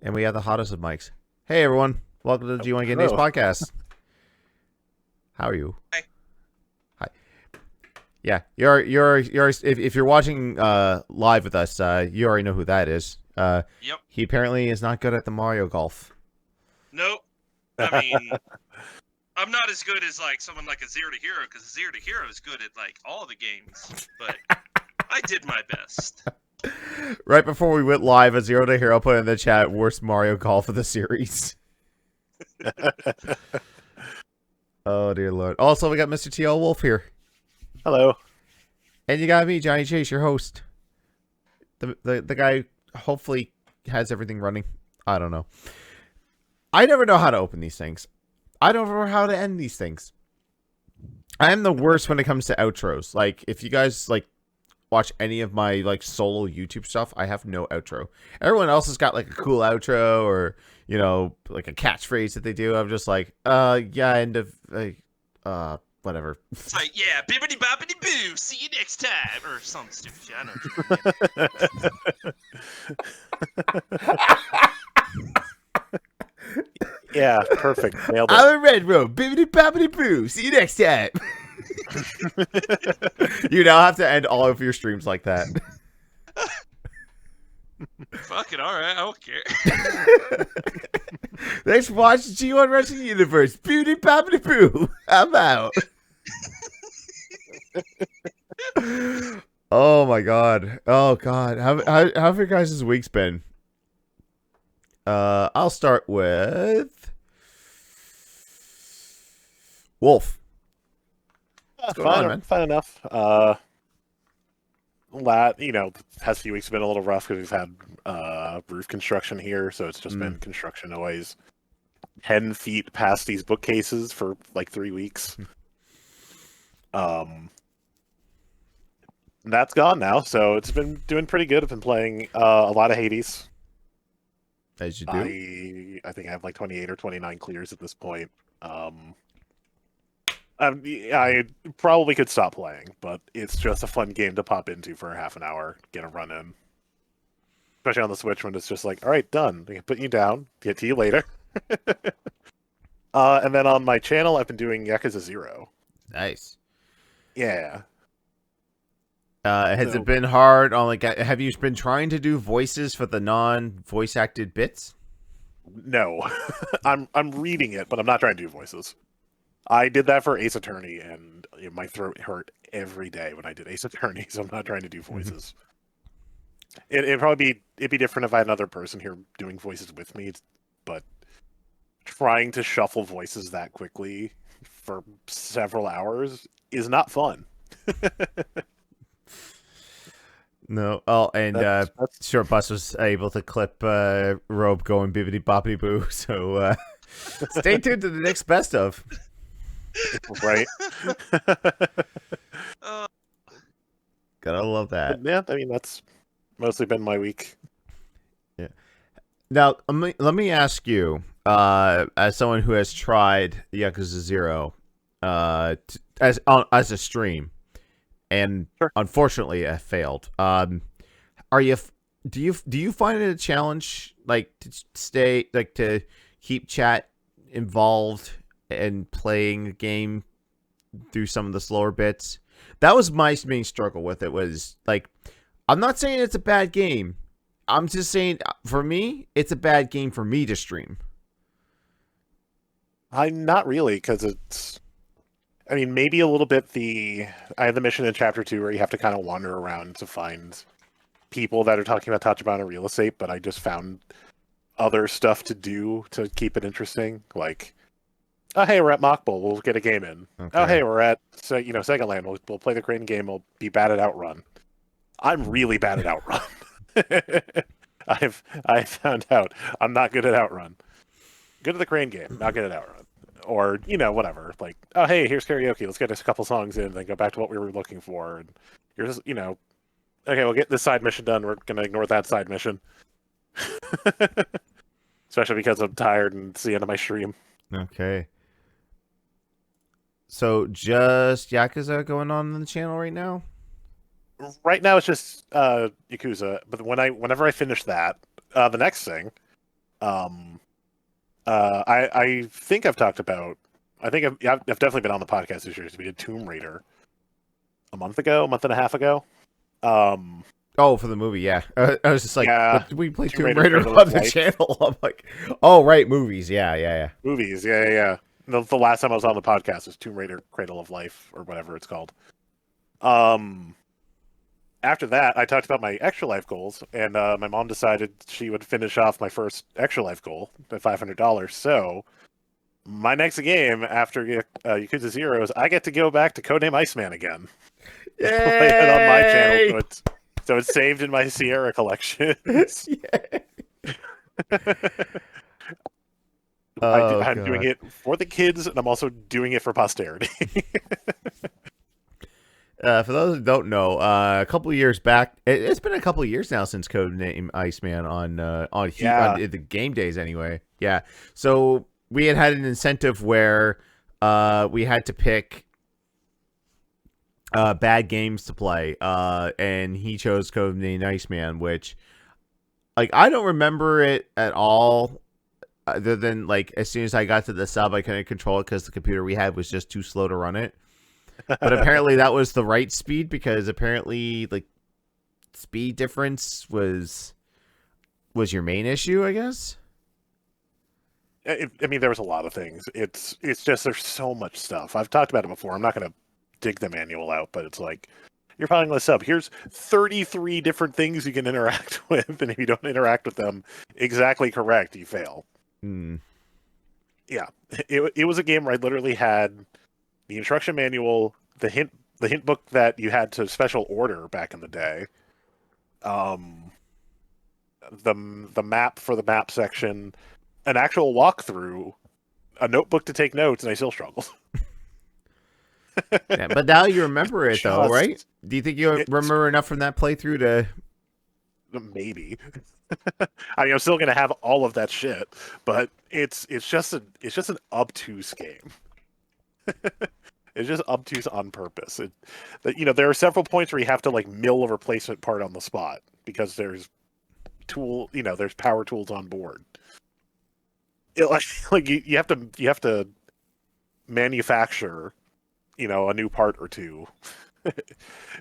And we have the hottest of mics. Hey everyone, welcome to the G1 Gamedays Hello. podcast. How are you? Hi. Hi. Yeah, you're if you're watching live with us, you already know who that is. Yep. He apparently is not good at the Mario Golf. Nope. I mean, I'm not as good as like someone like a Zero to Hero because Zero to Hero is good at like all the games, but I did my best. Right before we went live, a Zero to Hero put in the chat worst Mario Golf of the series. Oh dear lord. Also, we got Mr. TL Wolf here. Hello. And you got me, Johnny Chase, your host. The guy hopefully has everything running. I don't know. I never know how to open these things. I don't know how to end these things. I am the worst when it comes to outros. Like, if you guys like watch any of my like solo YouTube stuff, I have no outro. Everyone else has got like a cool outro or, you know, like a catchphrase that they do. I'm just like, yeah, end of whatever. It's like, yeah, bibbity boppity boo, see you next time, or something stupid shit. I know what you mean. Yeah, perfect. Nailed it. I'm a red road. Bibbity boppity boo. See you next time. You now have to end all of your streams like that. Fucking alright, I don't care. Thanks for watching G1 Wrestling Universe. Bibbity boppity boo. I'm out. Oh my god. Oh god. How have your guys' weeks been? I'll start with Wolf. What's going on, man? Fine enough. The past few weeks have been a little rough because we've had roof construction here, so it's just been construction always 10 feet past these bookcases for like 3 weeks. That's gone now, so it's been doing pretty good. I've been playing a lot of Hades. As you do. I think I have like 28 or 29 clears at this point. I probably could stop playing, but it's just a fun game to pop into for a half an hour, get a run in. Especially on the Switch when it's just like, all right, done. I can put you down, get to you later. And then on my channel, I've been doing Yakuza 0. Nice. Yeah. Has it been hard on like have you been trying to do voices for the non-voice acted bits? No. I'm reading it, but I'm not trying to do voices. I did that for Ace Attorney, and my throat hurt every day when I did Ace Attorney, so I'm not trying to do voices. It'd be different if I had another person here doing voices with me, but trying to shuffle voices that quickly for several hours is not fun. No. Oh, and Short Bus was able to clip Robe going bibbity boppity boo. So stay tuned to the next best of. Right. Gotta love that. Yeah, I mean that's mostly been my week. Yeah. Now let me ask you, as someone who has tried Yakuza 0, as a stream, and Sure. unfortunately I failed. Do you find it a challenge, like to keep chat involved and playing the game through some of the slower bits? That was my main struggle with it. Was like, I'm not saying it's a bad game. I'm just saying for me, it's a bad game for me to stream. I'm not really, because I mean, maybe a little bit I have the mission in Chapter 2 where you have to kind of wander around to find people that are talking about Tachibana real estate, but I just found other stuff to do to keep it interesting. Like, oh, hey, we're at Mock Bowl. We'll get a game in. Okay. Oh, hey, we're at Second Land. We'll play the crane game. We'll be bad at Outrun. I'm really bad at Outrun. I found out I'm not good at Outrun. Good at the crane game, not good at Outrun. Or, whatever. Like, oh, hey, here's karaoke. Let's get us a couple songs in, then go back to what we were looking for. And here's, okay, we'll get this side mission done. We're going to ignore that side mission. Especially because I'm tired and it's the end of my stream. Okay. So just Yakuza going on the channel right now? Right now it's just Yakuza, but whenever I finish that, the next thing, I think I've talked about. I've definitely been on the podcast this year. We did Tomb Raider a month and a half ago. Oh, for the movie, yeah. I was just like, Yeah, but we played Tomb Tomb Raider Raider Cradle on of the Life. channel. I'm like, oh, right, movies. Yeah. Movies, yeah. The last time I was on the podcast was Tomb Raider Cradle of Life or whatever it's called. After that, I talked about my extra life goals, and my mom decided she would finish off my first extra life goal at $500. So my next game after Yakuza Zero is I get to go back to Codename Iceman again. Play it on my channel, so it's saved in my Sierra collections. Oh, I'm doing God. it for the kids, and I'm also doing it for posterity. For those who don't know, a couple of years back, it's been a couple of years now since Codename Iceman on Yeah. the game days anyway. Yeah, so we had an incentive where we had to pick bad games to play, and he chose Codename Iceman, which like I don't remember it at all. Other than like as soon as I got to the sub, I couldn't control it because the computer we had was just too slow to run it. But apparently that was the right speed because apparently like speed difference was your main issue, I guess. I mean, there was a lot of things. It's just there's so much stuff. I've talked about it before. I'm not going to dig the manual out, but it's like you're filing a sub. Here's 33 different things you can interact with, and if you don't interact with them exactly correct, you fail. Yeah, it was a game where I literally had the instruction manual, the hint book that you had to special order back in the day, the map for the map section, an actual walkthrough, a notebook to take notes, and I still struggled. Yeah, but now you remember it though, Just- right? Do you think you it's- remember enough from that playthrough to? Maybe. I mean, I'm still gonna have all of that shit, but it's just an obtuse game. It's just obtuse on purpose. There are several points where you have to like mill a replacement part on the spot because there's there's power tools on board. You have to manufacture, a new part or two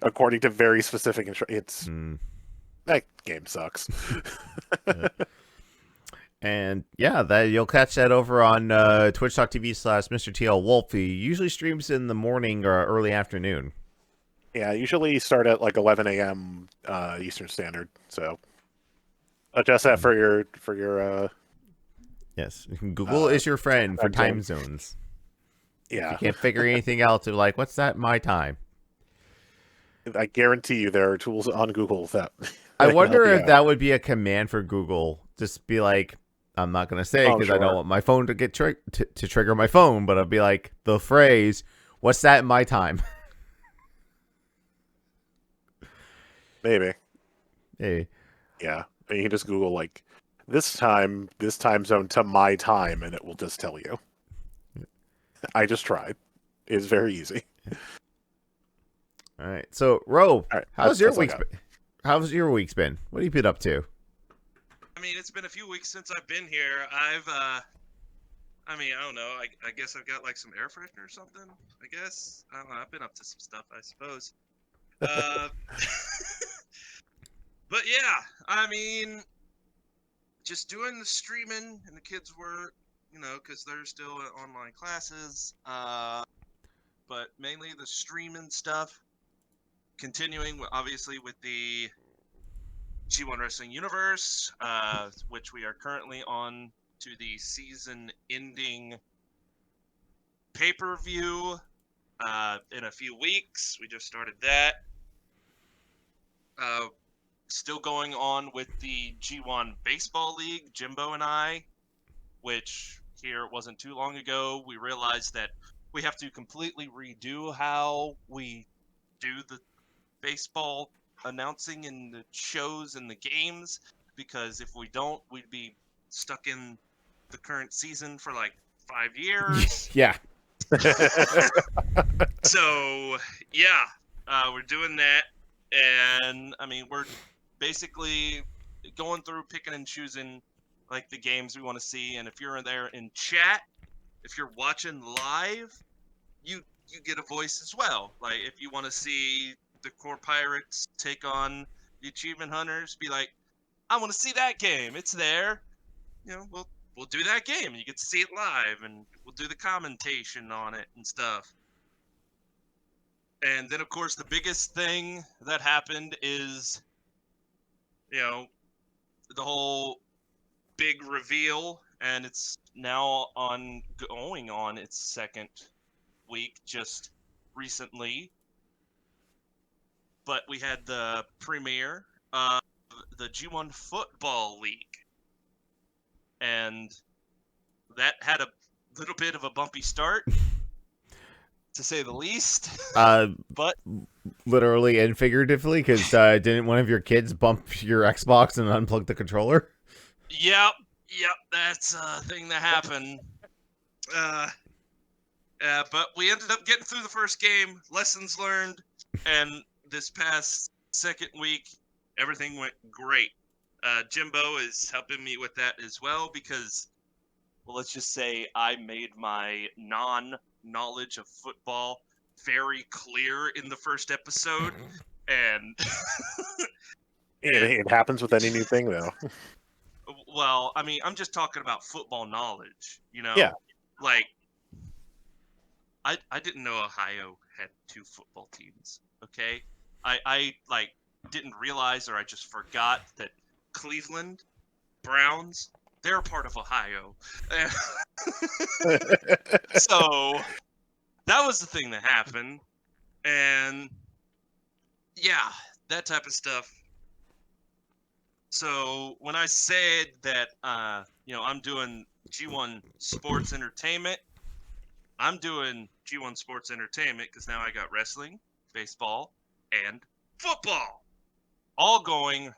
according to very specific instructions. That game sucks. And yeah, that you'll catch that over on twitch.tv/MrTLWolf. He usually streams in the morning or early afternoon. Yeah, I usually start at like 11 a.m. Eastern Standard. So adjust that for your. Yes, Google is your friend for time zones. Yeah, If you can't figure anything out, to like, what's that? My time. I guarantee you there are tools on Google that. I wonder if that would be a command for Google. Just be like, I'm not gonna say because I don't want my phone to get to trigger my phone, but I'll be like the phrase, "What's that in my time?" Maybe. Hey. Yeah, and you can just Google like this time zone to my time, and it will just tell you. I just tried. It's very easy. All right. So, Ro, All right, how's your that's all I week? got. How's your week's been? What have you been up to? I mean, it's been a few weeks since I've been here. I don't know. I guess I've got like some air freshener or something. I guess I don't know. I've been up to some stuff, I suppose. But yeah, I mean, just doing the streaming and the kids' work, because they're still in online classes. But mainly the streaming stuff. Continuing, obviously, with the G1 Wrestling Universe, which we are currently on to the season-ending pay-per-view in a few weeks. We just started that. Still going on with the G1 Baseball League, Jimbo and I, which here it wasn't too long ago, we realized that we have to completely redo how we do the baseball announcing in the shows and the games, because if we don't, we'd be stuck in the current season for like 5 years. Yeah. So yeah, we're doing that, and I mean we're basically going through picking and choosing like the games we want to see, and if you're in there in chat, if you're watching live, you get a voice as well. Like if you want to see the core pirates take on the achievement hunters, be like, I want to see that game. It's there. You know, we'll do that game. You get to see it live, and we'll do the commentation on it and stuff. And then, of course, the biggest thing that happened is, you know, the whole big reveal, and it's now going on its second week just recently. But we had the premiere of the G1 Football League, and that had a little bit of a bumpy start, to say the least. But Literally and figuratively, because didn't one of your kids bump your Xbox and unplug the controller? Yep, that's a thing that happened. But we ended up getting through the first game, lessons learned, and this past second week, everything went great. Jimbo is helping me with that as well because, well, let's just say I made my non-knowledge of football very clear in the first episode, and It happens with any new thing, though. well, I mean, I'm just talking about football knowledge, you know? Yeah. Like, I didn't know Ohio had 2 football teams, okay? I like, didn't realize, or I just forgot that Cleveland Browns, they're part of Ohio. So, that was the thing that happened. And, yeah, that type of stuff. So when I said that, I'm doing G1 Sports Entertainment, I'm doing G1 Sports Entertainment because now I got wrestling, baseball, and football all going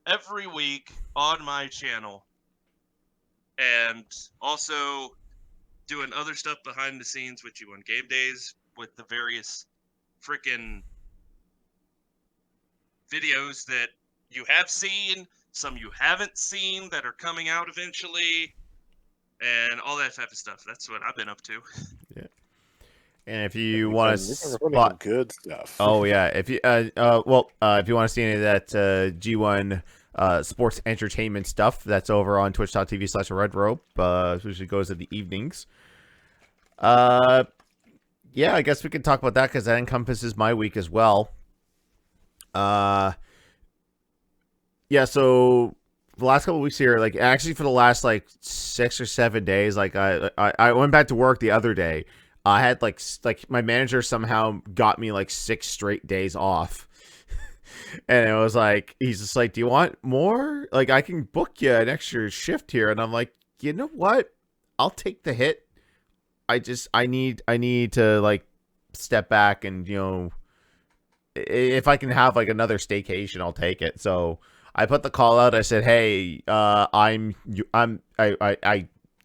every week on my channel. And also doing other stuff behind the scenes with G1 Gamedays with the various freaking videos that you have seen, some you haven't seen that are coming out eventually, and all that type of stuff. That's what I've been up to. Yeah. And if you want to Some spot, good stuff. oh yeah, if you if you want to see any of that G1 sports entertainment stuff, that's over on twitch.tv/redrope, which goes in the evenings. Yeah, I guess we can talk about that because that encompasses my week as well. Yeah, so the last couple of weeks here, like actually for the last like 6 or 7 days, like I went back to work the other day. I had like my manager somehow got me like 6 straight days off. And it was like, he's just like, do you want more? Like, I can book you an extra shift here. And I'm like, you know what? I'll take the hit. I need to like step back and, you know, if I can have like another staycation, I'll take it. So I put the call out. I said, hey, I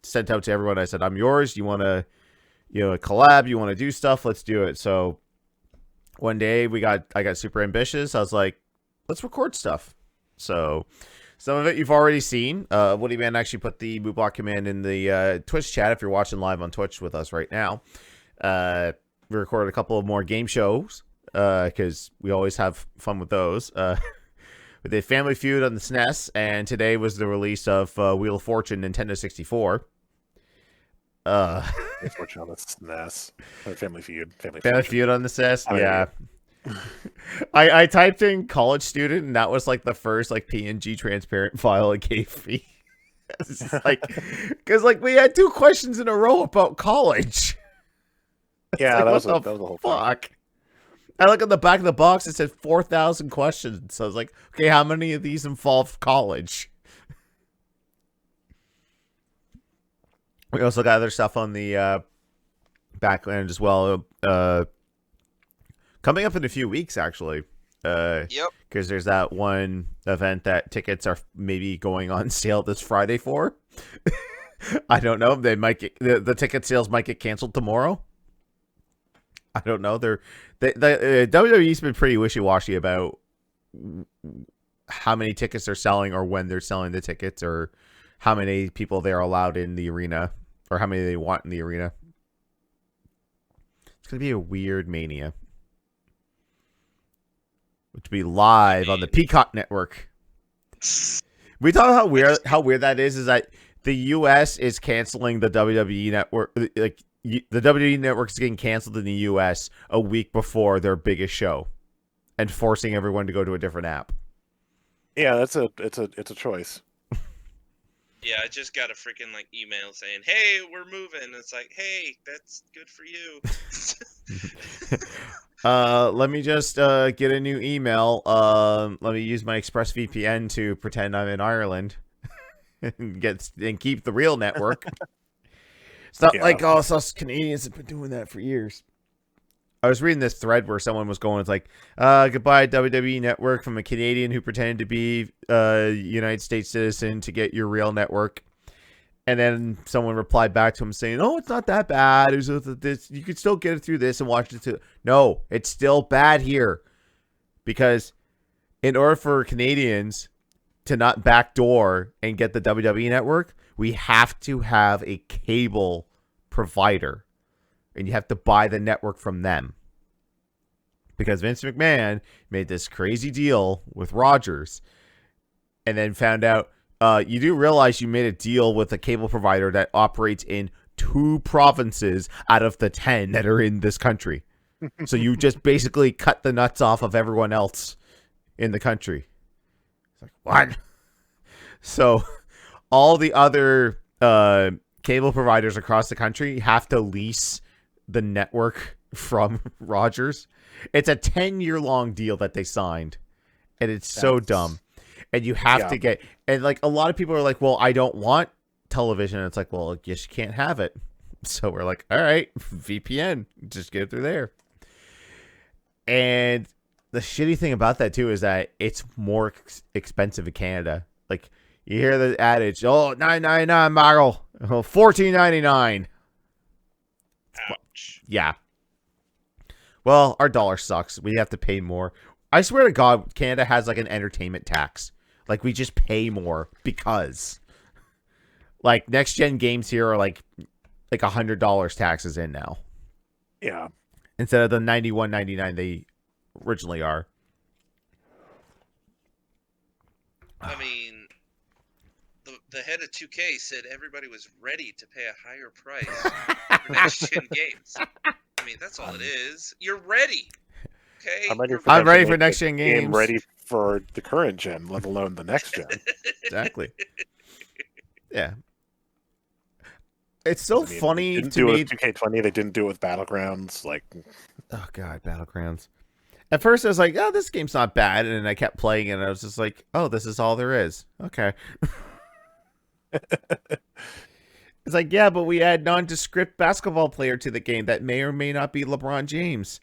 sent out to everyone. I said, I'm yours. You want to, you know, collab? You want to do stuff? Let's do it. So one day I got super ambitious. I was like, let's record stuff. So some of it you've already seen. Woody Man actually put the boot block command in the Twitch chat if you're watching live on Twitch with us right now. We recorded a couple of more game shows because we always have fun with those. We did Family Feud on the SNES, and today was the release of Wheel of Fortune Nintendo 64. Fortune on the SNES. Family Feud. Family Feud on the SNES, I mean, yeah. I typed in college student, and that was like the first like PNG transparent file it gave me. It's like, because like we had 2 questions in a row about college. Yeah, like, that was what the whole fuck. Thing. I look at the back of the box. It said 4,000 questions. So I was like, okay, how many of these involve college? We also got other stuff on the backend as well. Coming up in a few weeks, actually. Yep. Because there's that one event that tickets are maybe going on sale this Friday for. I don't know. They might get the ticket sales might get canceled tomorrow. I don't know. The WWE's been pretty wishy-washy about how many tickets they're selling or when they're selling the tickets or how many people they're allowed in the arena or how many they want in the arena. It's going to be a weird Mania. Which will be live on the Peacock Network. We talk about how weird that is that the U.S. is canceling the WWE Network. Like the WWE Network is getting canceled in the U.S. a week before their biggest show, and forcing everyone to go to a different app. Yeah, it's a choice. Yeah, I just got a freaking email saying, "Hey, we're moving." It's like, "Hey, that's good for you." Let me just get a new email. Let me use my ExpressVPN to pretend I'm in Ireland and keep the real network. It's not like us Canadians have been doing that for years. I was reading this thread where someone was going, it's like, goodbye WWE Network from a Canadian who pretended to be a United States citizen to get your real network. And then someone replied back to him saying, oh, it's not that bad. It was this. You could still get it through this and watch it too. No, it's still bad here. Because in order for Canadians to not backdoor and get the WWE Network, we have to have a cable provider. And you have to buy the network from them. Because Vince McMahon made this crazy deal with Rogers. And then found out, you do realize you made a deal with a cable provider that operates in 2 provinces out of the 10 that are in this country. So you just basically cut the nuts off of everyone else in the country. It's like, what? So all the other cable providers across the country have to lease the network from Rogers. It's a 10-year-long deal that they signed, and it's so dumb. And you have to get, and a lot of people are like, well, I don't want television. And it's like, well, I guess you can't have it. So we're like, all right, VPN, just get it through there. And the shitty thing about that too is that it's more expensive in Canada. Like, you hear the adage, oh, $9.99 Marl, oh, $14.99. Ouch. Yeah. Well, our dollar sucks. We have to pay more. I swear to God, Canada has an entertainment tax. We just pay more because, next gen games here are $100 taxes in now. Yeah. Instead of the $91.99 they originally are. I mean, the head of 2K said everybody was ready to pay a higher price for next gen games. I mean, that's all it is. You're ready. Okay. I'm ready for next gen games. I'm ready for the current gen, let alone the next gen. Exactly. Yeah. It's so funny they didn't do it with 2K20. They didn't do it with Battlegrounds. Oh god, Battlegrounds. At first, I was like, "Oh, this game's not bad," and then I kept playing it, and I was just like, "Oh, this is all there is." Okay. It's like, yeah, but we add nondescript basketball player to the game that may or may not be LeBron James.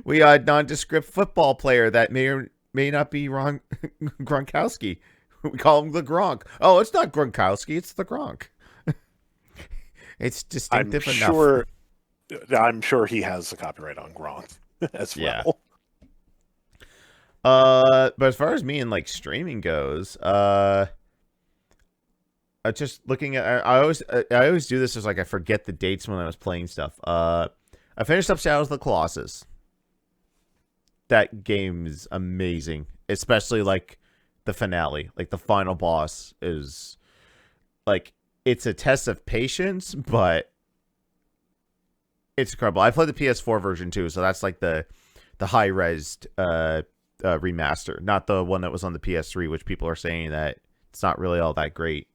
We add nondescript football player that may or may not be Gronkowski. We call him the Gronk. Oh, it's not Gronkowski, it's the Gronk. It's distinctive enough. I'm sure he has the copyright on Gronk as well. But as far as me and streaming goes, just looking at, I always do this as I forget the dates when I was playing stuff. I finished up Shadows of the Colossus. That game is amazing, especially the finale, the final boss is it's a test of patience, but it's incredible. I played the PS4 version too, so that's the high-res remaster, not the one that was on the PS3, which people are saying that it's not really all that great.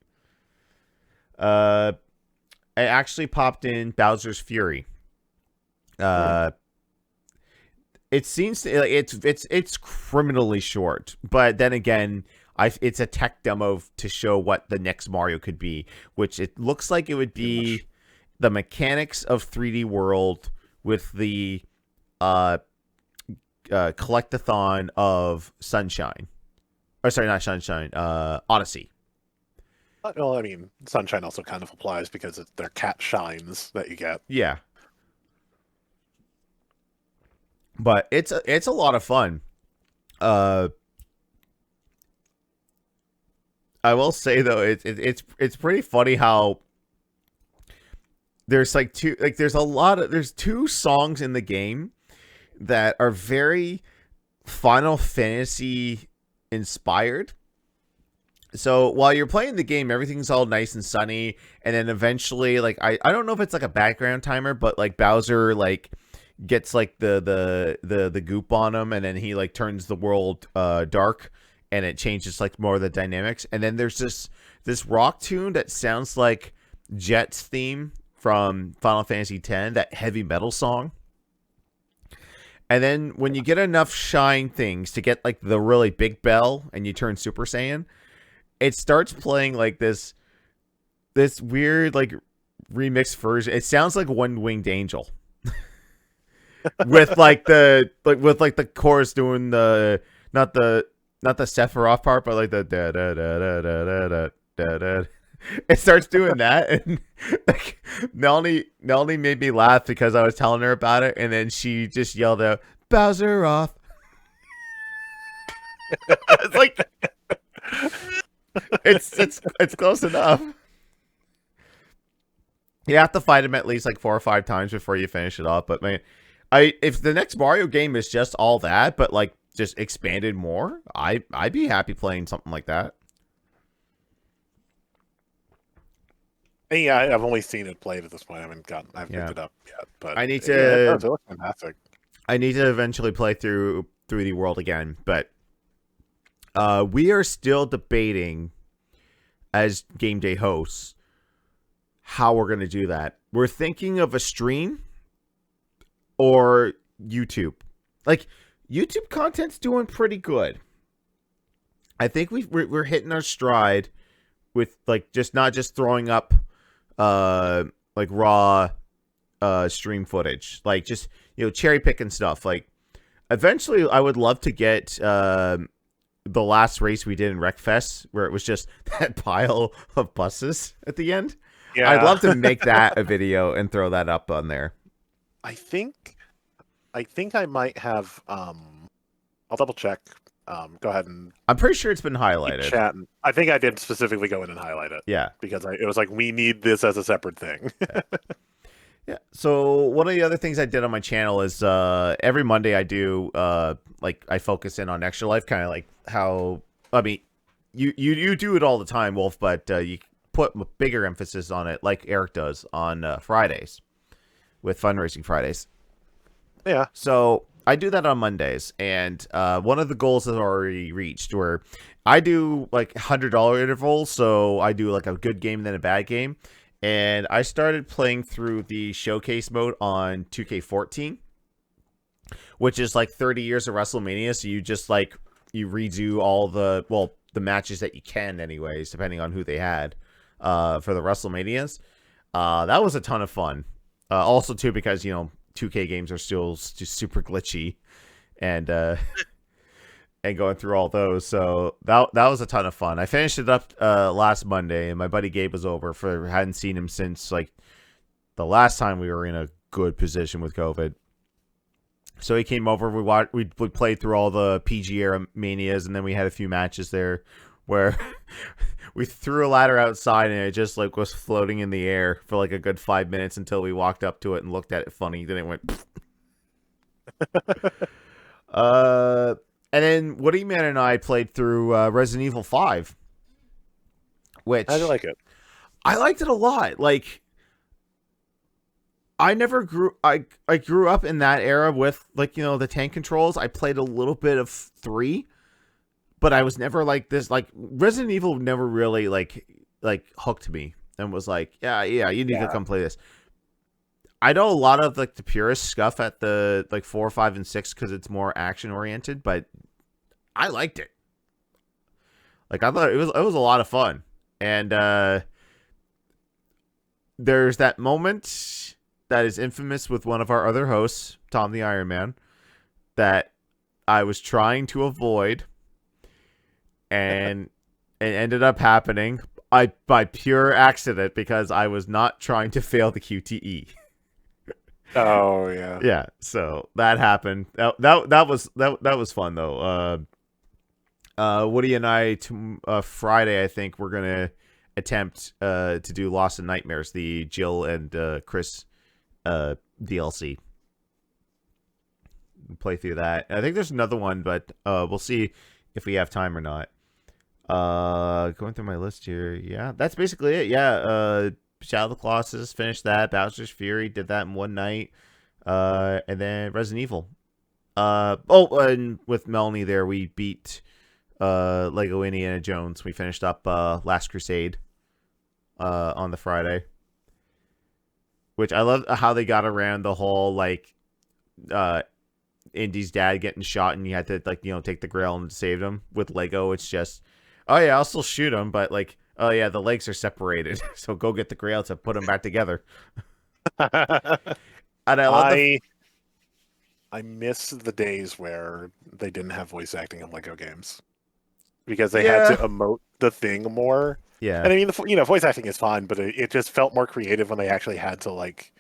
I actually popped in Bowser's Fury. It seems to, it's criminally short, but then again, it's a tech demo to show what the next Mario could be, which it looks like it would be the mechanics of 3D World with the collectathon of Sunshine. Or sorry, not Sunshine, Odyssey. Well, I mean, Sunshine also kind of applies because they're cat shines that you get. Yeah. But it's a lot of fun. I will say though, it's pretty funny how there's like there's two songs in the game that are very Final Fantasy inspired. So while you're playing the game, everything's all nice and sunny, and then eventually, like I don't know if it's like a background timer, but like Bowser like gets like the goop on him, and then he like turns the world dark, and it changes like more of the dynamics. And then there's this rock tune that sounds like Jet's theme from Final Fantasy X, that heavy metal song. And then when you get enough shine things to get like the really big bell and you turn Super Saiyan, it starts playing like this weird like remixed version. It sounds like One Winged Angel. with the chorus doing the not the Sephiroth part, but like the da da da da da da da da. It starts doing that, and like Melanie made me laugh because I was telling her about it, and then she just yelled out, "Bowser off!" It's like it's close enough. You have to fight him at least like 4 or 5 times before you finish it off. But man, if the next Mario game is just all that, but like just expanded more, I'd be happy playing something like that. Yeah, I've only seen it played at this point. I haven't picked it up yet. But I need it looks fantastic. I need to eventually play through the world again, but we are still debating as Game Day hosts how we're going to do that. We're thinking of a stream or YouTube. Like, YouTube content's doing pretty good. I think we're hitting our stride with like not just throwing up like raw stream footage, like just cherry picking stuff. Like eventually I would love to get the last race we did in Wreckfest, where it was just that pile of buses at the end. Yeah, I'd love to make that a video and throw that up on there. I think I might have I'll double check. Go ahead and I'm pretty sure it's been highlighted. Chat. I think I did specifically go in and highlight it. Yeah, because it was like, we need this as a separate thing. Yeah. So one of the other things I did on my channel is every Monday I do like I focus in on Extra Life, kind of like how you do it all the time, Wolf, but you put a bigger emphasis on it, like Eric does on Fridays with Fundraising Fridays. Yeah. So I do that on Mondays, and one of the goals is already reached, where I do like $100 intervals. So I do like a good game, then a bad game. And I started playing through the showcase mode on 2K14, which is like 30 years of WrestleMania. So you just like, you redo all the matches that you can anyways, depending on who they had for the WrestleManias. That was a ton of fun. Also too, because, 2K games are still just super glitchy and and going through all those. So that was a ton of fun. I finished it up last Monday, and my buddy Gabe was over. Hadn't seen him since like the last time we were in a good position with COVID. So he came over. We played through all the PG era manias, and then we had a few matches there where we threw a ladder outside, and it just like was floating in the air for like a good 5 minutes until we walked up to it and looked at it funny. Then it went. And then Woody Man and I played through Resident Evil 5. Which, how'd you like it? I liked it a lot. Like, I never grew. I grew up in that era with like the tank controls. I played a little bit of 3, but I was never like this. Like Resident Evil never really like hooked me and was like, yeah, you need to come play this. I know a lot of like the purist scuff at the like 4, 5, and 6 because it's more action oriented, but I liked it. Like I thought it was a lot of fun, and there's that moment that is infamous with one of our other hosts, Tom the Iron Man, that I was trying to avoid, and it ended up happening by pure accident because I was not trying to fail the QTE. Oh yeah. Yeah, so that happened. That was fun though. Woody and I Friday, I think we're gonna attempt to do Lost in Nightmares, the Jill and Chris DLC. Play through that. I think there's another one, but we'll see if we have time or not. Going through my list here, yeah, that's basically it. Yeah, Shadow of the Colossus, finished that. Bowser's Fury, did that in one night. And then Resident Evil. And with Melanie there, we beat Lego Indiana Jones. We finished up Last Crusade on the Friday, which I love how they got around the whole like Indy's dad getting shot and you had to like take the Grail and save him. With Lego, it's just, oh yeah, I'll still shoot him, but like, oh yeah, the legs are separated, so go get the Grail to put them back together. And I love I miss the days where they didn't have voice acting in Lego games because they had to emote the thing more. Yeah, and I mean, voice acting is fine, but it just felt more creative when they actually had to like,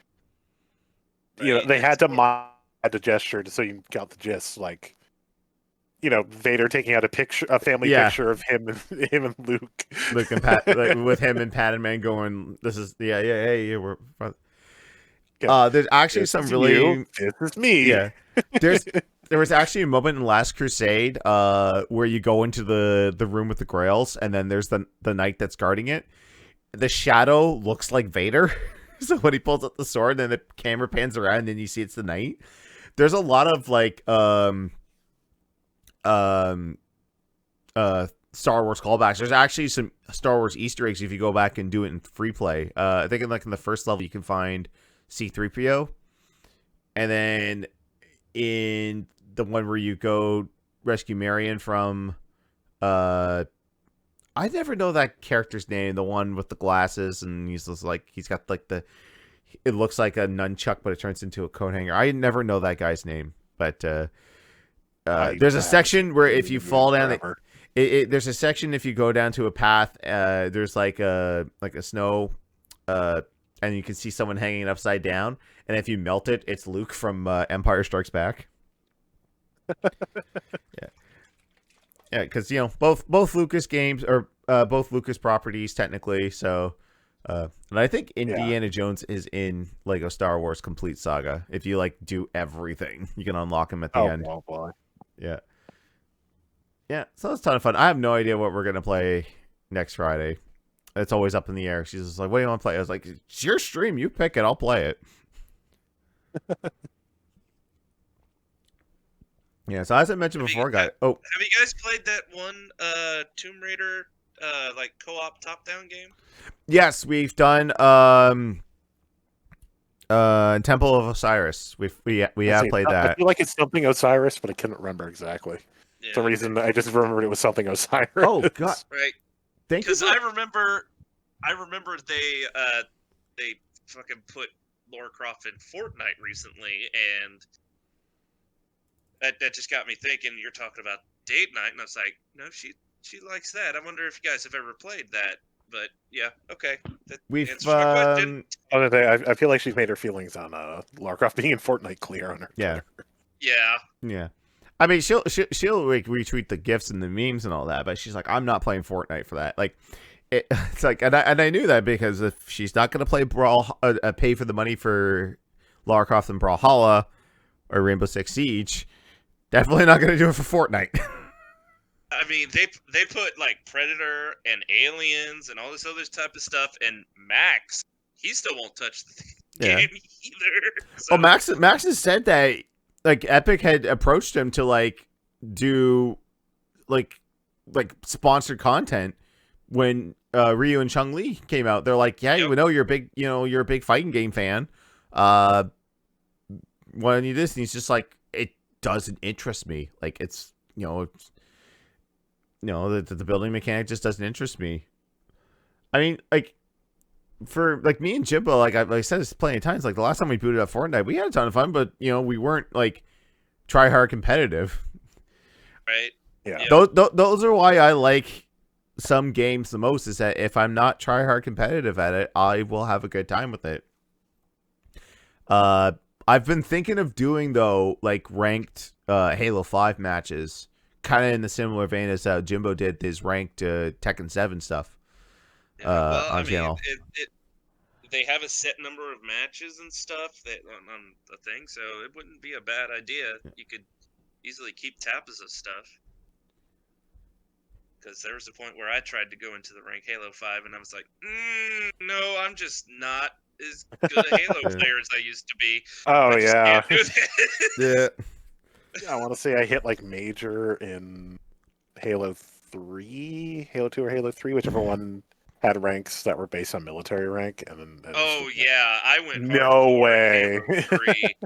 they had to mod the gesture so you got the gist, like, Vader taking out a family picture of him and Luke and Pat, like, with him and Padman going, "This is hey, we're." There's actually some really. This is me. Yeah, there was actually a moment in Last Crusade where you go into the room with the Grails, and then there's the knight that's guarding it. The shadow looks like Vader, so when he pulls out the sword, then the camera pans around, and then you see it's the knight. There's a lot of like Star Wars callbacks. There's actually some Star Wars Easter eggs if you go back and do it in free play. I think in the first level you can find C-3PO, and then in the one where you go rescue Marion from I never know that character's name, the one with the glasses and he's just like, he's got like it looks like a nunchuck but it turns into a coat hanger. I never know that guy's name, but there's a section where if you fall down there's a section if you go down to a path, there's like a snow and you can see someone hanging upside down, and if you melt it, it's Luke from Empire Strikes Back. Yeah, because both Lucas games or both Lucas properties technically. So, and I think Indiana Jones is in Lego Star Wars Complete Saga. If you like do everything, you can unlock him at the end. Oh boy. Yeah. So it's a ton of fun. I have no idea what we're gonna play next Friday. It's always up in the air. She's just like, "What do you want to play?" I was like, "It's your stream. You pick it. I'll play it." Yeah. So as I mentioned before, guys. Oh, have you guys played that one Tomb Raider like co-op top-down game? Yes, we've done Temple of Osiris. We have played that. I feel like it's something Osiris, but I couldn't remember exactly. For some reason, I just remembered it was something Osiris. Oh God! Right. Thank you. Because I remember they fucking put Lara Croft in Fortnite recently, and that just got me thinking. You're talking about date night, and I was like, no, she likes that. I wonder if you guys have ever played that. But yeah, okay. We've answers my question. I feel like she's made her feelings on Lara Croft being in Fortnite clear on her Twitter. Yeah. I mean, she'll like retweet the gifs and the memes and all that, but she's like, I'm not playing Fortnite for that. Like, it's like, and I knew that because if she's not gonna play pay for the money for Lara Croft and Brawlhalla or Rainbow Six Siege, definitely not gonna do it for Fortnite. I mean, they put like Predator and Aliens and all this other type of stuff, and Max, he still won't touch the game either. So. Well, Max has said that like Epic had approached him to like do like sponsored content when Ryu and Chun-Li came out. They're like, yeah, we know you're a big fighting game fan. Why don't you do this? And he's just like, it doesn't interest me. Like it's the building mechanic just doesn't interest me. I mean, like for like me and Jimbo, like I said this plenty of times, like the last time we booted up Fortnite, we had a ton of fun, but we weren't like try hard competitive. Right. Yeah. Those are why I like some games the most, is that if I'm not try hard competitive at it, I will have a good time with it. I've been thinking of doing though like ranked Halo 5 matches, kind of in the similar vein as how Jimbo did his ranked Tekken 7 stuff on channel. They have a set number of matches and stuff that on the thing, so it wouldn't be a bad idea. You could easily keep tabs of stuff. Because there was a point where I tried to go into the rank Halo 5, and I was like, no, I'm just not as good a Halo player as I used to be. Oh, I just yeah. can't do that. Yeah. I want to say I hit like major in Halo 3, Halo 2 or Halo 3, whichever one had ranks that were based on military rank. And then Oh, yeah, I went no hardcore way. in Halo 3.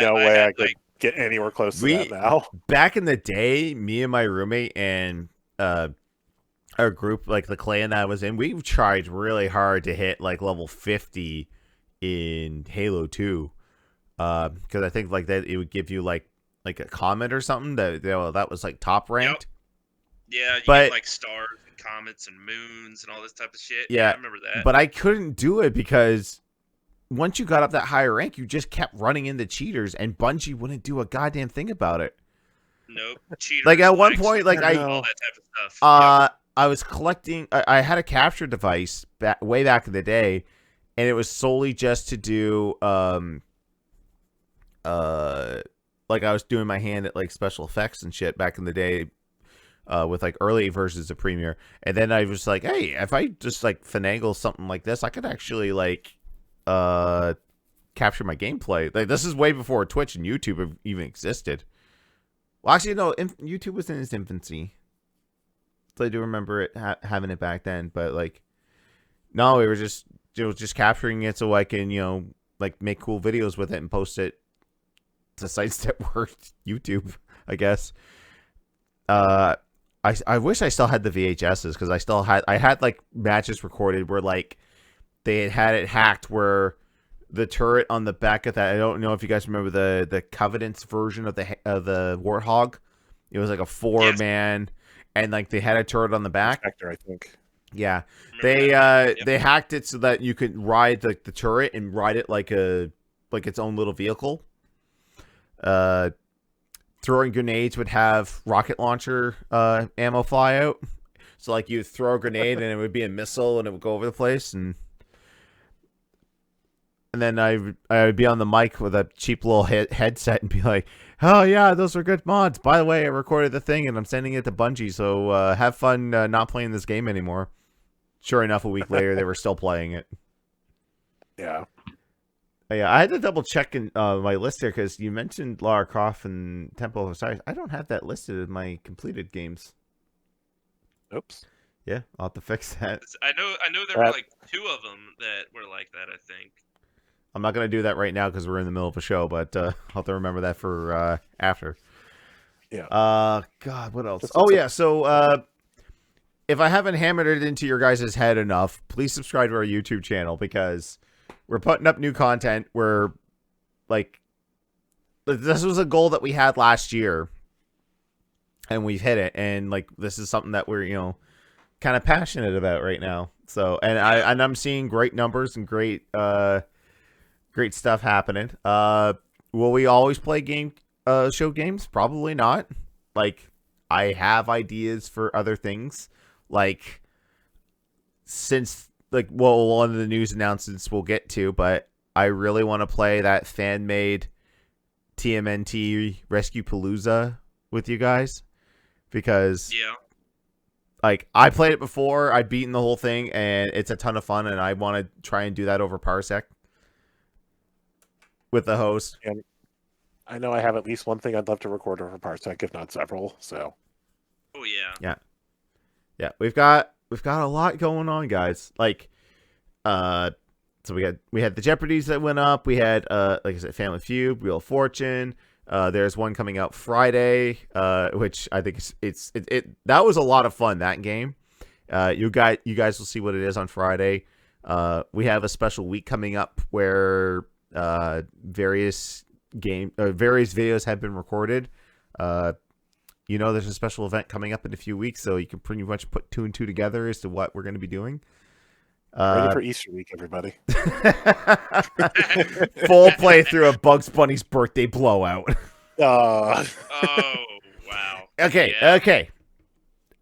No way had, I could get anywhere close to that now. Back in the day, me and my roommate and our group, like the clan that I was in, we tried really hard to hit like level 50 in Halo 2. Because I think like that it would give you like a comment or something that was like top ranked. Yep. Yeah, you but, get like stars and comets and moons and all this type of shit. Yeah, I remember that. But I couldn't do it because once you got up that higher rank, you just kept running into cheaters, and Bungie wouldn't do a goddamn thing about it. Nope. Cheaters. Like at one point, like all that type of stuff. I was collecting. I had a capture device way back in the day, and it was solely just to do like I was doing my hand at like special effects and shit back in the day. With like early versions of Premiere, and then I was like, hey, if I just like finagle something like this, I could actually like capture my gameplay. Like this is way before Twitch and YouTube even existed. Well, actually, no, YouTube was in its infancy. So I do remember it having it back then, but like, no, it was just capturing it so I can like make cool videos with it and post it to sites that were YouTube, I guess. I wish I still had the VHSs because I had like matches recorded where like they had it hacked where the turret on the back of that. I don't know if you guys remember the Covenant's version of the Warthog. It was like a 4-man, and like they had a turret on the back. Spectre, I think. Yeah, they hacked it so that you could ride the turret and ride it like its own little vehicle. Throwing grenades would have rocket launcher ammo fly out. So like you'd throw a grenade and it would be a missile and it would go over the place, and then I would be on the mic with a cheap little headset and be like, oh yeah, those are good mods. By the way, I recorded the thing and I'm sending it to Bungie, so have fun not playing this game anymore. Sure enough, a week later they were still playing it. Yeah. Yeah, I had to double check in my list here because you mentioned Lara Croft and Temple of Osiris. I don't have that listed in my completed games. Oops. Yeah, I'll have to fix that. I know there were like 2 of them that were like that, I think. I'm not going to do that right now because we're in the middle of a show, but I'll have to remember that for after. Yeah. God, what else? Yeah, so if I haven't hammered it into your guys' head enough, please subscribe to our YouTube channel because we're putting up new content. We're like, this was a goal that we had last year, and we've hit it. And like, this is something that we're kind of passionate about right now. So, and I'm seeing great numbers and great stuff happening. Will we always play show games? Probably not. Like, I have ideas for other things. Like, one of the news announcements we'll get to, but I really want to play that fan-made TMNT Rescue Palooza with you guys because like I played it before, I've beaten the whole thing, and it's a ton of fun, and I want to try and do that over Parsec with the host. And I know I have at least one thing I'd love to record over Parsec, if not several. So. Oh yeah. Yeah. We've got a lot going on, guys. Like, so we had the Jeopardies that went up. We had like I said, Family Feud, Wheel of Fortune. There's one coming out Friday, which I think that was a lot of fun, that game. You guys will see what it is on Friday. We have a special week coming up where various videos have been recorded. There's a special event coming up in a few weeks, so you can pretty much put 2 and 2 together as to what we're going to be doing. Ready for Easter week, everybody. Full playthrough of Bugs Bunny's birthday blowout. Oh, wow. Okay, Yeah. okay.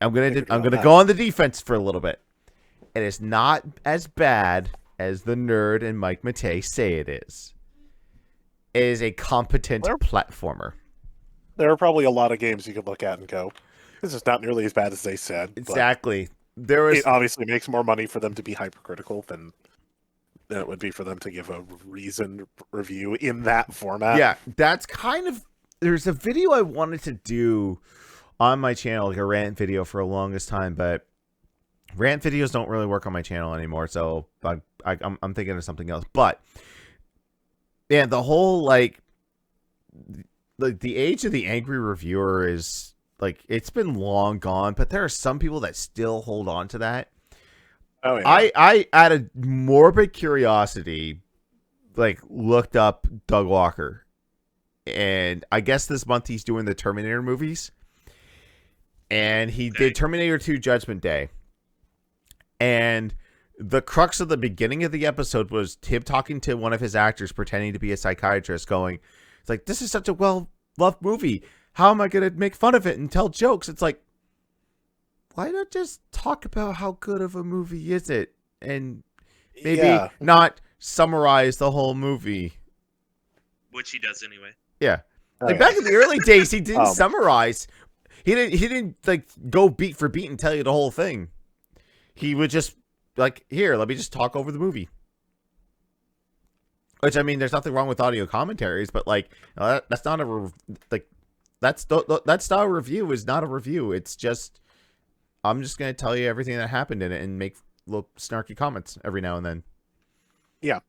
I'm gonna go on the defense for a little bit. It is not as bad as the Nerd and Mike Matei say it is. It is a competent platformer. There are probably a lot of games you could look at and go, this is not nearly as bad as they said. Exactly. It obviously makes more money for them to be hypercritical than it would be for them to give a reasoned review in that format. Yeah, that's kind of... There's a video I wanted to do on my channel, like a rant video for the longest time, but rant videos don't really work on my channel anymore, so I'm thinking of something else. But, yeah, the whole, like the age of the angry reviewer is, like, it's been long gone, but there are some people that still hold on to that. Oh, yeah. I out of morbid curiosity, like, looked up Doug Walker, and I guess this month he's doing the Terminator movies, and he did Terminator 2 Judgment Day, and the crux of the beginning of the episode was him talking to one of his actors pretending to be a psychiatrist, going, it's like, this is such a well-loved movie. How am I going to make fun of it and tell jokes? It's like, why not just talk about how good of a movie is it? And maybe not summarize the whole movie. Which he does anyway. Yeah. Like back in the early days, he didn't summarize. He didn't like go beat for beat and tell you the whole thing. He would just like, here, let me just talk over the movie. Which, I mean, there's nothing wrong with audio commentaries, but like that's not a that style review is not a review. It's just, I'm just gonna tell you everything that happened in it and make little snarky comments every now and then. Yeah,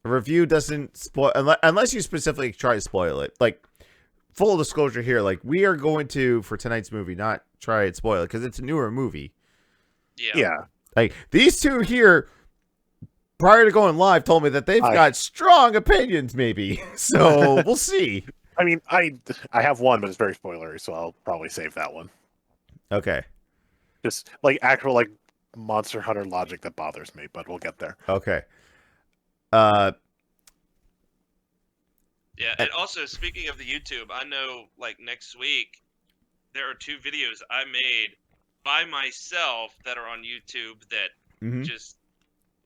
a review doesn't spoil unless you specifically try to spoil it. Like, full disclosure here, like, we are going to, for tonight's movie, not try and spoil it because it's a newer movie. Yeah. Like, these two here, prior to going live, told me that they've got strong opinions, maybe. So we'll see. I mean, I have one, but it's very spoilery, so I'll probably save that one. Okay. Just like actual like Monster Hunter logic that bothers me, but we'll get there. Okay. Yeah, and also, speaking of the YouTube, I know, like, next week, there are 2 videos I made by myself that are on YouTube that just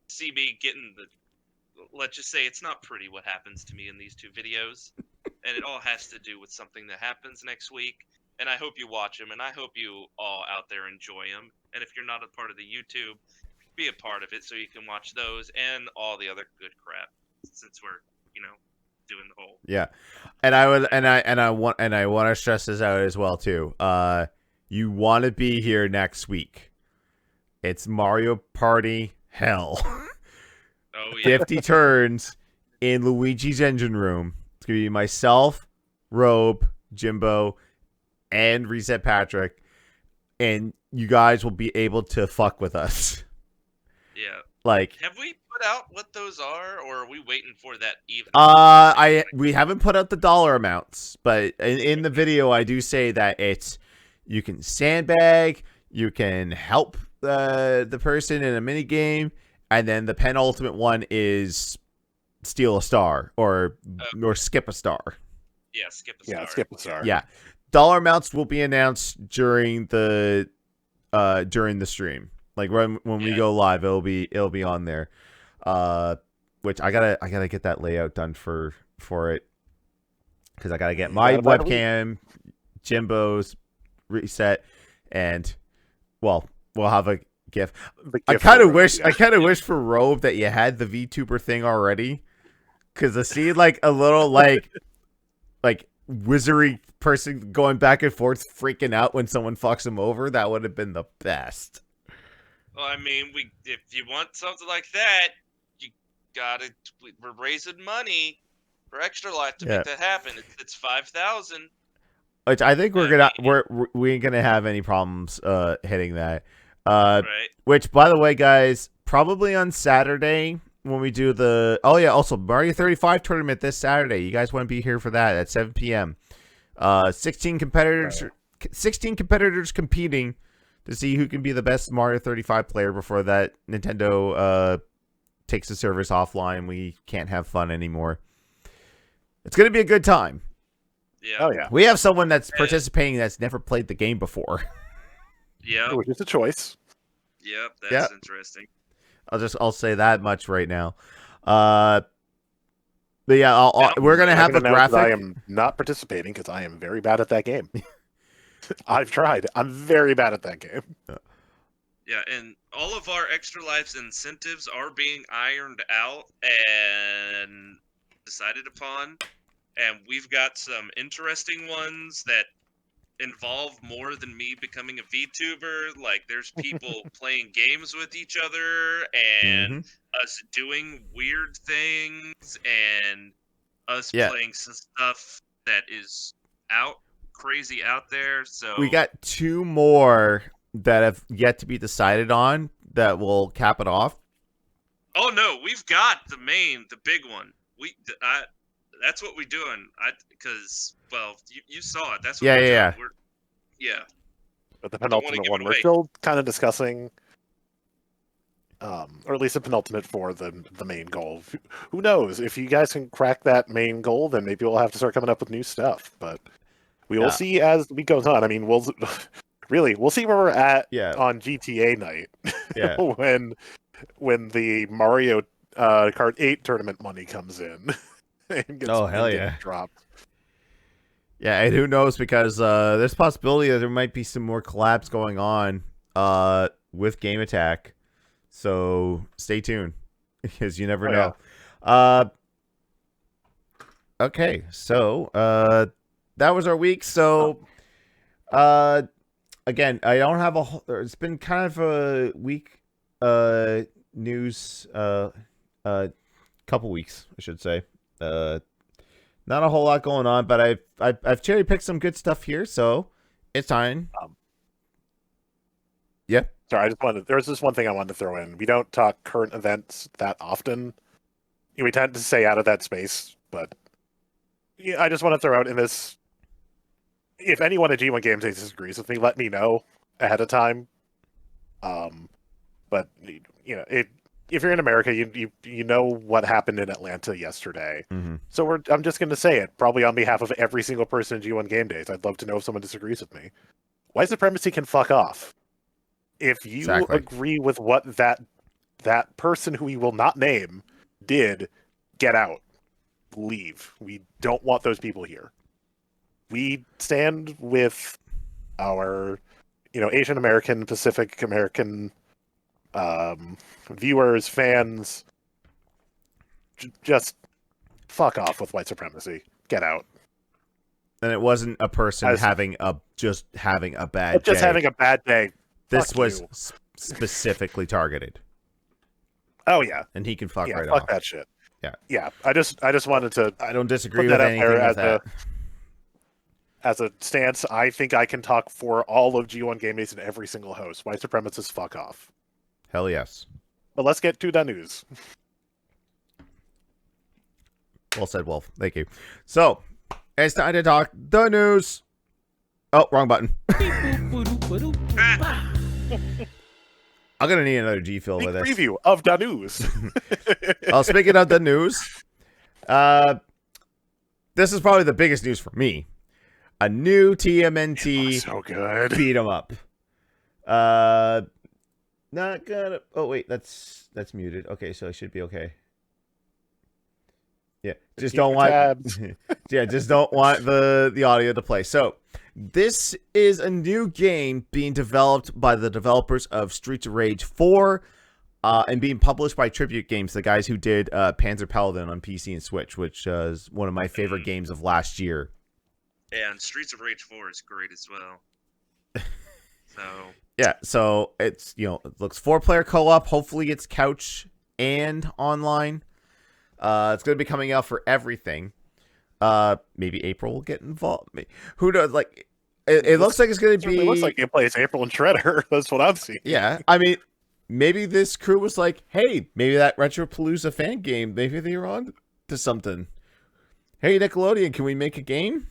see me getting the... Let's just say it's not pretty what happens to me in these 2 videos. And it all has to do with something that happens next week. And I hope you watch them, and I hope you all out there enjoy them. And if you're not a part of the YouTube, be a part of it so you can watch those and all the other good crap, since we're, doing the whole. Yeah. And I want to stress this out as well too. You want to be here next week. It's Mario Party hell. Oh yeah. 50 turns in Luigi's engine room. It's going to be myself, Robe, Jimbo, and Reset Patrick, and you guys will be able to fuck with us. Yeah. Like, have we put out what those are, or are we waiting for that evening? We haven't put out the dollar amounts, but in the video I do say that it's, you can sandbag, you can help the person in a mini game, and then the penultimate one is steal a star or skip a star. Yeah, skip a star. Yeah, skip a star. Yeah. Dollar amounts will be announced during the stream. Like when we go live, it'll be on there. Which I gotta get that layout done for it, because I gotta get my webcam, Jimbo's Reset, and we'll have a GIF. I kind of wish for Robe that you had the VTuber thing already, because to see like a little like wizardry person going back and forth freaking out when someone fucks him over, that would have been the best. Well, I mean, if you want something like that, you gotta. We're raising money for Extra Life to make that happen. It's 5,000. Which I think we ain't gonna have any problems hitting that. Right. Which, by the way, guys, probably on Saturday when we do the also Mario 35 tournament this Saturday. You guys want to be here for that at 7 p.m. 16 competitors competing to see who can be the best Mario 35 player before that Nintendo takes the servers offline. We can't have fun anymore. It's going to be a good time. Yeah. Oh yeah, We have someone that's participating that's never played the game before. Yep. which is a choice. Yep. That's Yeah. interesting. I'll say that much right now. But yeah, we're gonna I have can a announce that I graphic. am not participating because I am very bad at that game. I've tried. I'm very bad at that game. Yeah, and all of our extra lives incentives are being ironed out and decided upon. And we've got some interesting ones that involve more than me becoming a VTuber. Like, there's people playing games with each other and Mhm. us doing weird things and us Yeah. playing some stuff that is crazy out there. So We got 2 more that have yet to be decided on that will cap it off. oh no, we've got the big one. That's what we're doing. Because you saw it. That's what Yeah, we're yeah, doing. yeah. Yeah. But the Don't wanna penultimate give one, it we're away. still kind of discussing, or at least the penultimate for the main goal. Who knows? If you guys can crack that main goal, then maybe we'll have to start coming up with new stuff. But we will Yeah. see as we goes on. I mean, we'll see where we're at Yeah. on GTA night Yeah. when the Mario Kart 8 tournament money comes in and gets, Oh, hell and gets yeah. dropped. Yeah, and who knows, because there's a possibility that there might be some more collabs going on with Game Attack. So stay tuned, because you never Oh, know. Okay, so that was our week. So again, I don't have it's been kind of a week news couple weeks, I should say. Not a whole lot going on, but I've cherry picked some good stuff here, so it's time. Yeah. Sorry, there was just one thing I wanted to throw in. We don't talk current events that often. We tend to stay out of that space, but yeah, I just want to throw out in this. If anyone at G1 Games disagrees with me, let me know ahead of time. But if you're in America, you know what happened in Atlanta yesterday. Mm-hmm. So I'm just going to say it, probably on behalf of every single person in G1 Game Days. I'd love to know if someone disagrees with me. White supremacy can fuck off. If you Exactly. agree with what that person who we will not name did, get out. Leave. We don't want those people here. We stand with our, Asian American, Pacific American viewers, fans. Just fuck off with white supremacy. Get out. And it wasn't a person having a bad just day. having a bad day. This Fuck was you. specifically targeted. Oh yeah. And he can fuck right fuck off. that shit. Yeah. Yeah. I just wanted to I don't disagree put with that out anything there with that. as a stance. I think I can talk for all of G1 Game Days and every single host. White supremacists, fuck off. Hell yes. But let's get to the news. Well said, Wolf. Thank you. So, it's time to talk the news. Oh, wrong button. I'm going to need another G fill with this. Preview of the news. Speaking of the news, this is probably the biggest news for me. A new TMNT so good. beat 'em up. Not gonna. Oh wait, that's muted. Okay, so it should be okay. Yeah, just don't want. Yeah, just don't want the audio to play. So this is a new game being developed by the developers of Streets of Rage 4, and being published by Tribute Games, the guys who did Panzer Paladin on PC and Switch, which is one of my favorite games of last year. And Streets of Rage 4 is great as well. So yeah, so it's it looks 4-player co-op. Hopefully, it's couch and online. It's going to be coming out for everything. Maybe April will get involved. Who knows? Like, it looks like it's going to be. It looks like it plays April and Shredder. That's what I'm seeing. Yeah, I mean, maybe this crew was like, "Hey, maybe that Retropalooza fan game. Maybe they were on to something. Hey, Nickelodeon, can we make a game?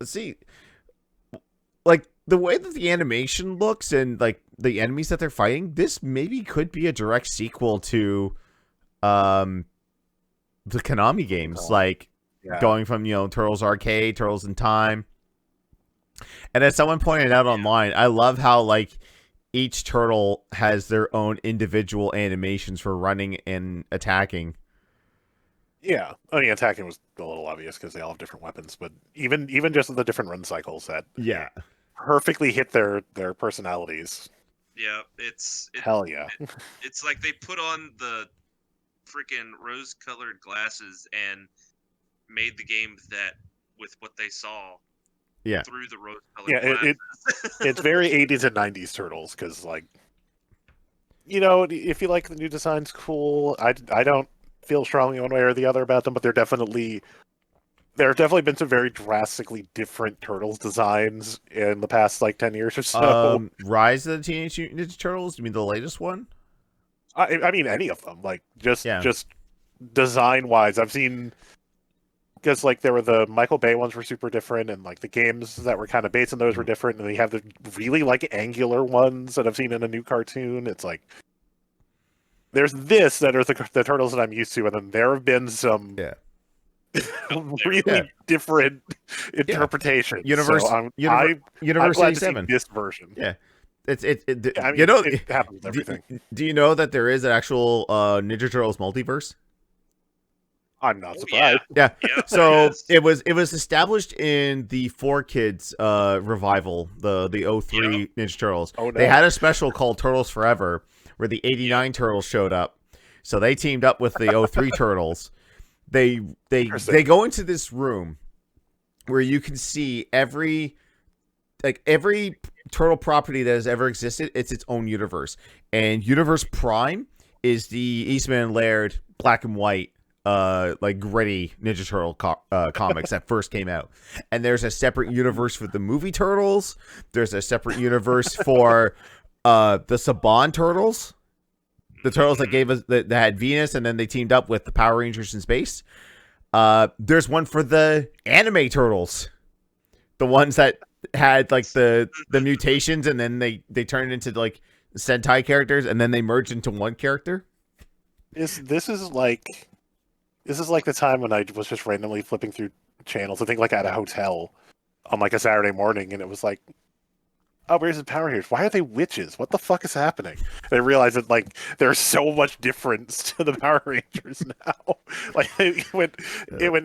Let's see. Like the way that the animation looks and like the enemies that they're fighting, this maybe could be a direct sequel to." The Konami games, like Yeah. going from Turtles Arcade, Turtles in Time. And as someone pointed out online, I love how like each turtle has their own individual animations for running and attacking. Yeah, I mean, attacking was a little obvious because they all have different weapons, but even just the different run cycles that Yeah. perfectly hit their personalities. Yeah, Hell yeah. it's like they put on the freaking rose-colored glasses and made the game that with what they saw Yeah. through the rose-colored Yeah, glasses. it's very 80s and 90s Turtles because, like, if you like the new designs, cool. I don't feel strongly one way or the other about them, but there have definitely been some very drastically different Turtles designs in the past, like, 10 years or so. Rise of the Teenage Mutant Ninja Turtles? You mean the latest one? I mean, any of them. Like, just Yeah. design-wise. I've seen... Because, like, there were the Michael Bay ones were super different, and, like, the games that were kind of based on those were different, and then you have the really, like, angular ones that I've seen in a new cartoon. It's like... There's this that are the Turtles that I'm used to, and then there have been some... Yeah. really different interpretations. Universe, so I'm Universe glad to see 87. this version. Yeah. I mean, it happens with everything. Do you know that there is an actual Ninja Turtles multiverse? I'm not surprised. Yeah. Yeah, So yes. it was established in the 4Kids revival, the 03 Ninja Turtles. Oh, no. They had a special called Turtles Forever where the 89 Turtles showed up. So they teamed up with the 03 Turtles. They go into this room where you can see every turtle property that has ever existed. It's its own universe, and Universe Prime is the Eastman and Laird black and white, like gritty Ninja Turtle comics that first came out. And there's a separate universe for the movie Turtles. There's a separate universe for the Saban Turtles. The turtles that gave us that had Venus, and then they teamed up with the Power Rangers in space. There's one for the anime turtles, the ones that had like the mutations, and then they turned into like Sentai characters, and then they merged into one character. This is like the time when I was just randomly flipping through channels. I think like at a hotel on like a Saturday morning, and it was like, oh, where's the Power Rangers? Why are they witches? What the fuck is happening? They realized that like there's so much difference to the Power Rangers now. Like it went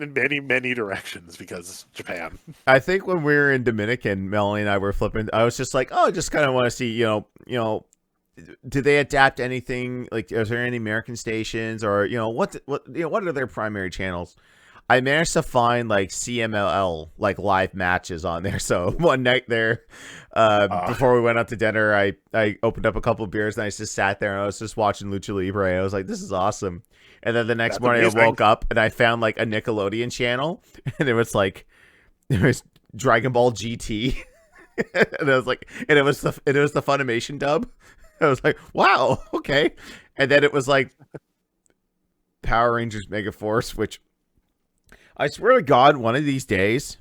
in many directions because Japan. I think when we were in Dominican, Melanie and I were flipping. I was just like, oh, I just kind of want to see, do they adapt anything? Like, is there any American stations, or what are their primary channels? I managed to find like CMLL like live matches on there. So one night there, before we went out to dinner, I opened up a couple of beers and I just sat there and I was just watching Lucha Libre. And I was like, this is awesome. And then the next morning I woke up and I found like a Nickelodeon channel, and it was Dragon Ball GT. And I was like, and it was the Funimation dub. I was like, wow, okay. And then it was like Power Rangers Mega Force, which I swear to God, one of these days,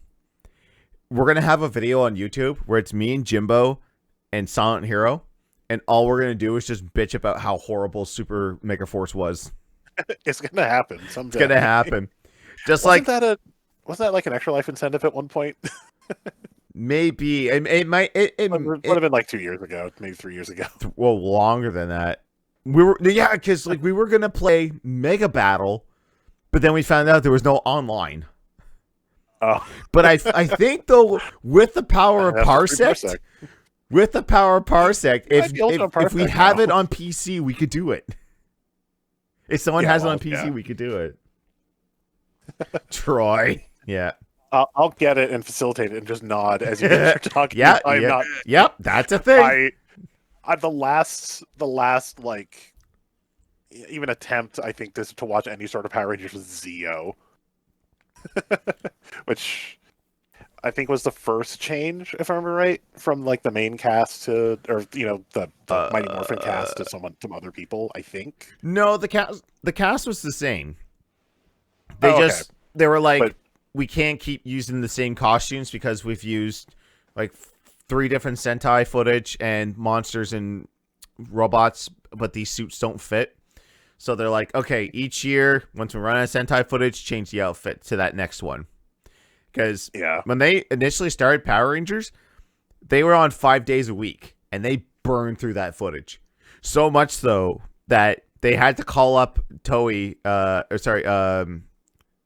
we're going to have a video on YouTube where it's me and Jimbo and Silent Hero, and all we're going to do is just bitch about how horrible Super Mega Force was. It's going to happen someday. It's going to happen. Just wasn't that like an Extra Life incentive at one point? Maybe. It would have been like 2 years ago, maybe 3 years ago. Well, longer than that. Because like we were going to play Mega Battle, but then we found out there was no online. Oh. But I think though, with the power of Parsec, if we have it on PC, we could do it. If someone has it on PC, we could do it. Troy, yeah. I'll get it and facilitate it and just nod as you guys are talking. Yep, that's a thing. The last like even attempt I think to watch any sort of Power Rangers was Zeo, which I think was the first change, if I remember right, from like the main cast to, or the Mighty Morphin cast to some other people. I think no, the cast was the same. They were like, we can't keep using the same costumes because we've used like 3 different Sentai footage and monsters and robots, but these suits don't fit. So they're like, okay, each year, once we run out of Sentai footage, change the outfit to that next one. Because when they initially started Power Rangers, they were on 5 days a week, and they burned through that footage. So much so that they had to call up Toei,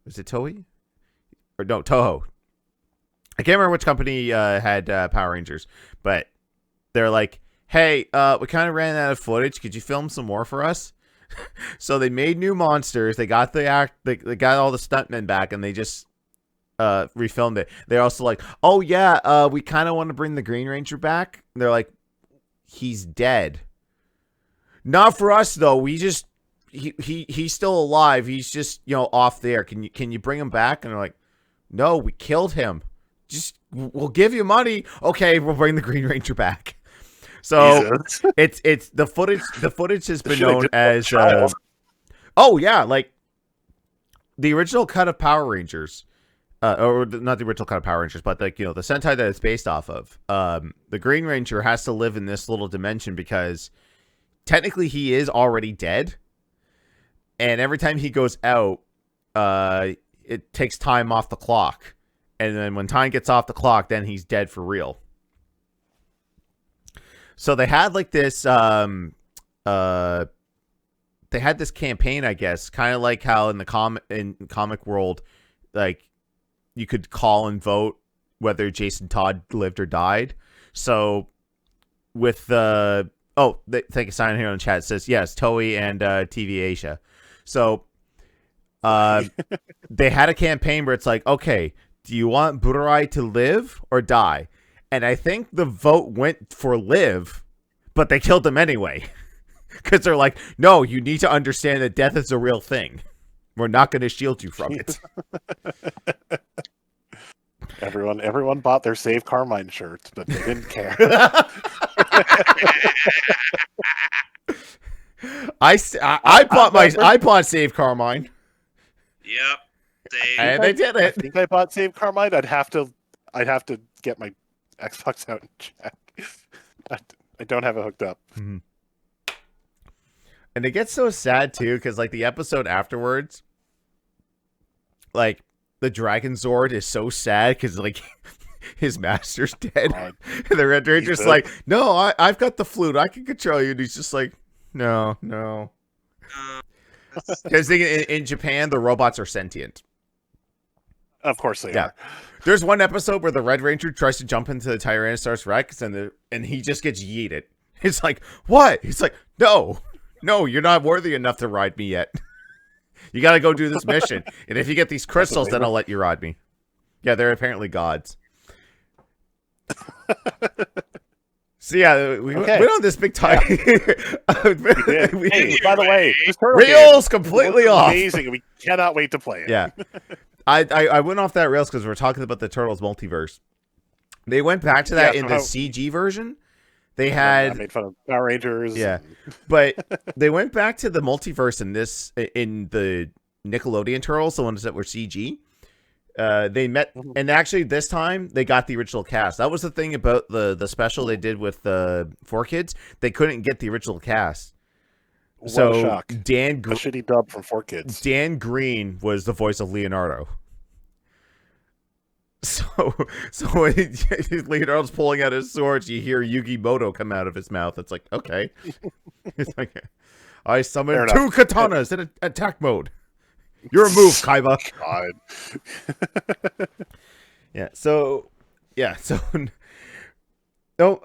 was it Toei? Or no, Toho. I can't remember which company had Power Rangers, but they're like, hey, we kind of ran out of footage. Could you film some more for us? So they made new monsters. They got they got all the stuntmen back, and they just refilmed it. They're also like, oh yeah, we kind of want to bring the Green Ranger back. And they're like, he's dead. Not for us though. We just he's still alive. He's just off there. Can you bring him back? And they're like, no, we killed him. Just we'll give you money. Okay, we'll bring the Green Ranger back. So it's the footage. The footage has been known as oh yeah, like the original cut of Power Rangers, or not the original cut of Power Rangers, but like the Sentai that it's based off of. The Green Ranger has to live in this little dimension because technically he is already dead, and every time he goes out, it takes time off the clock, and then when time gets off the clock, then he's dead for real. So they had like this they had this campaign, I guess, kind of like how in the comic world, like you could call and vote whether Jason Todd lived or died. So with the take a sign here on the chat. It says yes, Toei and TV Asia. So they had a campaign where it's like, okay, do you want Burai to live or die? And I think the vote went for live, but they killed him anyway. Because they're like, no, you need to understand that death is a real thing. We're not going to shield you from it. Everyone bought their Save Carmine shirts, but they didn't care. I bought Save Carmine. Yep. And they did it. I think I bought Save Carmine. I'd have to get my Xbox out and check. I don't have it hooked up. Mm-hmm. And it gets so sad too, because like the episode afterwards, like the Dragon Zord is so sad because like his master's dead. And the Red Ranger's like, no, I've got the flute. I can control you. And he's just like, no. Because in Japan, the robots are sentient. Of course they are. There's one episode where the Red Ranger tries to jump into the Tyrannosaurus Rex and he just gets yeeted. It's like, what? He's like, no, you're not worthy enough to ride me yet. You got to go do this mission. And if you get these crystals, then I'll let you ride me. Yeah, they're apparently gods. So yeah, we went on this big time. We did. Hey, by the way, reels completely off. Amazing. We cannot wait to play it. Yeah. I went off that rails because we're talking about the Turtles multiverse. They went back to that in the CG version. They had I made fun of Power Rangers. Yeah, but they went back to the multiverse in the Nickelodeon Turtles, the ones that were CG. They met, and actually this time they got the original cast. That was the thing about the special they did with the 4Kids. They couldn't get the original cast. What so a shock. A shitty dub from 4Kids. Dan Green was the voice of Leonardo. So when Leonardo's pulling out his swords, you hear Yugi Moto come out of his mouth. It's like, okay. It's like, I summoned 2 katanas in attack mode. You're a move, Kaiba. God. So no,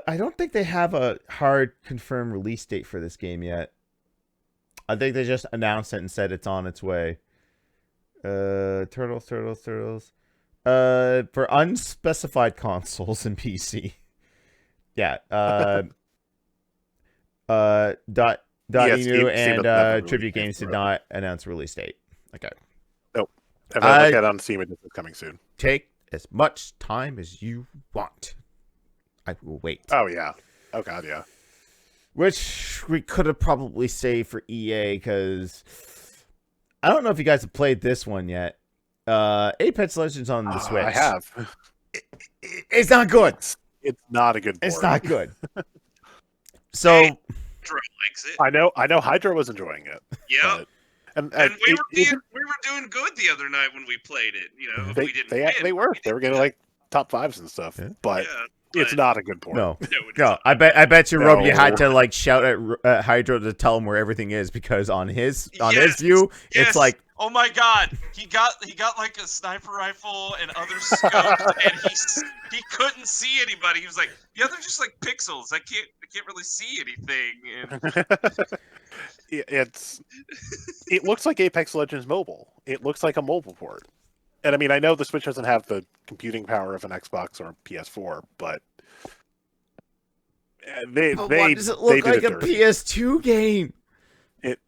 I don't think they have a hard confirmed release date for this game yet. I think they just announced it and said it's on its way. Turtles. For unspecified consoles and PC. Yeah. .enu and Tribute Games did not announce a release date. Okay. Nope. If I look at it on Steam, it's coming soon. Take as much time as you want. I will wait. Oh, yeah. Oh, God, yeah. Which we could have probably saved for EA, because I don't know if you guys have played this one yet. Apex Legends on the Switch. I have. It's not good. It's not a good board. It's not good. So Hydra likes it. I know Hydra was enjoying it. Yeah. And We were doing good the other night when we played it. You know, if we didn't win, they were getting like top 5s and stuff. Yeah. But yeah, it's not a good port. No. it's No, not. I bet you, Rob, you had No. to like shout at Hydro to tell him where everything is, because on his Yes, view, yes. it's like, Oh my God! He got like a sniper rifle and other scopes, and he couldn't see anybody. He was like, "Yeah, they're just like pixels. I can't really see anything." And It looks like Apex Legends Mobile. It looks like a mobile port. And I mean, I know the Switch doesn't have the computing power of an Xbox or a PS4, but they why does it look like a PS2 game?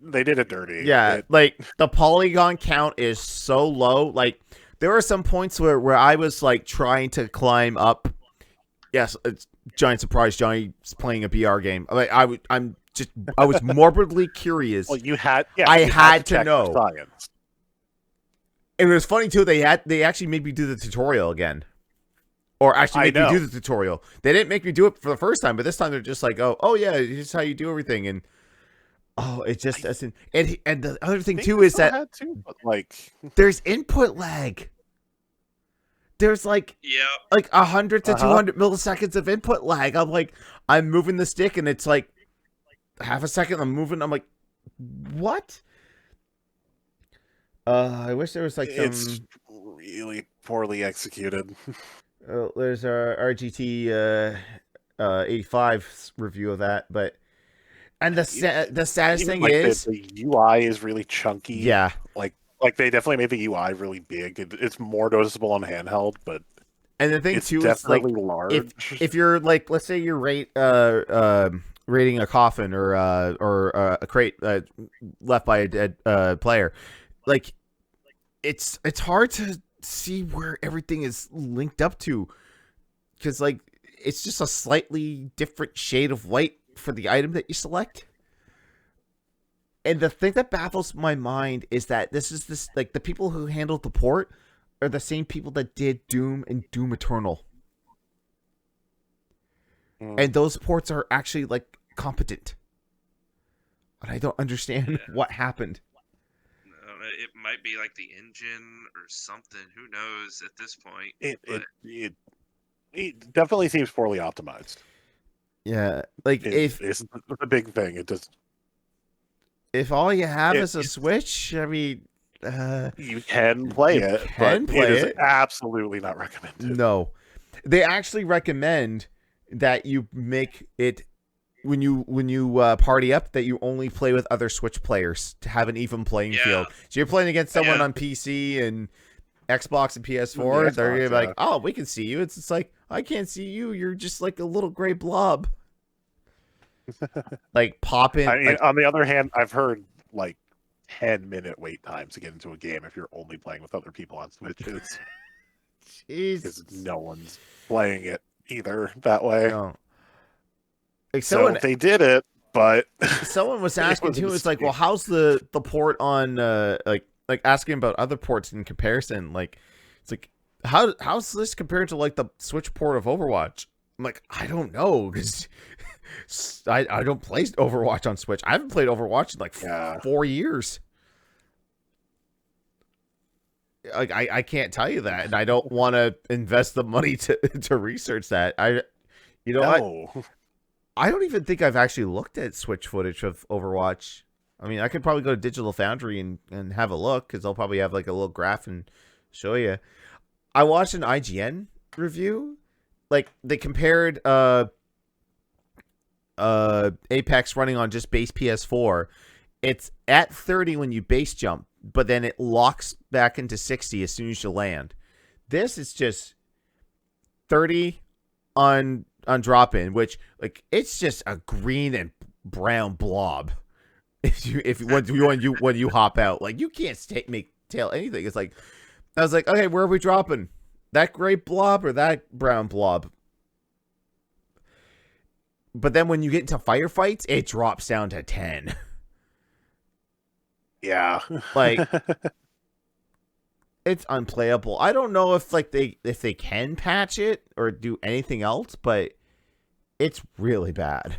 They did it dirty. Yeah, like the polygon count is so low. Like there were some points where I was like trying to climb up. Yes, it's giant surprise. Johnny's playing a BR game. Like I was morbidly curious. Well, I had to check know. for science. It was funny too. They actually made me do the tutorial again, or actually make me do the tutorial. They didn't make me do it for the first time, but this time they're just like, oh yeah, here's how you do everything, and it just doesn't. And the other thing too is that there's input lag. There's like 100 to 200 milliseconds of input lag. I'm like, I'm moving the stick and it's like half a second. I'm moving. I'm like, what? I wish there was like some. It's really poorly executed. There's our RGT 85's review of that, but the saddest thing is the UI is really chunky. Yeah, like they definitely made the UI really big. It's more noticeable on handheld, but and the thing it's too is like large. if you're like, let's say you're rating a coffin or a crate left by a dead player, like it's hard to see where everything is linked up to, because like it's just a slightly different shade of white for the item that you select. And the thing that baffles my mind is that this like the people who handled the port are the same people that did Doom and Doom Eternal. And those ports are actually like competent. And I don't understand what happened. It might be like the engine or something. Who knows at this point? It definitely seems poorly optimized. Yeah, like it's the big thing. It just if all you have is a Switch, I mean, you can play it, but it is absolutely not recommended. No, they actually recommend that you make it when you party up that you only play with other Switch players to have an even playing field. So you're playing against someone on PC and Xbox and PS4. They're gonna be like, oh, we can see you. It's like, I can't see you. You're just like a little gray blob. Like popping. I mean, on the other hand, I've heard like 10-minute wait times to get into a game if you're only playing with other people on Switches. Jeez. Because no one's playing it either that way. No. Like so they did it, but someone was asking too. It's like, well, how's the port on like asking about other ports in comparison? Like, it's like how's this compared to like the Switch port of Overwatch? I'm like, I don't know, because I don't play Overwatch on Switch. I haven't played Overwatch in like 4 years. Like I can't tell you that, and I don't want to invest the money to research that. I don't even think I've actually looked at Switch footage of Overwatch. I mean, I could probably go to Digital Foundry and have a look, because they'll probably have like a little graph and show you. I watched an IGN review. Like, they compared Apex running on just base PS4. It's at 30 when you base jump, but then it locks back into 60 as soon as you land. This is just 30 on drop-in, which, like, it's just a green and brown blob. When you hop out, like, you can't make tail anything. It's like, I was like, okay, where are we dropping? That gray blob or that brown blob? But then when you get into firefights, it drops down to 10. Yeah. Like, it's unplayable. I don't know if they can patch it or do anything else, but it's really bad.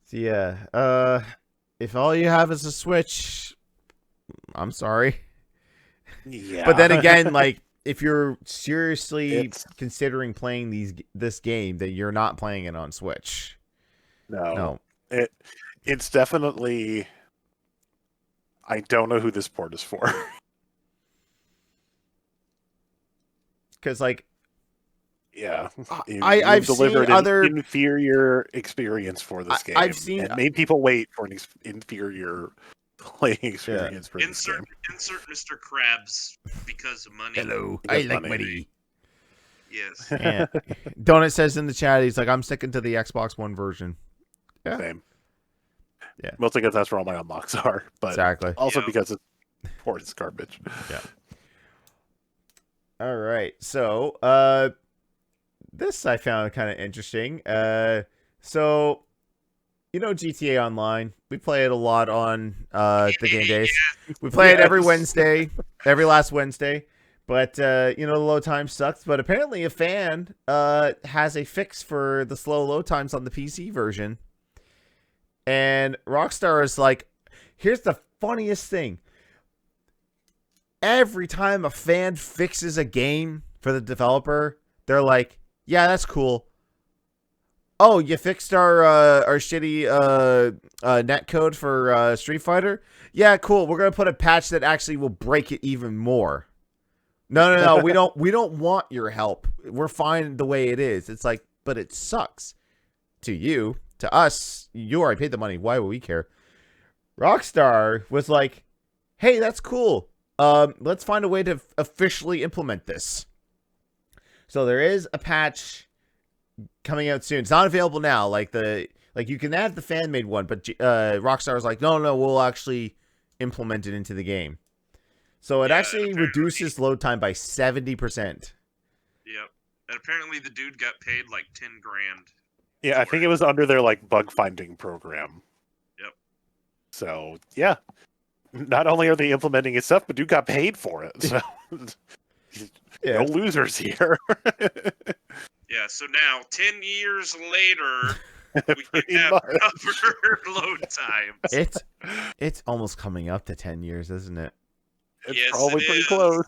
So yeah, if all you have is a Switch, I'm sorry. Yeah. But then again, like if you're seriously It's- considering playing this game, that you're not playing it on Switch. no. No. It's definitely. I don't know who this port is for. Because like Yeah, I've you've seen delivered other. an inferior experience for this game. I've seen- and made people wait for an inferior playing experience for this game. Insert Mr. Krabs because of money. Hello, Because I like money. money. Yes. Yeah. Donut says in the chat, he's like, I'm sticking to the Xbox One version. Yeah. Same. Yeah. Mostly because that's where all my unlocks are, but Exactly. also Yeah. because it's port is garbage. All right. So, this I found kind of interesting. So, you know GTA Online? We play it a lot on the Game Days. We play it every Yes. Wednesday, every last Wednesday. But, you know, the load time sucks. But apparently a fan has a fix for the slow load times on the PC version. And Rockstar is like, here's the funniest thing. Every time a fan fixes a game for the developer, they're like, yeah, that's cool. Oh, you fixed our shitty netcode for Street Fighter? Yeah, cool. We're gonna put a patch that actually will break it even more. No. We don't want your help. We're fine the way it is. It's like, but it sucks. To you, to us, you already paid the money. Why would we care? Rockstar was like, hey, that's cool. Let's find a way to officially implement this. So there is a patch coming out soon. It's not available now. Like you can add the fan made one, but Rockstar was like, no, we'll actually implement it into the game. So it actually reduces load time by 70%. Yep. And apparently the dude got paid like 10 grand. Yeah, I think it was under their like bug finding program. Yep. So yeah, not only are they implementing his stuff, but dude got paid for it. So no losers here. Yeah, so now 10 years later, we Pretty can have much. proper load times. It's almost coming up to 10 years, isn't it? It's Yes, probably it pretty is. close.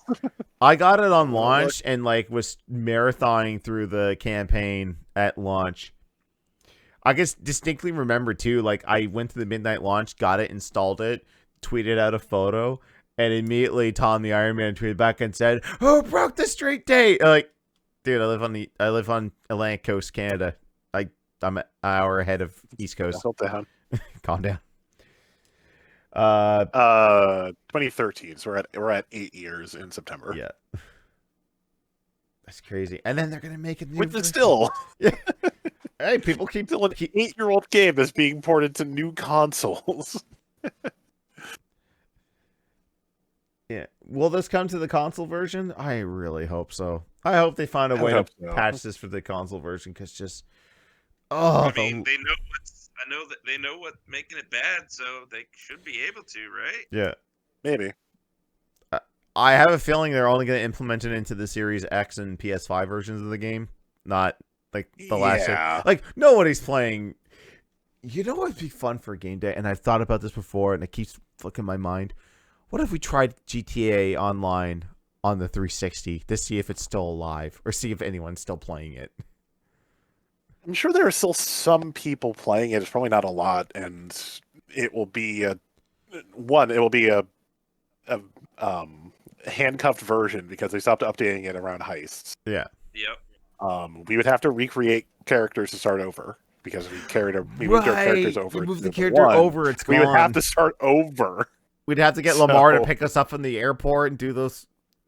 I got it on Well, launch and like was marathoning through the campaign at launch. I guess distinctly remember too, like I went to the midnight launch, got it, installed it, tweeted out a photo, and immediately Tom the Iron Man tweeted back and said, "Who broke the street date?" Like, dude, I live on Atlantic Coast, Canada. I'm an hour ahead of East Coast. Settle down. Calm down. 2013. So we're at 8 years in September. Yeah. That's crazy. And then they're gonna make it new. Which is version. still Hey, people keep still an 8-year-old game that's being ported to new consoles. Yeah. Will this come to the console version? I really hope so. I hope they find a I way to hope so. patch this for the console version because just oh, I mean, they know they know what making it bad, so they should be able to, right? yeah. Maybe. I have a feeling they're only going to implement it into the Series X and PS5 versions of the game, not like the last year. Yeah. Like nobody's playing. You know what'd be fun for a game day? And I've thought about this before, and it keeps flicking my mind. What if we tried GTA Online on the 360 to see if it's still alive, or see if anyone's still playing it? I'm sure there are still some people playing it. It's probably not a lot, and it will be a handcuffed version because they stopped updating it around heists. Yeah. Yep. We would have to recreate characters to start over because we moved our characters over. You move to the number character one. over, it's gone. We would have to start over. We'd have to get Lamar to So- pick us up from the airport and do those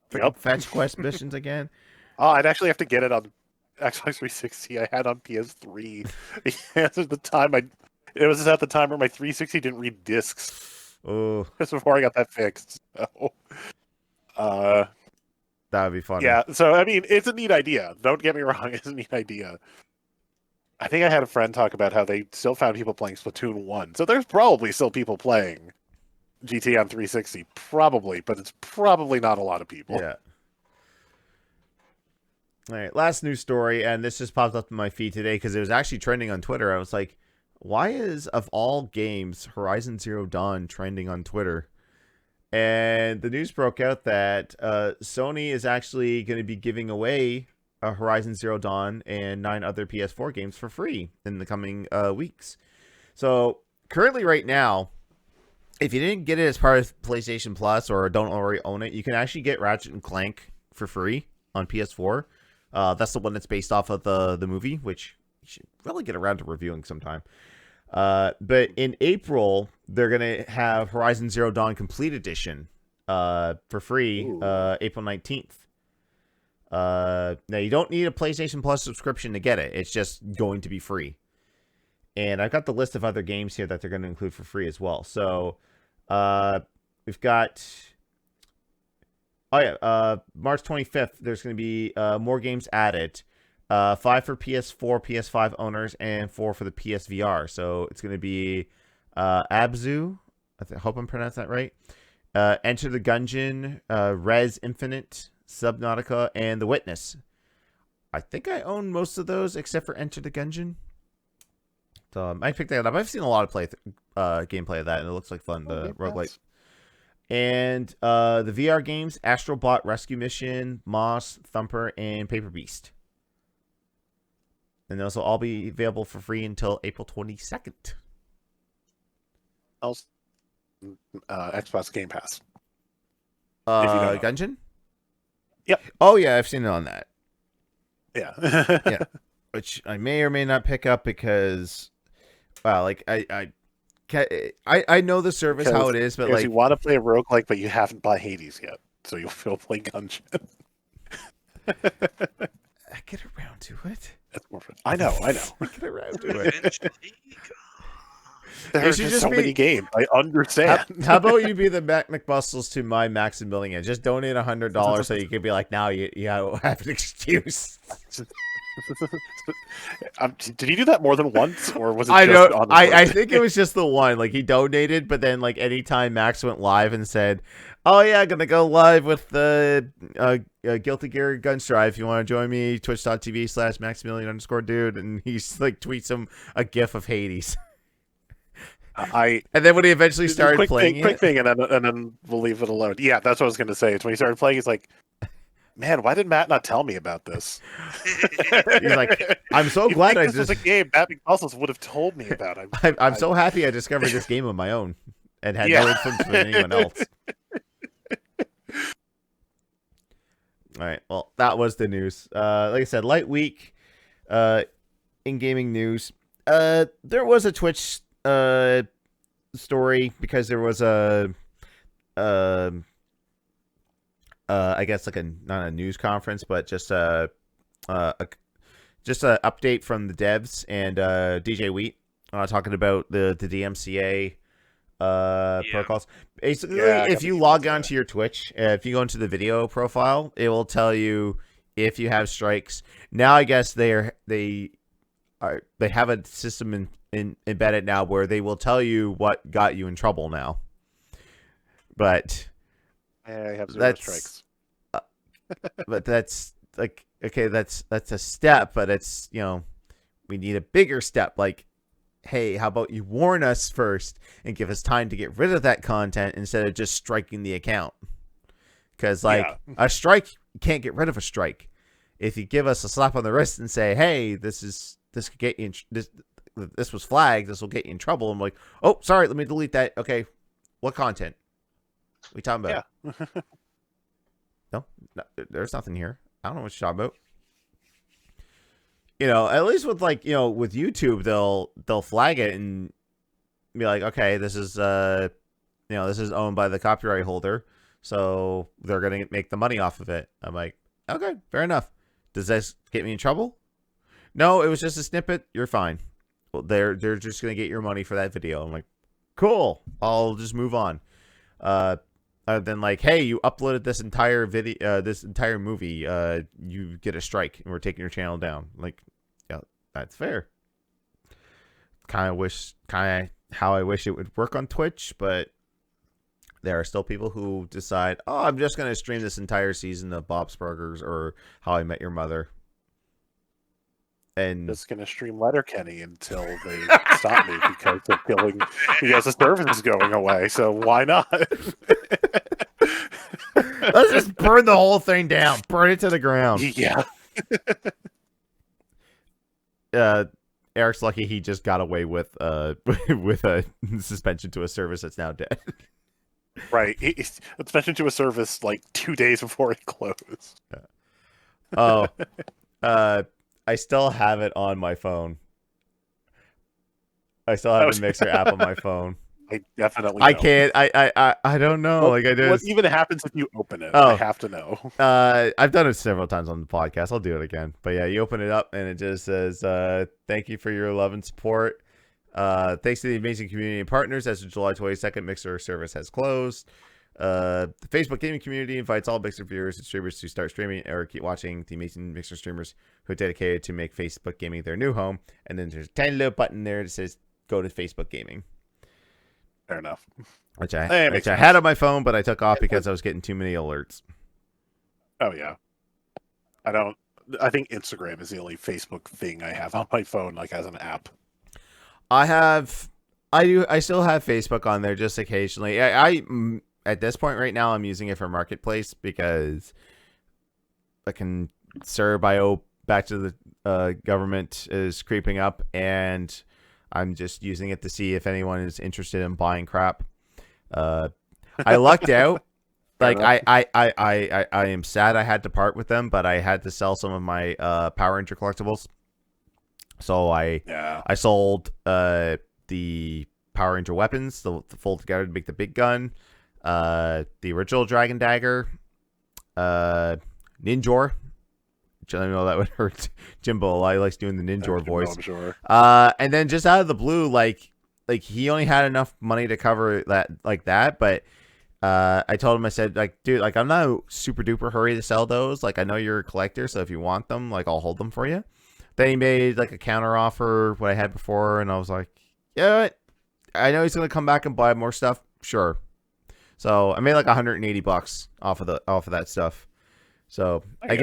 freaking Yep. fetch quest missions again. Oh, I'd actually have to get it on Xbox 360. I had on PS3 because at the time it was at the time where my 360 didn't read discs. Oh, Just before I got that fixed. So, that would be funny. yeah. So I mean, it's a neat idea. Don't get me wrong. It's a neat idea. I think I had a friend talk about how they still found people playing Splatoon 1. So there's probably still people playing GTA on 360, probably, but it's probably not a lot of people. Yeah. All right, last news story, and this just popped up in my feed today because it was actually trending on Twitter. I was like, why is, of all games, Horizon Zero Dawn trending on Twitter? And the news broke out that Sony is actually going to be giving away Horizon Zero Dawn and 9 other PS4 games for free in the coming weeks. So currently right now, if you didn't get it as part of PlayStation Plus or don't already own it, you can actually get Ratchet and Clank for free on PS4. That's the one that's based off of the movie, which you should really get around to reviewing sometime. But in April, they're going to have Horizon Zero Dawn Complete Edition for free, April 19th. Now, you don't need a PlayStation Plus subscription to get it. It's just going to be free. And I've got the list of other games here that they're going to include for free as well. So we've got... Oh, yeah. March 25th, there's going to be more games added. 5 for PS4, PS5 owners, and 4 for the PSVR. So it's going to be Abzu. I hope I'm pronouncing that right. Enter the Gungeon, Res Infinite, Subnautica, and The Witness. I think I own most of those except for Enter the Gungeon. So I picked that up. I've seen a lot of gameplay of that, and it looks like fun. The roguelite. And the VR games, Astral Bot Rescue Mission, Moss, Thumper, and Paper Beast. And those will all be available for free until April 22nd. Else, Xbox Game Pass. If you don't know. Gungeon? Yep. Oh, yeah, I've seen it on that. Yeah. Yeah. Which I may or may not pick up because, well, like, I know the service, how it is, but like... you want to play a roguelike, but you haven't bought Hades yet, so you'll play Gungeon. I get around to it. That's more fun. I know. I get around to it. There are just so many games. I understand. How about you be the Mac McBustles to my Max and Building It? Just donate $100 so you can be like, now you have an excuse. Did he do that more than once, or was it I just know. on the I think it was just the one. Like, he donated, but then like anytime Max went live and said, "Oh yeah, I'm gonna go live with the Guilty Gear Gunstrive. If you want to join me, twitch.tv/Maximilian_dude," and he's like tweets him a GIF of Hades. And then when he eventually started playing quick thing, and then we'll leave it alone. Yeah, that's what I was going to say. It's when he started playing, he's like, "Man, why did Matt not tell me about this?" He's like, "I'm so glad this was a game Matt McBustles would have told me about. I'm so happy I discovered this game on my own and had no influence from anyone else." All right, well, that was the news. Like I said, light week in gaming news. There was a Twitch story because there was I guess like not a news conference, but just a update from the devs and DJ Wheat talking about the DMCA protocols. Basically, if you log on to your Twitch, if you go into the video profile, it will tell you if you have strikes. Now, I guess they have a system embedded now where they will tell you what got you in trouble now. But I have 0 strikes. But that's like, okay, that's a step, but it's, we need a bigger step. Like, hey, how about you warn us first and give us time to get rid of that content instead of just striking the account? Because a strike, you can't get rid of a strike. If you give us a slap on the wrist and say, hey, this could get you this was flagged, this will get you in trouble. I'm like, oh, sorry, let me delete that. Okay, what content? What are we talking about? Yeah. No, there's nothing here. I don't know what you're talking about. At least with with YouTube, they'll flag it and be like, okay, this is this is owned by the copyright holder, so they're gonna make the money off of it. I'm like, okay, fair enough. Does this get me in trouble? No, it was just a snippet. You're fine. Well, they're just gonna get your money for that video. I'm like, cool. I'll just move on. Then like, hey, you uploaded this entire video, this entire movie. You get a strike, and we're taking your channel down. Like, yeah, that's fair. Kind of how I wish it would work on Twitch, but there are still people who decide, oh, I'm just gonna stream this entire season of Bob's Burgers or How I Met Your Mother. And just gonna stream Letterkenny until they stop me because the service is going away. So why not? let's just burn the whole thing down. Burn it to the ground. Yeah. Eric's lucky he just got away with with a suspension to a service that's now dead. Right. It's suspension to a service like 2 days before it closed. Oh, I still have it on my phone. I still have the Mixer app on my phone. I definitely I know. can't. I don't know. What just even happens if you open it? Oh. I have to know. I've done it several times on the podcast. I'll do it again. But yeah, you open it up and it just says, "Thank you for your love and support. Thanks to the amazing community and partners. As of July 22nd, Mixer service has closed. The Facebook gaming community invites all Mixer viewers and streamers to start streaming or keep watching the amazing Mixer streamers who are dedicated to make Facebook gaming their new home." And then there's a tiny little button there that says, "Go to Facebook gaming." Fair enough. Which I had on my phone, but I took off because I was getting too many alerts. Oh yeah. I think Instagram is the only Facebook thing I have on my phone, like as an app. I still have Facebook on there just occasionally. I at this point right now, I'm using it for Marketplace because I can IO back to the government is creeping up, and I'm just using it to see if anyone is interested in buying crap. I lucked out. Like I am sad I had to part with them, but I had to sell some of my Power Ranger collectibles. So I sold the Power Ranger weapons, the fold together to make the big gun, the original Dragon Dagger, Ninjor. I know that would hurt Jimbo a lot. He likes doing the Ninjor voice. I'm sure. And then just out of the blue, like he only had enough money to cover that, but I told him, I said, like, dude, like, I'm not a super duper hurry to sell those. Like, I know you're a collector, so if you want them, like, I'll hold them for you. Then he made like a counter offer what I had before, and I was like, yeah, I know he's gonna come back and buy more stuff. Sure. So I made like $180 off of that stuff. So I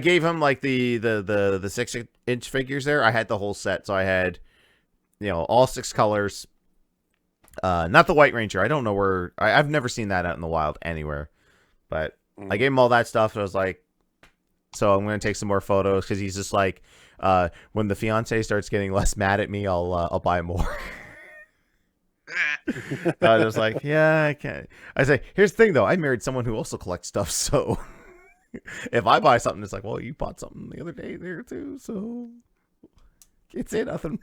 gave him like the 6-inch figures there. I had the whole set, so I had, all 6 colors. Not the White Ranger. I don't know where. I've never seen that out in the wild anywhere. But I gave him all that stuff, and I was like, so I'm gonna take some more photos because he's just like, when the fiance starts getting less mad at me, I'll buy more. I was just like, yeah, I can't. I say, here's the thing though. I married someone who also collects stuff, so if I buy something, it's like, well, you bought something the other day there too, so can't say nothing.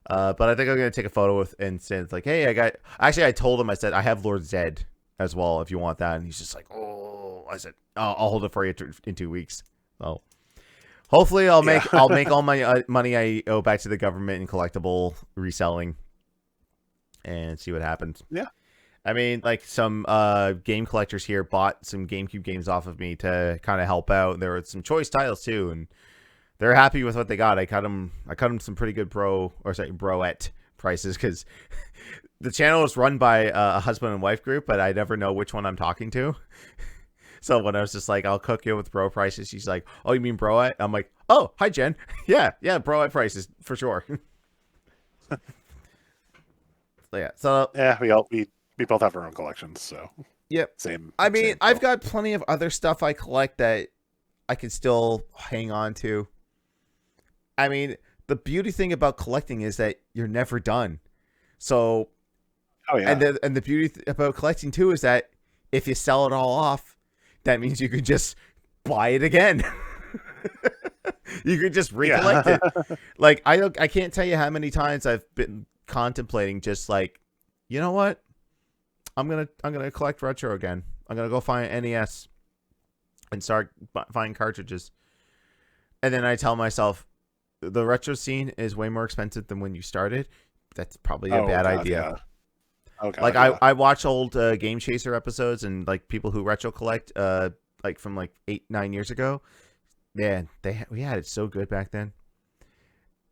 But I think I'm gonna take a photo with and say, like, hey, I told him, I said, I have Lord Zed as well if you want that, and he's just like, oh, I said, I'll hold it for you in 2 weeks. So hopefully I'll make all my money I owe back to the government in collectible reselling and see what happens. Yeah. I mean, like, some game collectors here bought some GameCube games off of me to kind of help out. There were some choice titles too, and they're happy with what they got. I cut them some pretty good broette prices because the channel is run by a husband and wife group, but I never know which one I'm talking to. So when I was just like, I'll cook you with bro prices, she's like, oh, you mean broette? I'm like, oh, hi, Jen. Yeah, broette prices for sure. So we both have our own collections, so yep. Same. I mean, same I've got plenty of other stuff I collect that I can still hang on to. I mean, the beauty thing about collecting is that you're never done. So, oh yeah, and the beauty about collecting too is that if you sell it all off, that means you could just buy it again. You could just recollect it. Like, I can't tell you how many times I've been contemplating just like, you know what? I'm gonna collect retro again. I'm gonna go find NES and start finding cartridges. And then I tell myself, the retro scene is way more expensive than when you started. That's probably a bad idea. Yeah. Okay. Like, I watch old Game Chaser episodes and like people who retro collect like from like 8-9 years ago. Man, we had it so good back then.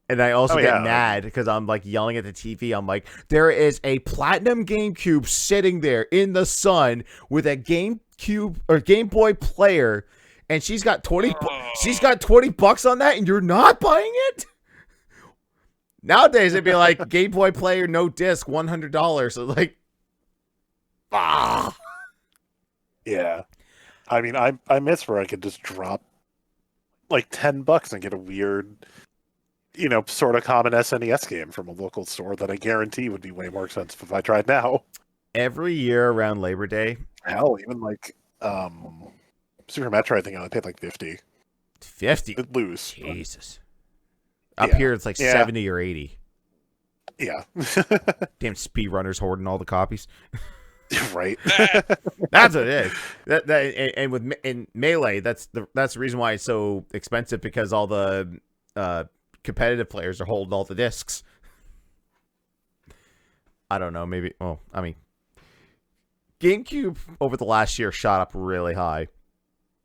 And I also get mad because I'm like yelling at the TV. I'm like, there is a platinum GameCube sitting there in the sun with a GameCube or Game Boy player, and she's got she's got $20 on that, and you're not buying it. Nowadays, it'd be like Game Boy player, no disc, $100. So like, ah. Yeah. I mean, I miss where I could just drop like $10 and get a weird, sort of common SNES game from a local store that I guarantee would be way more expensive if I tried now. Every year around Labor Day. Hell, even like Super Metroid, I think I only paid like 50. 50? It'd lose. Jesus. Up Yeah. here, it's like Yeah. 70 or 80. Yeah. Damn speedrunners hoarding all the copies. Right. That's what it is. And with Melee, that's the reason why it's so expensive, because all the competitive players are holding all the discs. I don't know. Maybe. Well, I mean, GameCube over the last year shot up really high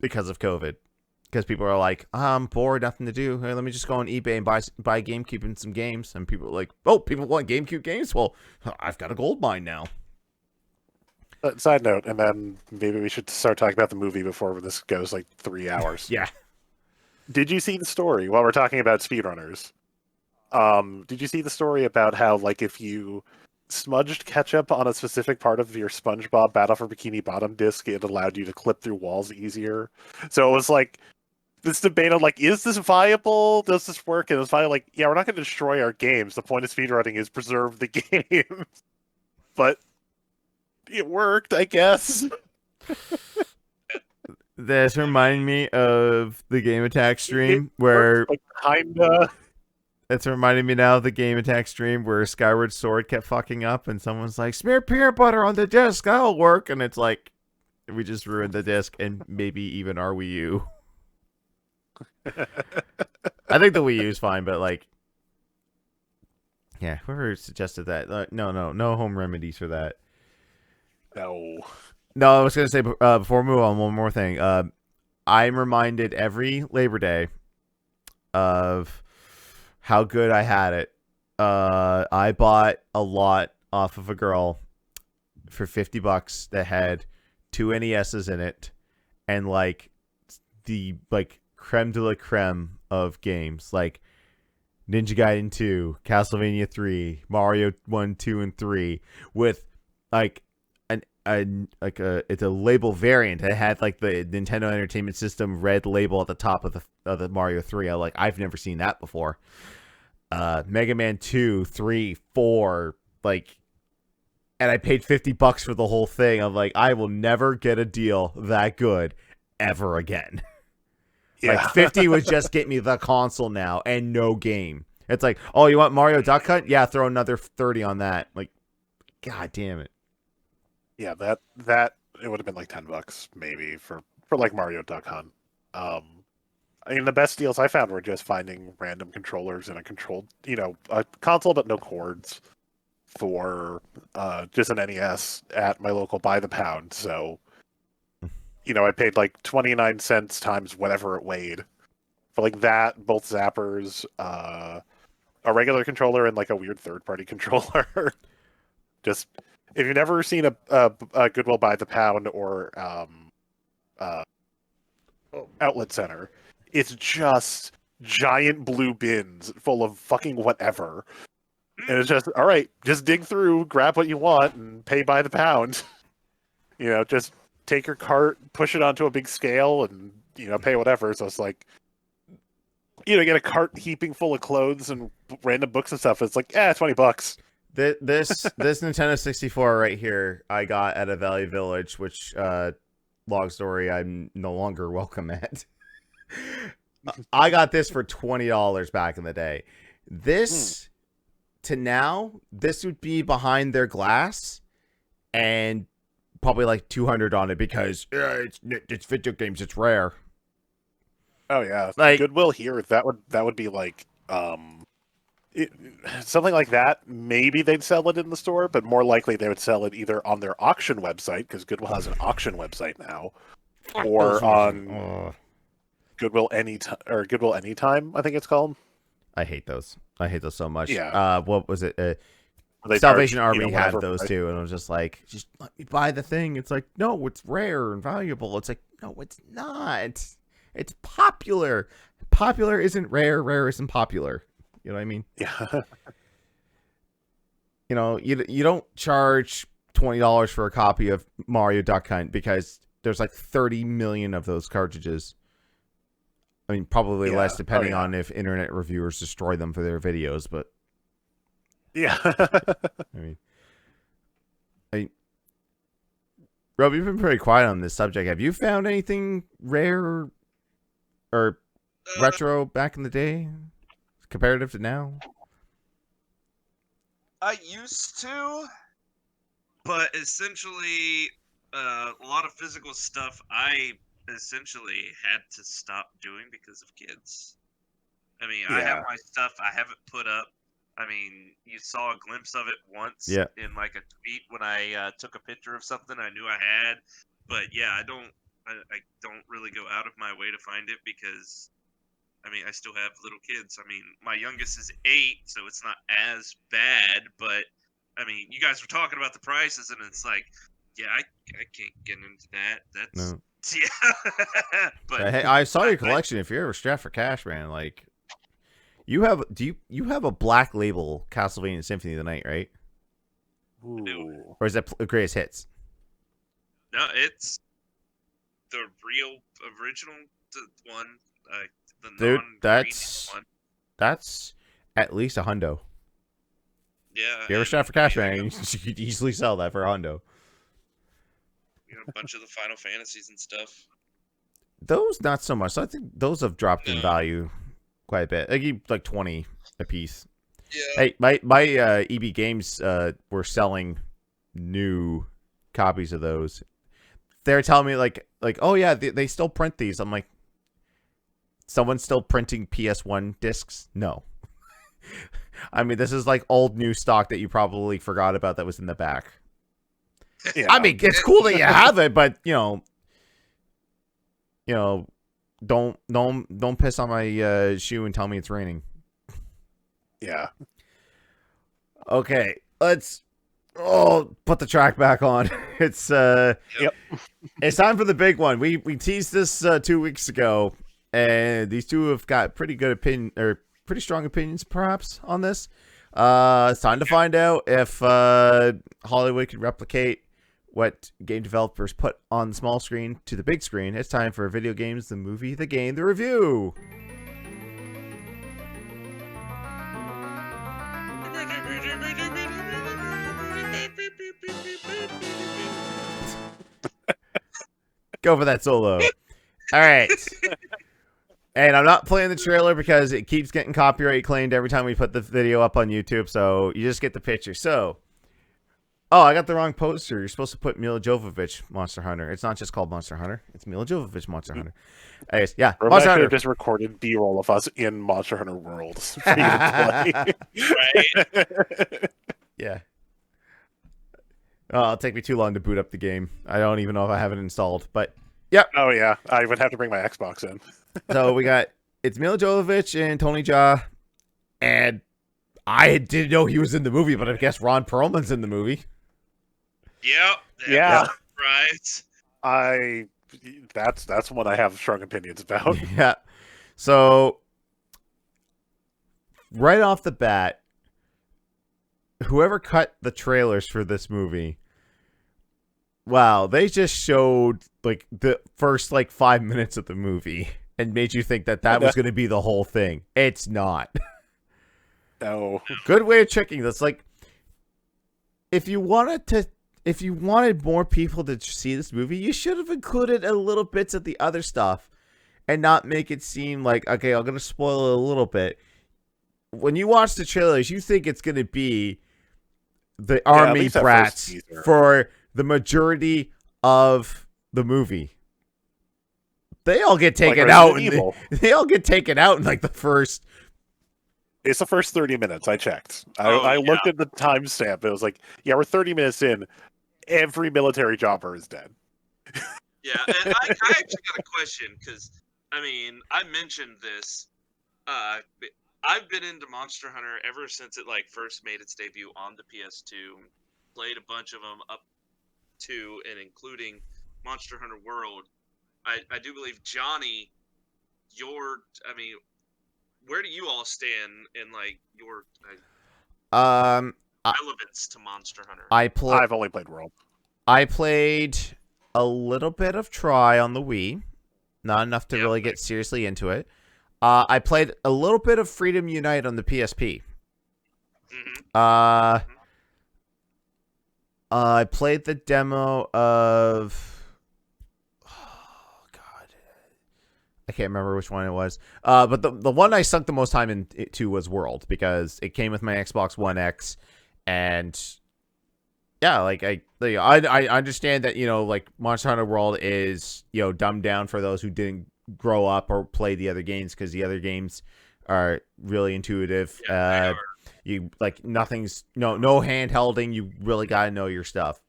because of COVID. Because people are like, I'm bored, nothing to do. Hey, let me just go on eBay and buy GameCube and some games. And people are like, oh, people want GameCube games? Well, I've got a gold mine now. Side note, and then maybe we should start talking about the movie before this goes like 3 hours. Yeah. Did you see the story while we're talking about speedrunners? Did you see the story about how, like, if you smudged ketchup on a specific part of your SpongeBob Battle for Bikini Bottom disc, it allowed you to clip through walls easier? So it was like this debate of like, is this viable? Does this work? And it's finally like, yeah, we're not going to destroy our games. The point of speedrunning is preserve the game. But it worked, I guess. This reminded me of the Game Attack stream where Like, kinda. it's reminding me now of the Game Attack stream where Skyward Sword kept fucking up, and someone's like, smear peanut butter on the disc, that'll work. And it's like, we just ruined the disc and maybe even our Wii U. I think the Wii U is fine, but like, yeah, whoever suggested that, no home remedies for that. No, I was gonna say before we move on, one more thing. I'm reminded every Labor Day of how good I had it. I bought a lot off of a girl for $50 that had 2 NESs in it, and like the creme de la creme of games, like Ninja Gaiden 2, Castlevania 3, Mario 1, 2, and 3, with like it's a label variant. It had like the Nintendo Entertainment System red label at the top of the Mario 3. I've never seen that before. Mega Man 2, 3, 4, like, and I paid $50 for the whole thing. I'm like, I will never get a deal that good ever again. Yeah. Like 50 would just get me the console now and no game. It's like, oh, you want Mario Duck Hunt? Yeah, throw another 30 on that. Like, god damn it. Yeah, that it would have been like $10 maybe for like Mario Duck Hunt. I mean, the best deals I found were just finding random controllers in a controlled, a console but no cords for just an NES at my local Buy the Pound. So, I paid like 29 cents times whatever it weighed for like that, both zappers, a regular controller, and like a weird third-party controller. Just, if you've never seen a Goodwill Buy the Pound or Outlet Center, it's just giant blue bins full of fucking whatever. And it's just, all right, just dig through, grab what you want, and pay by the pound. Just take your cart, push it onto a big scale, and, pay whatever. So it's like, get a cart heaping full of clothes and random books and stuff. It's like, $20. This Nintendo 64 right here, I got at a Valley Village, which, long story, I'm no longer welcome at. I got this for $20 back in the day. This to now, this would be behind their glass and probably like $200 on it because it's video games, it's rare. Oh yeah, Like Goodwill here, that would be like something like that. Maybe they'd sell it in the store, but more likely they would sell it either on their auction website, because Goodwill has an auction website now, or on Goodwill Anytime, I think it's called. I hate those. I hate those so much. Yeah. What was it? They Salvation charge, Army had whatever those price. too, and I was just like, just let me buy the thing. It's like, no, it's rare and valuable. It's like, no, it's not. It's popular. Popular isn't rare. Rare isn't popular. You know what I mean? Yeah. You know, you don't charge $20 for a copy of Mario Duck Hunt because there's like 30 million of those cartridges. I mean, probably Yeah. less Oh, depending yeah. on if internet reviewers destroy them for their videos. But Yeah. I mean, Rob, you've been pretty quiet on this subject. Have you found anything rare or retro back in the day, comparative to now? I used to, but essentially, a lot of physical stuff I essentially had to stop doing because of kids. I mean, I have Yeah. my stuff. I have it put up. I mean, you saw a glimpse of it once Yeah. in like a tweet when I took a picture of something I knew I had. But yeah, I don't really go out of my way to find it because I mean, I still have little kids. I mean, my youngest is 8, so it's not as bad. But I mean, you guys were talking about the prices, and it's like, yeah, I can't get into that. That's No. yeah. But Hey, I saw your I collection. If you're ever strapped for cash, man, like you have. You have a black label Castlevania Symphony of the Night, right? Ooh. Or is that Greatest Hits? no, it's the real original one, the Dude, non-green one. that's at least a hundo. Yeah, If you ever and strapped for cash, I man, got, you could easily sell that for a hundo. a bunch of the Final Fantasies and stuff. Those not so much. I think those have dropped in No. value quite a bit. Like 20 a piece. Yeah. Hey, my EB Games were selling new copies of those. They're telling me like oh yeah, they still print these. I'm like, someone's still printing PS1 discs? No. I mean, this is like old new stock that you probably forgot about that was in the back. Yeah. I mean, it's cool that you have it, but you know, don't piss on my shoe and tell me it's raining. Yeah. Okay, let's put the track back on. It's Yep. it's time for the big one. We teased this 2 weeks ago, and these two have got pretty good opinion or pretty strong opinions, perhaps, on this. It's time to find out if Hollywood can replicate what game developers put on the small screen to the big screen. It's time for Video Games, the Movie, the Game, the Review. Go for that solo. All right. And I'm not playing the trailer because it keeps getting copyright claimed every time we put the video up on YouTube, so you just get the picture. So, I got the wrong poster. You're supposed to put Mila Jovovich Monster Hunter. It's not just called Monster Hunter. It's Mila Jovovich Monster Hunter. Anyways, yeah, Or Monster I Hunter. have just recorded B-roll of us in Monster Hunter Worlds for you to play. Right? Yeah. It'll take me too long to boot up the game. I don't even know if I have it installed, but yep. Oh yeah, I would have to bring my Xbox in. So we got it's Mila Jovovich and Tony Jaa, and I didn't know he was in the movie, but I guess Ron Perlman's in the movie. Yep. Yeah. Right. That's one I have strong opinions about. Yeah. So right off the bat, whoever cut the trailers for this movie, wow, they just showed like the first 5 minutes of the movie and made you think that was going to be the whole thing. It's not. No. Good way of tricking this. Like, if you wanted more people to see this movie, you should have included a little bits of the other stuff and not make it seem like, okay, I'm going to spoil it a little bit. When you watch the trailers, you think it's going to be the army least that brats first teaser. for the majority of the movie. They all get taken out. They all get taken out in the first. It's the first 30 minutes. I checked. Oh, I yeah. looked at the timestamp. It was like, yeah, we're 30 minutes in. Every military jobber is dead. Yeah, and I actually got a question because, I mean, I mentioned this. I've been into Monster Hunter ever since it first made its debut on the PS2. Played a bunch of them up to and including Monster Hunter World. I do believe Johnny I mean, where do you all stand in like your Um, I relevance to Monster Hunter? I've only played World. I played a little bit of Try on the Wii, not enough to really get seriously into it. I played a little bit of Freedom Unite on the PSP. I played the demo of. Oh God, I can't remember which one it was. But the one I sunk the most time into was World because it came with my Xbox One X, and yeah, like I understand that like Monster Hunter World is dumbed down for those who didn't grow up or play the other games because the other games are really intuitive. Yeah, you like nothing's no handholding. You really got to know your stuff.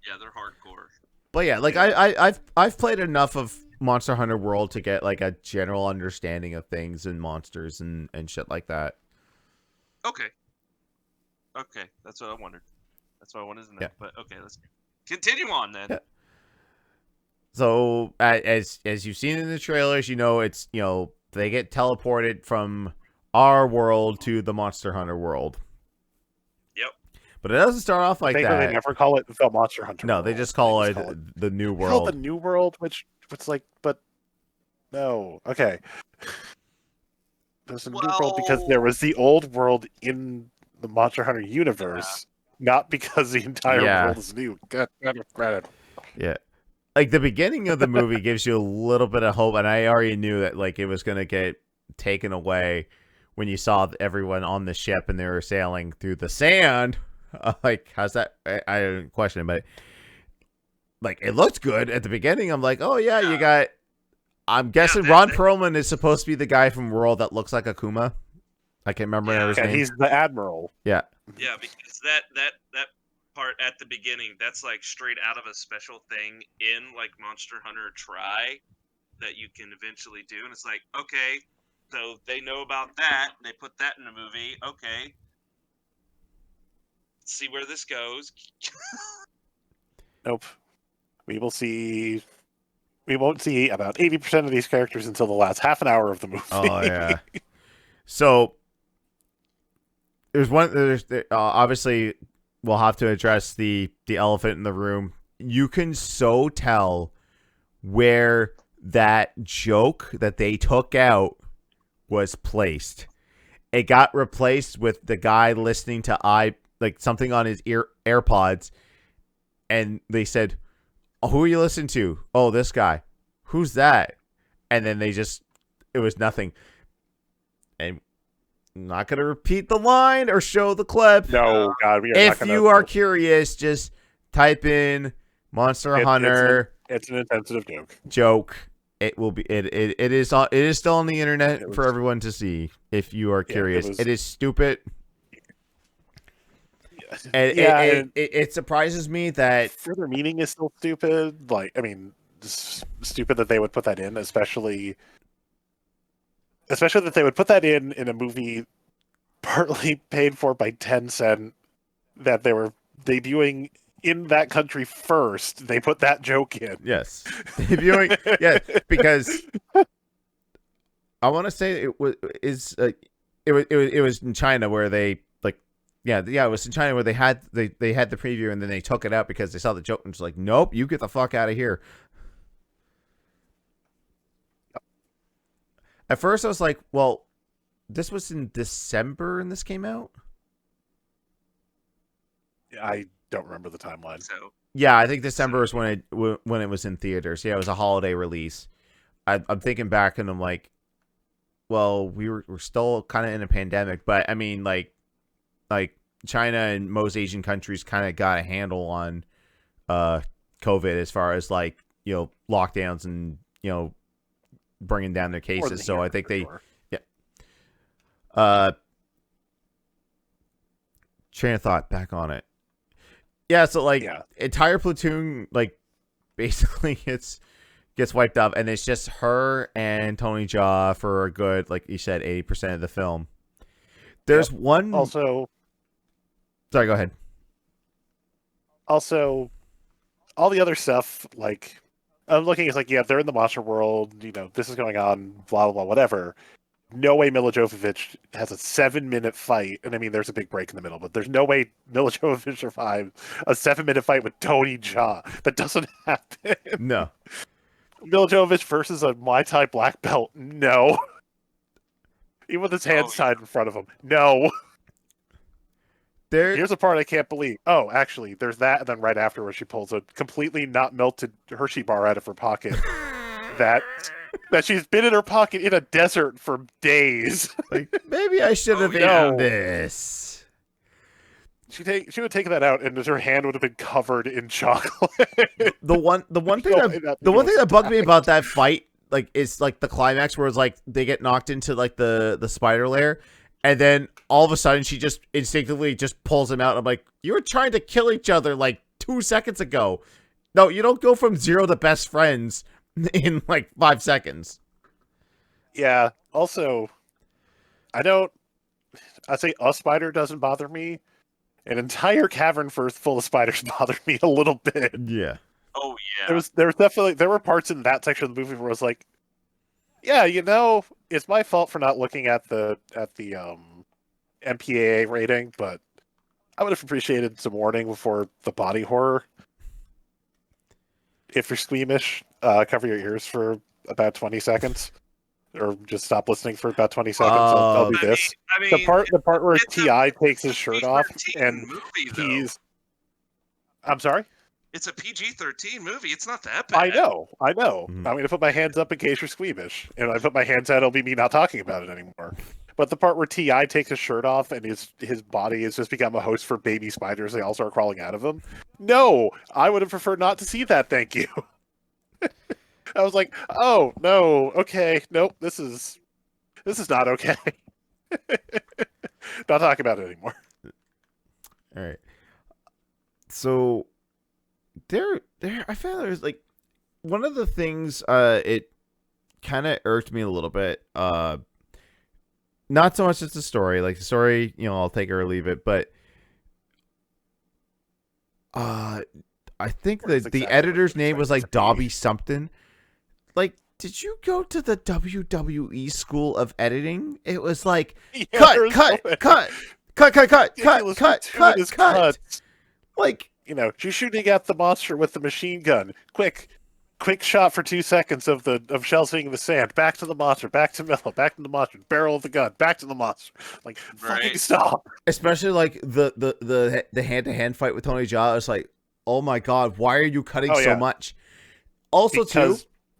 Yeah, they're hardcore. But yeah, like I've played enough of Monster Hunter World to get like a general understanding of things and monsters and shit like that. Okay, that's what I wondered. That's what I wanted to know. Yeah. But okay, let's continue on then. Yeah. So as you've seen in the trailers, it's they get teleported from our world to the Monster Hunter world. Yep. But it doesn't start off like that. They never call it the Monster Hunter. No, world. they just call it the New World. Call it the New World, which it's like, but no, okay. There's a New World because there was the old world in the Monster Hunter universe, not because the entire world is new. Granted. Yeah. Like the beginning of the movie gives you a little bit of hope, and I already knew that like it was gonna get taken away when you saw everyone on the ship and they were sailing through the sand. Like, how's that? I don't question it, but like it looked good at the beginning. I'm like, oh yeah, you got. I'm guessing Ron Perlman is supposed to be the guy from World that looks like Akuma. I can't remember his name. He's the admiral. Yeah. Yeah, because that part at the beginning, that's like straight out of a special thing in like Monster Hunter Try that you can eventually do, and it's like, okay, so they know about that. They put that in the movie. Okay, let's see where this goes. Nope. We won't see about 80% of these characters until the last half an hour of the movie. Oh yeah. So there's obviously we'll have to address the elephant in the room. You can so tell where that joke that they took out was placed. It got replaced with the guy listening to something on his AirPods, and they said, oh, "Who are you listening to?" "Oh, this guy." "Who's that?" And then it was nothing. And I'm not gonna repeat the line or show the clip. No, God, we are if you are curious, just type in Monster Hunter. It's an insensitive joke. It will be. It is still on the internet for everyone to see. If you are curious, it is stupid. And it surprises me that further meaning is still stupid. Like, I mean, stupid that they would put that in, especially that they would put that in a movie partly paid for by Tencent that they were debuting in that country first. They put that joke in. Yes, debuting. Yeah, because I want to say it was in China where they it was in China where they had the preview and then they took it out because they saw the joke and was like, nope, you get the fuck out of here. At first I was like, well, this was in December and this came out? I don't remember the timeline. So yeah, I think December is when it was in theaters. Yeah, it was a holiday release. I'm thinking back and I'm like, well, we're still kind of in a pandemic, but I mean, like China and most Asian countries kind of got a handle on COVID as far as lockdowns and bringing down their cases. So I think they train of thought back on it. Yeah, so entire platoon basically gets wiped up, and it's just her and Tony Jaa for a good, like you said, 80% of the film. There's one also. Sorry, go ahead. Also, all the other stuff I'm looking. It's like, yeah, they're in the monster world. This is going on. Blah blah blah. Whatever. No way Mila Jovovich has a 7-minute fight, and I mean, there's a big break in the middle, but there's no way Mila Jovovich survives a 7-minute fight with Tony Jaa. That doesn't happen. No. Mila Jovovich versus a Muay Thai black belt. No. Even with his hands tied in front of him. No. Here's a part I can't believe. Oh, actually, there's that, and then right afterwards, she pulls a completely not melted Hershey bar out of her pocket. that she's been in her pocket in a desert for days. Like, maybe I should have eaten this. She would take that out, and her hand would have been covered in chocolate. The one thing that bugged me about that fight, like, is like the climax where it's like they get knocked into like the spider lair, and then all of a sudden she just instinctively just pulls him out. I'm like, you were trying to kill each other like 2 seconds ago. No, you don't go from 0 to best friends in like 5 seconds. Yeah. Also, I'd say a spider doesn't bother me. An entire cavern full of spiders bothered me a little bit. Yeah. Oh yeah. There were parts in that section of the movie where I was like, yeah, it's my fault for not looking at the MPAA rating, but I would have appreciated some warning before the body horror. If you're squeamish, cover your ears for about 20 seconds. Or just stop listening for about 20 seconds. I'll do this. I mean, the part where T.I. takes his shirt off and movie, I'm sorry? It's a PG-13 movie. It's not that bad. I know. Mm-hmm. I'm going to put my hands up in case you're squeamish. And if I put my hands out, it'll be me not talking about it anymore. But the part where T.I. takes his shirt off and his body has just become a host for baby spiders, they all start crawling out of him. No! I would have preferred not to see that, thank you. I was like, oh, no, okay, nope, this is not okay. Not talking about it anymore. All right. So I found there's like one of the things it kind of irked me a little bit. Not so much as the story. Like the story, I'll take it or leave it, but I think the editor's name was like Dobby something. Like, did you go to the WWE school of editing? It was like, cut. Like, she's shooting at the monster with the machine gun. Quick shot for 2 seconds of shells hitting the sand. Back to the monster. Back to Milo. Back to the monster. Barrel of the gun. Back to the monster. Like, fucking stop. Especially like the hand-to-hand fight with Tony Jaa. It's like, oh my god, why are you cutting so much? Also,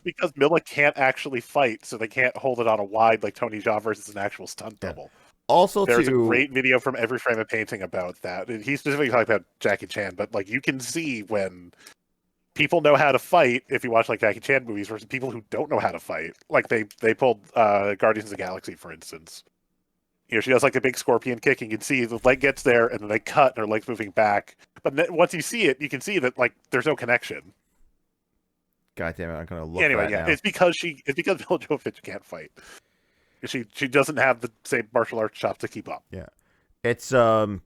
because Mila can't actually fight, so they can't hold it on a wide like Tony Jaa versus an actual stunt double. Also, there's a great video from Every Frame of Painting about that. He specifically talked about Jackie Chan, but like you can see when people know how to fight if you watch like Jackie Chan movies versus people who don't know how to fight. Like they pulled Guardians of the Galaxy, for instance. She does like a big scorpion kick, and you can see the leg gets there, and then they cut, and her leg's moving back. But then, once you see it, you can see that like there's no connection. God damn it! I'm gonna look. Anyway, now. it's because Mila Jovovich can't fight. She doesn't have the same martial arts chops to keep up. Yeah, it's God.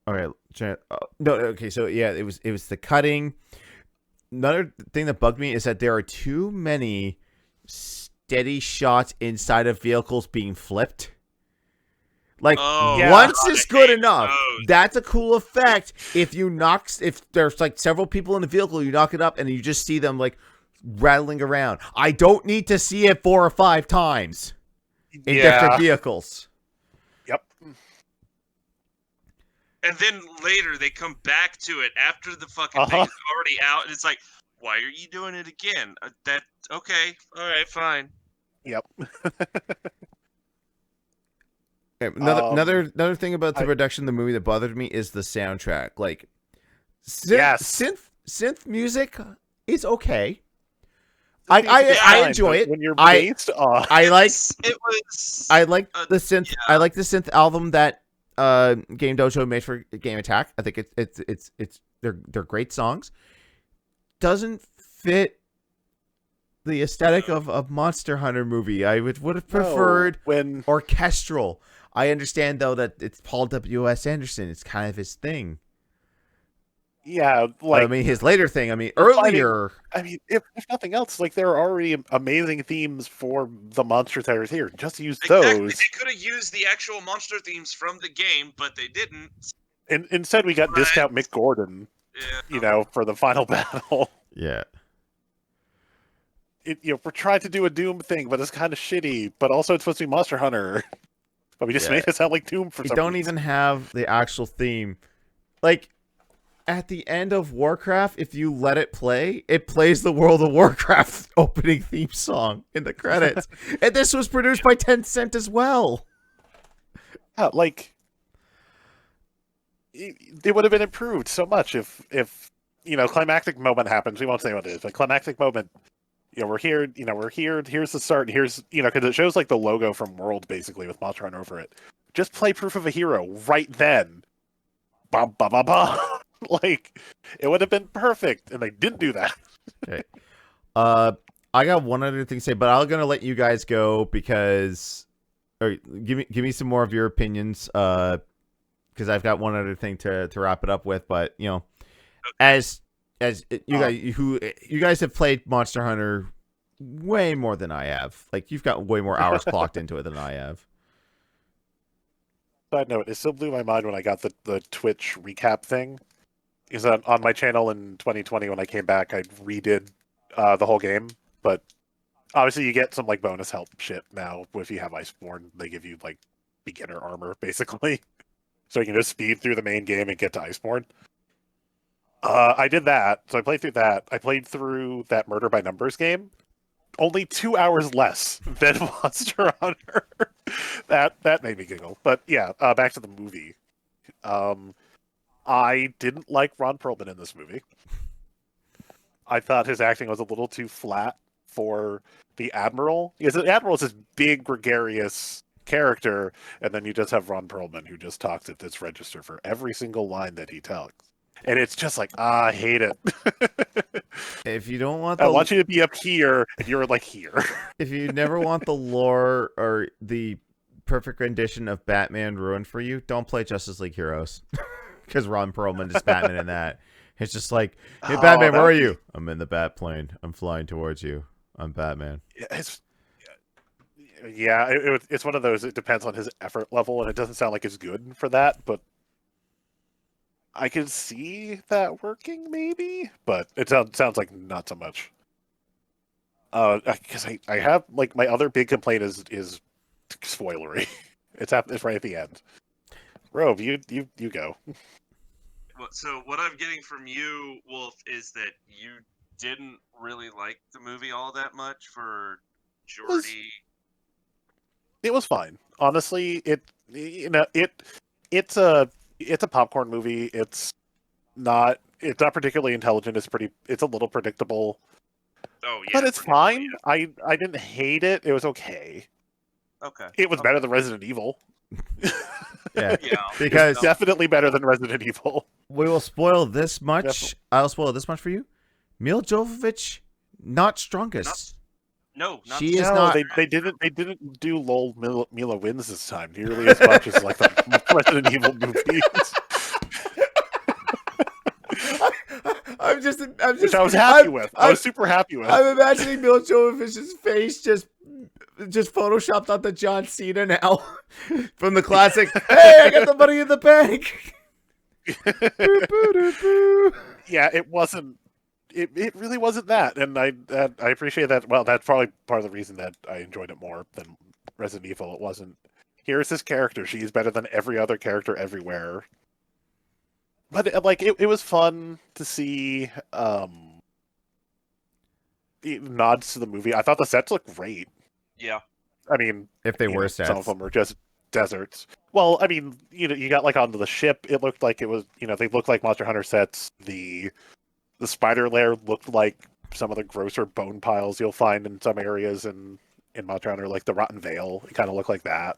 Okay, no. Okay, so yeah, it was the cutting. Another thing that bugged me is that there are too many steady shots inside of vehicles being flipped. Like, once is good enough. That's a cool effect. If there's like several people in the vehicle, you knock it up and you just see them like rattling around. I don't need to see it 4 or 5 times in different vehicles. Yep. And then later they come back to it after the fucking thing is already out, and it's like, why are you doing it again? Okay, all right, fine. Yep. Another thing about the production of the movie that bothered me is the soundtrack. Like, synth music is okay. I enjoy it. When you're based off, I like the synth. Yeah. I like the synth album that Game Dojo made for Game Attack. I think they're great songs. Doesn't fit the aesthetic of a Monster Hunter movie. I would have preferred orchestral. I understand though that it's Paul W.S. Anderson. It's kind of his thing. Yeah, I like mean, his later thing. I mean, fighting- earlier. I mean, if nothing else, like there are already amazing themes for the monster terrors here. Just use Exactly. those. They could have used the actual monster themes from the game, but they didn't. And instead, we got Right. Discount Mick Gordon, Yeah. for the final battle. Yeah. We're trying to do a Doom thing, but it's kind of shitty. But also, it's supposed to be Monster Hunter. But we just made it sound like Doom for You some don't reason. even have the actual theme. Like, at the end of Warcraft, if you let it plays the World of Warcraft opening theme song in the credits. And this was produced by Tencent as well. Yeah, like it would have been improved so much if climactic moment happens. We won't say what it is, but climactic moment. We're here. We're here. Here's the start. Here's because it shows like the logo from World basically with Monster Hunter over it. Just play Proof of a Hero right then. Ba ba ba ba. Like it would have been perfect, and they didn't do that. Okay. I got one other thing to say, but I'm gonna let you guys go because, or give me some more of your opinions. Because I've got one other thing to wrap it up with. But as you guys have played Monster Hunter way more than I have. Like you've got way more hours clocked into it than I have. Side note: it still blew my mind when I got the Twitch recap thing. Is that on my channel in 2020 when I came back, I redid the whole game, but obviously you get some like bonus help shit now if you have Iceborne. They give you like beginner armor basically, so you can just speed through the main game and get to Iceborne. I did that, so I played through that. I played through that Murder by Numbers game. Only 2 hours less than Monster Hunter. that made me giggle. But yeah, back to the movie. I didn't like Ron Perlman in this movie. I thought his acting was a little too flat for the Admiral. Because the Admiral is this big, gregarious character, and then you just have Ron Perlman who just talks at this register for every single line that he tells. And it's just like, I hate it. If you don't want I want you to be up here, and you're like here. if you never want the lore or the perfect rendition of Batman ruined for you, don't play Justice League Heroes. Because Ron Perlman is Batman in that. It's just like, hey, Batman, where are you? I'm in the bat plane. I'm flying towards you. I'm Batman. It's one of those. It depends on his effort level, and it doesn't sound like it's good for that. But I can see that working, maybe. But it sounds like not so much. Because I have like my other big complaint is spoilery. It's right at the end. Rove, you go. So what I'm getting from you, Wolf, is that you didn't really like the movie all that much for Jordy. It was fine. Honestly, it's a popcorn movie. It's not particularly intelligent. It's a little predictable. Oh yeah, But it's fine. I didn't hate it. It was okay. Okay. It was better than Resident Evil. Yeah. Yeah. Because Definitely better than Resident Evil. we will spoil this much. Definitely. I'll spoil this much for you. Mila Jovovich, not strongest. Not She is No, not. they didn't do LOL Mila wins this time nearly as much as like the Resident Evil movies. I'm just. Which I was happy with. I was super happy with. I'm imagining Mila Jovovich's face just photoshopped onto John Cena now from the classic. Hey, I got the money in the bank. Yeah, it wasn't. It really wasn't that, and I appreciate that. Well, that's probably part of the reason that I enjoyed it more than Resident Evil. It wasn't. Here's this character. She's better than every other character everywhere. But like, it was fun to see nods to the movie. I thought the sets looked great. Yeah. I mean, If they were some of sets. them were just deserts. Well, I mean, you got like onto the ship. It looked like it was. They looked like Monster Hunter sets. The spider lair looked like some of the grosser bone piles you'll find in some areas in Monster Hunter, like the Rotten Vale. It kind of looked like that.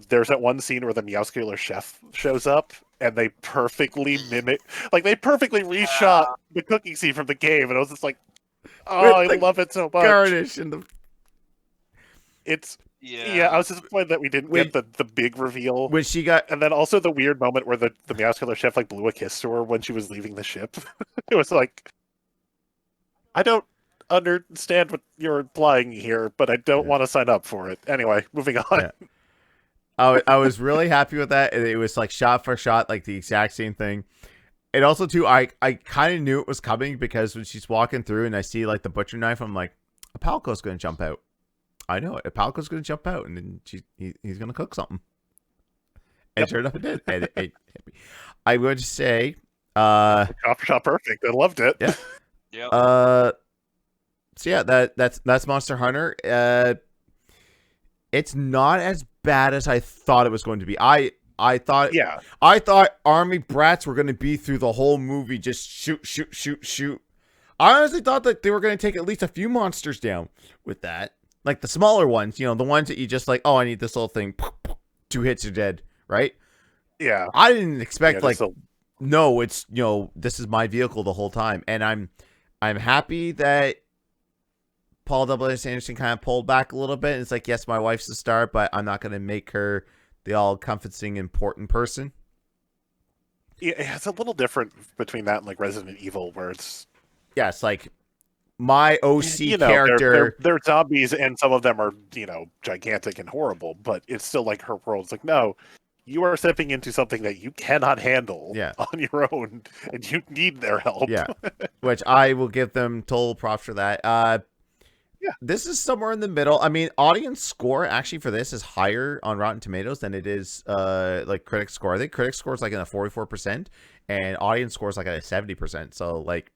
There's that one scene where the Meowscular chef shows up, and they perfectly reshot the cooking scene from the game, and I was just like, oh, I love it so much. Garnish in the. It's Yeah, I was disappointed that we didn't When- get the big reveal. When she got And then also the weird moment where the Meowscular chef like blew a kiss to her when she was leaving the ship. It was like, I don't understand what you're implying here, but I don't want to sign up for it. Anyway, moving on. Yeah. I was really happy with that. It was like shot for shot, like the exact same thing. And also too, I kind of knew it was coming because when she's walking through and I see like the butcher knife, I'm like, a Palco's gonna jump out. I know it. A Palco's gonna jump out, and then he's gonna cook something. And Yep. sure enough, it did. And it hit me. I would say, Shot perfect. I loved it. Yeah. Yep. So yeah, that's Monster Hunter. It's not as bad as I thought it was going to be. I thought Yeah. I thought army brats were going to be through the whole movie just shoot. I honestly thought that they were going to take at least a few monsters down with that. Like the smaller ones, the ones that you just like, oh, I need this little thing. 2 hits, you're dead, right? Yeah. I didn't expect Yeah, no, it's this is my vehicle the whole time, and I'm happy that Paul W.S. Anderson kind of pulled back a little bit. It's like, yes, my wife's the star, but I'm not going to make her the all-encompassing important person. Yeah, it's a little different between that and like Resident Evil, where it's Like my OC character. They're zombies, and some of them are gigantic and horrible. But it's still like her world's like, no, you are stepping into something that you cannot handle on your own, and you need their help. Yeah, which I will give them total props for that. Yeah, this is somewhere in the middle. I mean, audience score actually for this is higher on Rotten Tomatoes than it is like critic score. I think critic score is like in a 44%, and audience score is like at a 70%. So like,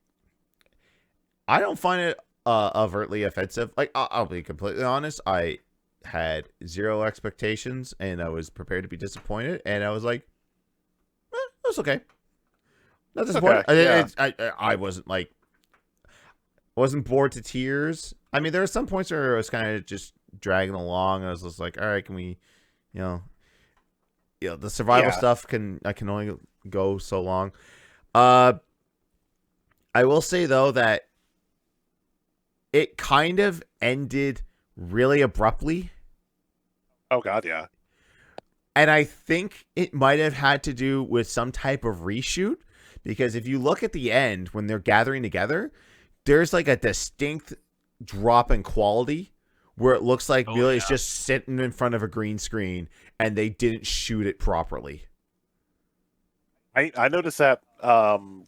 I don't find it overtly offensive. Like, I'll be completely honest. I had zero expectations, and I was prepared to be disappointed. And I was like, it was okay. Not disappointed. Okay, I wasn't like, wasn't bored to tears. I mean, there were some points where it was kind of just dragging along. I was just like, all right, can we, the survival stuff I can only go so long. I will say though that it kind of ended really abruptly. Oh God, yeah. And I think it might have had to do with some type of reshoot, because if you look at the end when they're gathering together, there's like a distinct drop in quality where it looks like Amelia's just sitting in front of a green screen and they didn't shoot it properly. I noticed that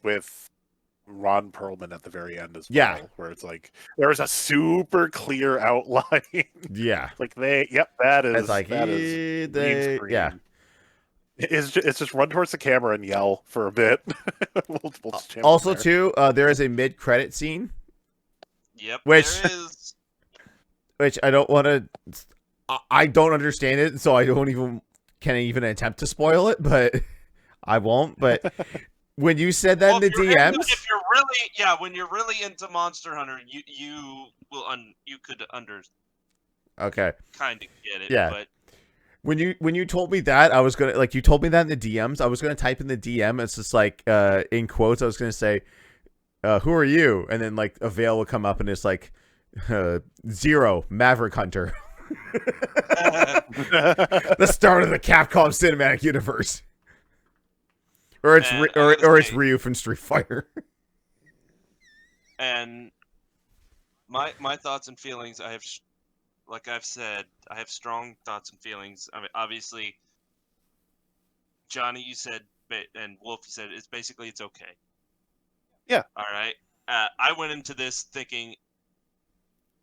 with Ron Perlman at the very end as well. Yeah. Where it's like there's a super clear outline. Yeah. Like that is it's like, that is green screen. Yeah. It's just run towards the camera and yell for a bit. we'll also too, there is a mid-credit scene. Yep. Which there is. Which I don't want to. I don't understand it, so I can't even attempt to spoil it, but I won't. But when you said that in the DMs, if you're really, when you're really into Monster Hunter, you could okay, kind of get it. Yeah. But when you told me that, I was gonna you told me that in the DMs. I was gonna type in the DM. It's just like in quotes. I was gonna say, "Who are you?" And then like a veil will come up, and it's like 0 Maverick Hunter. The start of the Capcom cinematic universe. Or it's Ryu from Street Fighter. And my thoughts and feelings, like I've said, I have strong thoughts and feelings. I mean, obviously, Johnny, you said, and Wolf, you said, it's okay. Yeah. All right. I went into this thinking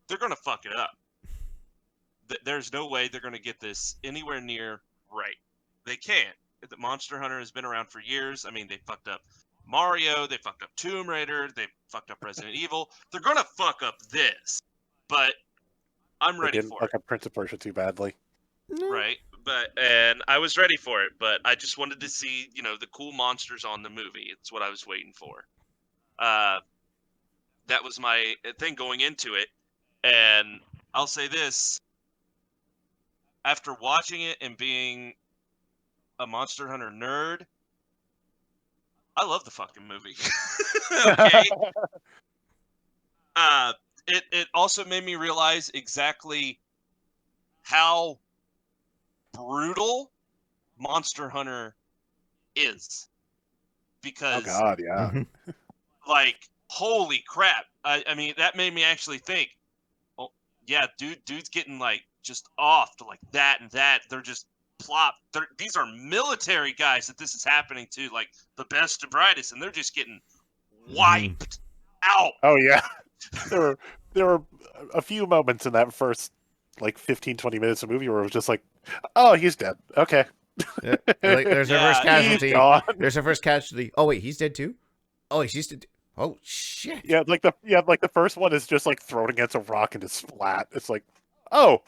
they're going to fuck it up. There's no way they're going to get this anywhere near right. They can't. The Monster Hunter has been around for years. I mean, they fucked up Mario. They fucked up Tomb Raider. They fucked up Resident Evil. They're going to fuck up this. But I'm ready for it. Like a Prince of Persia too badly. Right. And I was ready for it, but I just wanted to see, the cool monsters on the movie. It's what I was waiting for. That was my thing going into it. And I'll say this. After watching it and being a Monster Hunter nerd, I love the fucking movie. Okay. It also made me realize exactly how brutal Monster Hunter is. Oh Because, God, yeah. like, holy crap. I mean, that made me actually think, oh, yeah, dude's getting, like, just off to, like, that and that. They're just plop. These are military guys that this is happening to, like, the best and brightest, and they're just getting wiped out. Oh yeah. there were a few moments in that first like 15, 20 minutes of movie where it was just like, oh, he's dead. Okay. Yeah, like, there's our first Yeah, He's casualty. gone. There's our first casualty. Oh wait, he's dead too. Oh, he's dead. Oh shit. Yeah, like the first one is just like thrown against a rock and just flat. It's like, oh,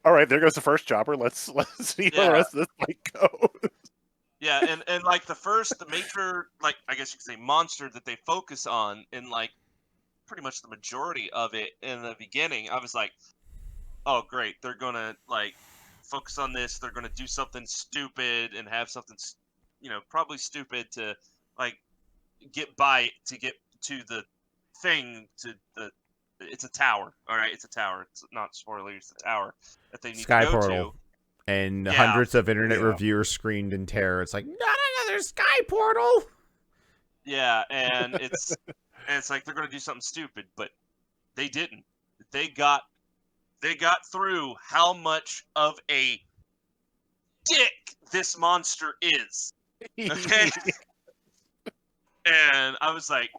all right, there goes the first chopper. Let's see how the Yeah. rest of this fight goes. Yeah, and like the major, like, I guess you could say, monster that they focus on in, like, pretty much the majority of it in the beginning, I was like, oh great, they're gonna, like, focus on this. They're gonna do something stupid and have something, probably stupid to, like, get to the thing to the. It's a tower. All right, it's a tower. It's not spoilers. It's a tower that they need Sky to go portal. to. And Yeah. hundreds of internet Yeah. reviewers screamed in terror. It's like, not another sky portal. Yeah, and it's like they're gonna do something stupid, but they didn't. They got through how much of a dick this monster is. Okay. And I was like,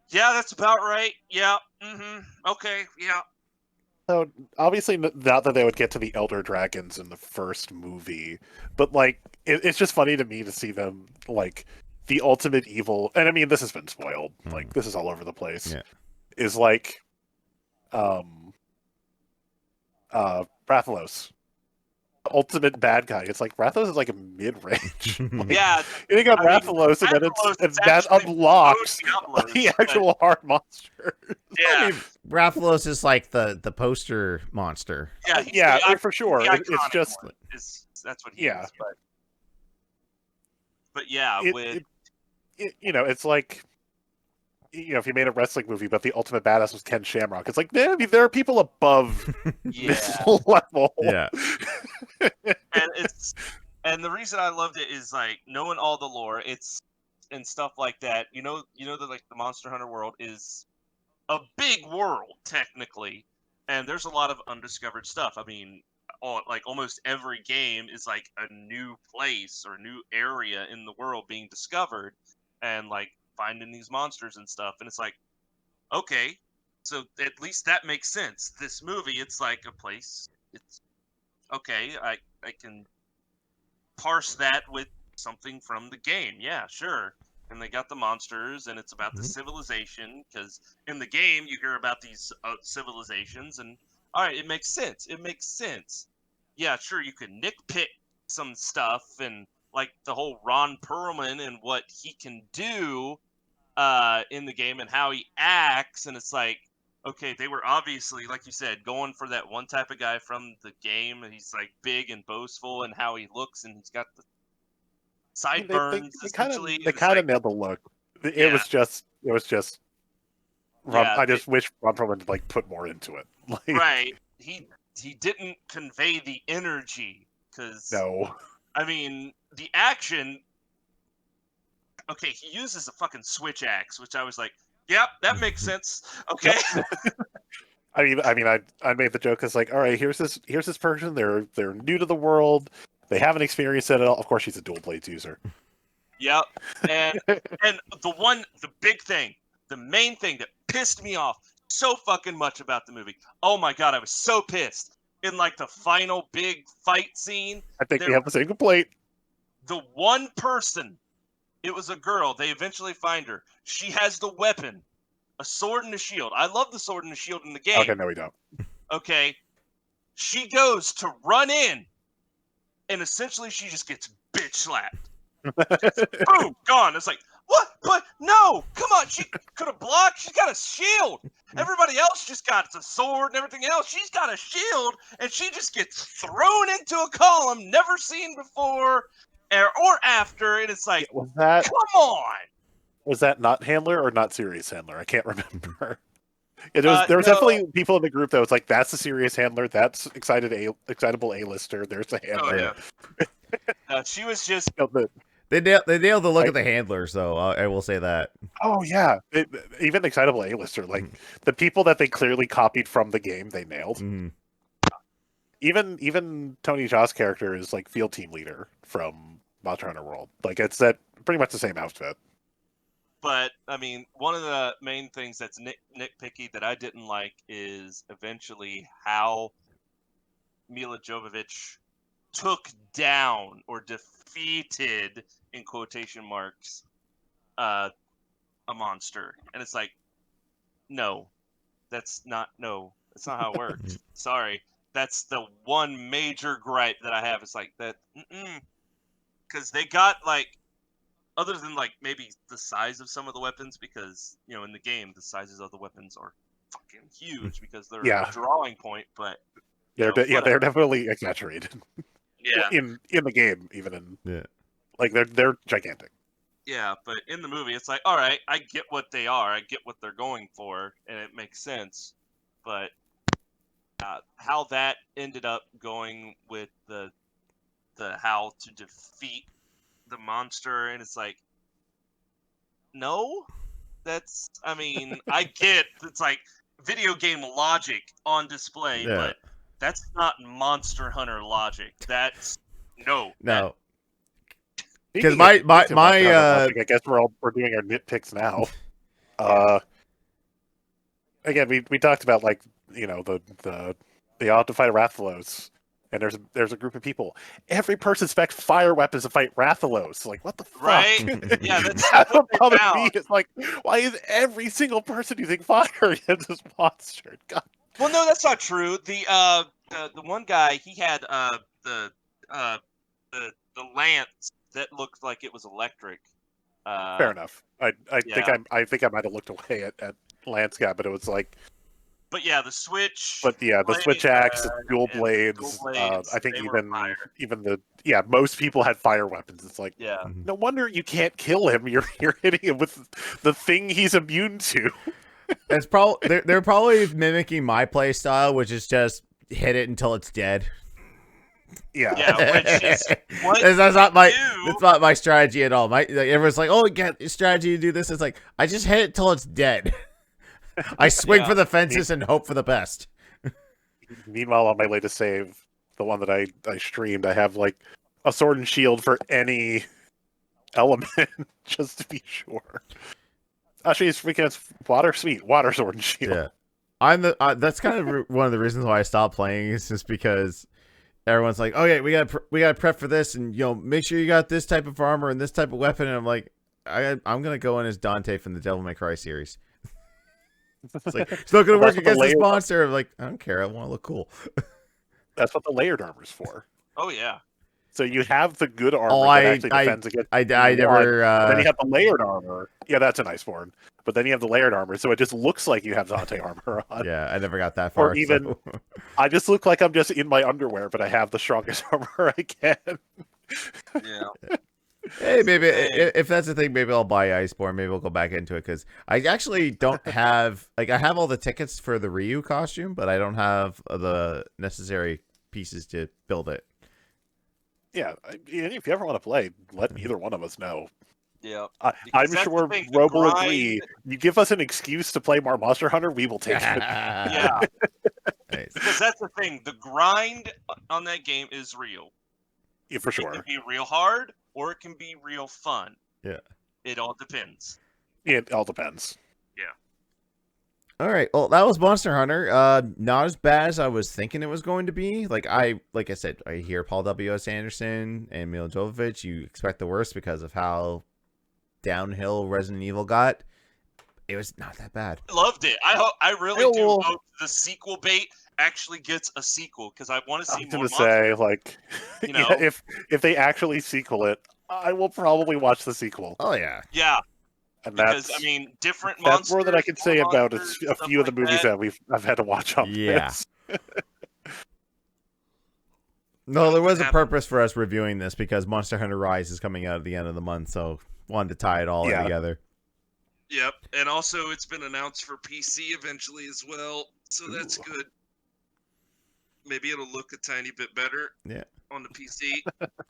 yeah, that's about right. Yeah. Okay. Yeah. So obviously, not that they would get to the Elder Dragons in the first movie, but like it's just funny to me to see them like the ultimate evil. And I mean, this has been spoiled. Like this is all over the place. Yeah. Is like, Rathalos, ultimate bad guy. It's like Rathalos is like a mid range. Yeah. You got I mean, Rathalos, and then Rathalos and is that actually unlocks Diablos, the actual hard monster. Yeah. I mean, Rathalos is like the poster monster. Yeah. he's Yeah, the for sure. the It's iconic just one. That's what he Yeah. is. But yeah, it's like, if you made a wrestling movie, but the ultimate badass was Ken Shamrock, it's like, man, I mean, there are people above this yeah. level. Yeah. And the reason I loved it is, like, knowing all the lore, and stuff like that. That, like, the Monster Hunter world is a big world technically, and there's a lot of undiscovered stuff. I mean, like, almost every game is like a new place or new area in the world being discovered, and, like, finding these monsters and stuff. And it's like, okay, so at least that makes sense. This movie, it's like a place. It's okay. I can parse that with something from the game. Yeah, sure. And they got the monsters, and it's about the civilization, because in the game you hear about these civilizations, and all right, it makes sense. It makes sense. Yeah, sure, you can nitpick some stuff, and, like, the whole Ron Perlman and what he can do in the game and how he acts, and it's like, okay, they were obviously, like you said, going for that one type of guy from the game, and he's, like, big and boastful, and how he looks, and he's got the sideburns, essentially. They kind of nailed the look. It was just Ron, Yeah, I just wish Ron Perlman like put more into it. Like, right. He didn't convey the energy, because no. I mean, the action. Okay, he uses a fucking switch axe, which I was like, yep, that makes sense. Okay. I mean, I made the joke as like, all right, here's this person. They're new to the world. They haven't experienced it at all. Of course, she's a dual blades user. Yep. And the big thing, the main thing that pissed me off so fucking much about the movie. Oh my god, I was so pissed. In, like, the final big fight scene, I think we have the same complaint. the one person, it was a girl, they eventually find her. She has the weapon, a sword and a shield. I love the sword and the shield in the game. Okay, no, we don't. Okay. She goes to run in, and essentially she just gets bitch slapped. Boom, gone. It's like, what? But no, come on. She could have blocked. She's got a shield. Everybody else just got a sword and everything else. She's got a shield, and she just gets thrown into a column never seen before or after. And it's like, Was that come on. not Handler or not Serious Handler? I can't remember. Yeah, there was No. definitely people in the group that was like, "That's a serious handler. That's excitable A-lister. There's a Oh handler." yeah. She was just You know, They nailed the look I- of the handlers, though. I will say that. oh yeah, even excitable A-lister, like the people that they clearly copied from the game, they nailed. Mm. Even Tony Jaa's character is like field team leader from Monster Hunter World. Like it's that pretty much the same outfit. But I mean, one of the main things that's nitpicky that I didn't like is eventually how Mila Jovovich took down or defeated, in quotation marks, a monster, and it's like, no, that's not how it works. Sorry, that's the one major gripe that I have. It's like that, because they got like. Other than like maybe the size of some of the weapons, because in the game the sizes of the weapons are fucking huge because they're Yeah. a drawing point. But They're whatever. definitely exaggerated. Yeah, in the game, even in Yeah. like they're gigantic. yeah. But in the movie, it's like, all right, I get what they are, I get what they're going for, and it makes sense. But how that ended up going with the how to defeat the monster, and it's like, no, I mean, I get it's like video game logic on display, Yeah. but that's not Monster Hunter logic. That's no. No. Speaking my of Monster Hunter logic, I guess we're doing our nitpicks now. Again, we talked about like they all have to fight Rathalos, and there's a group of people. Every person expects fire weapons to fight Rathalos. Like, what the fuck? Right? Yeah, that's That's what what they bothered found. me. It's like, why is every single person using fire against this monster? God. Well, no, that's not true. The one guy, he had the the lance that looked like it was electric. Fair enough. I yeah. think I might have looked away at Landscape, but it was like, But yeah, the switch. but yeah, the switch axe, the dual and blades. dual blades, I think they were fire. even most people had fire weapons. It's like, Yeah. no wonder you can't kill him. You're hitting him with the thing he's immune to. It's probably they're probably mimicking my play style, which is just hit it until it's dead. Yeah. Yeah, which is what that's not my do. that's not my strategy at all. Everyone's like, oh, get strategy to do this. It's like, I just hit it till it's dead. I swing for the fences and hope for the best. Meanwhile, on my latest save, the one that I streamed, I have like a sword and shield for any element, just to be sure. Actually, it's freaking water, sweet water sword and shield. Yeah, that's kind of one of the reasons why I stopped playing. Is just because everyone's like, oh yeah, we got to prep for this, and make sure you got this type of armor and this type of weapon. And I'm like, I'm gonna go in as Dante from the Devil May Cry series. It's like, it's not gonna work against this monster. I'm like, I don't care. I want to look cool. That's what the layered armor's for. Oh yeah. So you have the good armor that actually defends against. I never. Then you have the layered armor. Yeah, that's a nice one. But then you have the layered armor, so it just looks like you have Dante armor on. Yeah, I never got that far. Or even, I just look like I'm just in my underwear, but I have the strongest armor I can. Yeah. Hey, maybe if that's the thing, maybe I'll buy Iceborne. Maybe we'll go back into it because I actually don't have I have all the tickets for the Ryu costume, but I don't have the necessary pieces to build it. Yeah, if you ever want to play, let either one of us know. Yeah. I'm sure Rob will agree. You give us an excuse to play more Monster Hunter, we will take it. Yeah. Nice. Because that's the thing. The grind on that game is real. Yeah, for sure. It can be real hard or it can be real fun. Yeah. It all depends. It all depends. Yeah. All right. Well, that was Monster Hunter. Not as bad as I was thinking it was going to be. Like I said, I hear Paul W.S. Anderson and Mila Jovovich. You expect the worst because of how downhill Resident Evil got. It was not that bad. I loved it. I really do hope the sequel bait actually gets a sequel because I want to see more. I was going to say, like, yeah, if they actually sequel it, I will probably watch the sequel. Oh yeah. Yeah. And because I mean, different that's monsters. More than I can say about a few of the like movies that I've had to watch on this. No, there was a purpose for us reviewing this because Monster Hunter Rise is coming out at the end of the month, so wanted to tie it all in together. Yep, and also it's been announced for PC eventually as well, so that's Ooh. good. Maybe it'll look a tiny bit better Yeah. on the PC.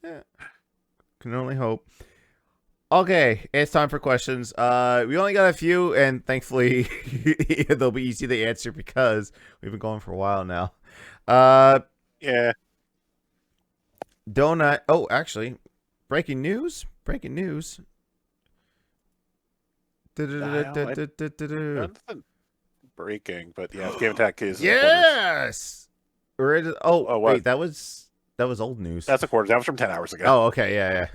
Yeah. Can only hope. Okay, it's time for questions. We only got a few, and thankfully they'll be easy to answer because we've been going for a while now. Yeah. Donut. Oh, actually, breaking news. Breaking news. Nothing breaking, but yeah, Game Attack is a quarters. Yes. Oh, Oh, what? wait, that was old news. That's a quarter. That was from 10 hours ago. Oh, okay, yeah.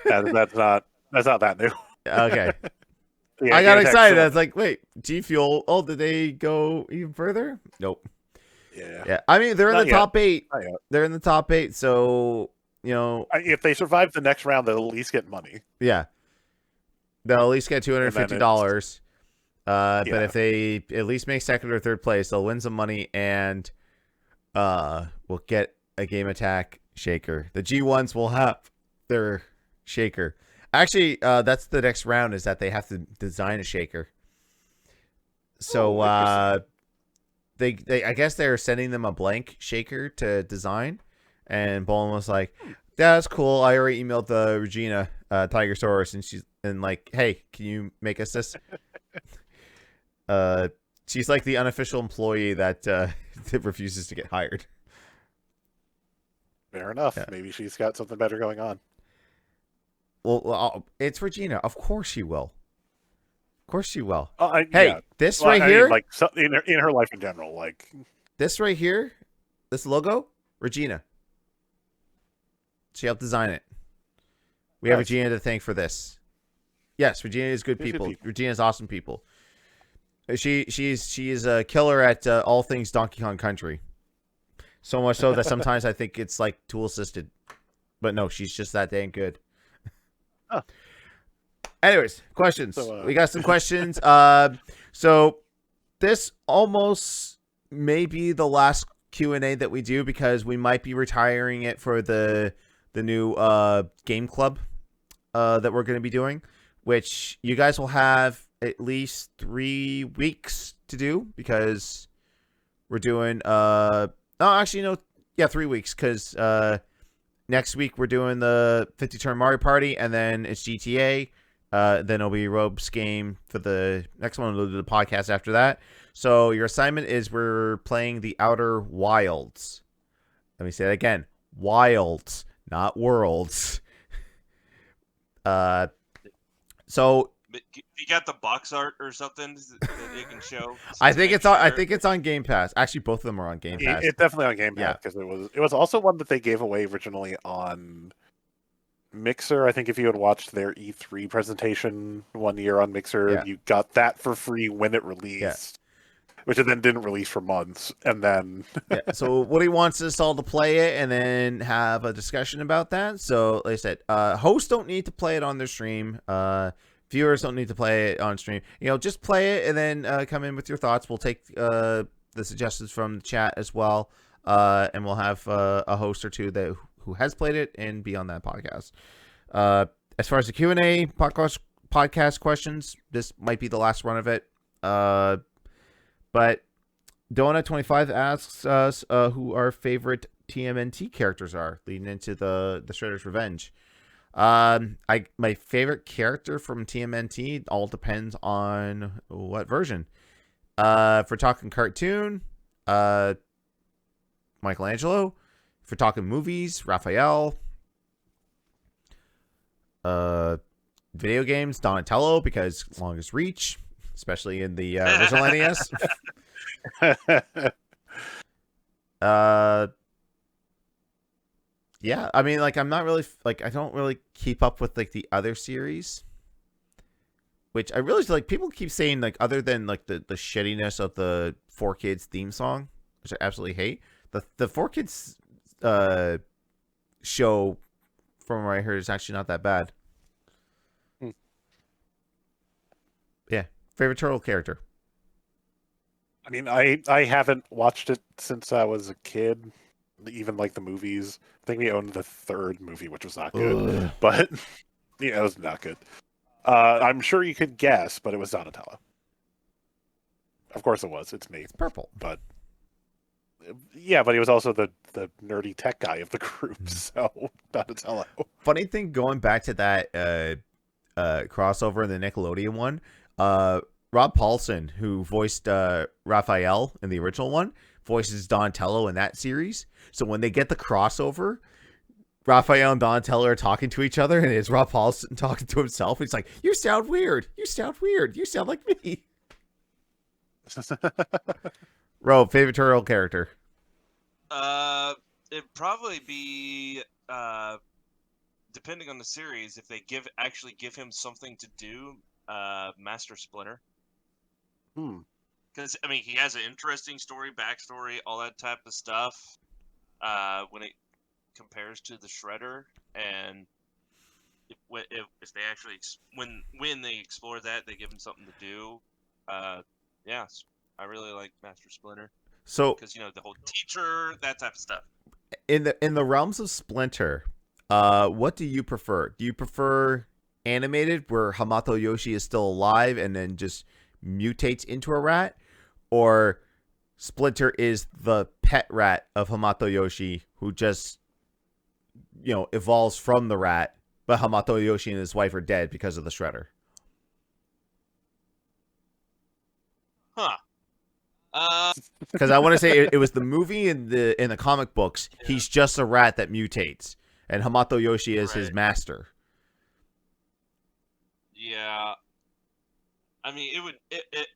That's not that new. Okay. Yeah, I got Game Attack's excited. still- I was like, wait, G Fuel. Oh, did they go even further? Nope. Yeah. Yeah. I mean, they're in Not the yet. top 8. Not yet. They're in the top 8, so, If they survive the next round, they'll at least get money. yeah. They'll at least get $250. But Yeah. if they at least make second or third place, they'll win some money and will get a Game Attack shaker. The G1s will have their shaker. Actually, that's the next round, is that they have to design a shaker. So they I guess they're sending them a blank shaker to design, and Bolin was like, "Yeah, that's cool. I already emailed the Regina Tigersaurus, and she's like, hey, can you make us this?" She's like the unofficial employee that that refuses to get hired. Fair enough. Yeah. Maybe she's got something better going on. Well, it's Regina. Of course she will. Of course she will. Hey, Yeah. This well, right I here, mean, like in her life in general, like this right here, this logo, Regina. She helped design it. We have Nice. Regina to thank for this. Yes, Regina is good She's good people. people. Regina's awesome people. She is a killer at all things Donkey Kong Country. So much so that sometimes I think it's like tool assisted, but no, she's just that dang good. Huh. Anyways, questions. So, We got some questions. So this almost may be the last Q&A that we do, because we might be retiring it for the new game club that we're going to be doing, which you guys will have at least 3 weeks to do, because we're doing 3 weeks, because next week we're doing the 50 turn Mario Party, and then it's GTA. Then it'll be Robe's game for the next one. We'll do the podcast after that. So your assignment is, we're playing the Outer Wilds. Let me say that again. Wilds, not worlds. So You got the box art or something that you can show? I think it's on Game Pass. Actually, both of them are on Game Pass. it's definitely on Game Yeah. Pass, because it was also one that they gave away originally on Mixer. I think if you had watched their E3 presentation one year on Mixer, Yeah. you got that for free when it released, which it then didn't release for months, and then Yeah. So Woody wants us all to play it and then have a discussion about that. So like I said, hosts don't need to play it on their stream. Viewers don't need to play it on stream. Just play it and then come in with your thoughts. We'll take the suggestions from the chat as well, and we'll have a host or two who has played it and be on that podcast. As far as the Q&A podcast questions, this might be the last run of it. But Donut25 asks us who our favorite TMNT characters are, leading into the Shredder's Revenge. My favorite character from TMNT all depends on what version. If we're talking cartoon, Michelangelo. If we're talking movies, Raphael. Video games, Donatello, because longest reach, especially in the original NES. Yeah, I mean, like, I'm not really I don't really keep up with like the other series, which I really like. People keep saying, like, other than like the shittiness of the 4Kids theme song, which I absolutely hate, the 4Kids show, from what I heard, is actually not that bad. Yeah, favorite turtle character. I mean, I haven't watched it since I was a kid, even like the movies. I think we owned the third movie, which was not good, Ugh. but it was not good. I'm sure you could guess, but it was Donatello. Of course it was. It's me. It's purple. But yeah, but he was also the nerdy tech guy of the group, so Donatello. Funny thing, going back to that crossover in the Nickelodeon one, Rob Paulson, who voiced Raphael in the original one, voices Donatello in that series. So when they get the crossover, Raphael and Donatello are talking to each other, and it's Rob Paulson talking to himself. He's like, "You sound weird. You sound weird. You sound like me." Rob, favorite turtle character? It'd probably be depending on the series. If they actually give him something to do, Master Splinter. Because I mean, he has an interesting story, backstory, all that type of stuff. When it compares to the Shredder, and if they actually when they explore that, they give him something to do. Yeah, I really like Master Splinter. So, because the whole teacher, that type of stuff. In the realms of Splinter, what do you prefer? Do you prefer animated, where Hamato Yoshi is still alive and then just mutates into a rat, or Splinter is the pet rat of Hamato Yoshi who just evolves from the rat, but Hamato Yoshi and his wife are dead because of the Shredder? Huh. Because I want to say it was the movie in the comic books. Yeah. He's just a rat that mutates, and Hamato Yoshi is his master. Yeah, I mean, it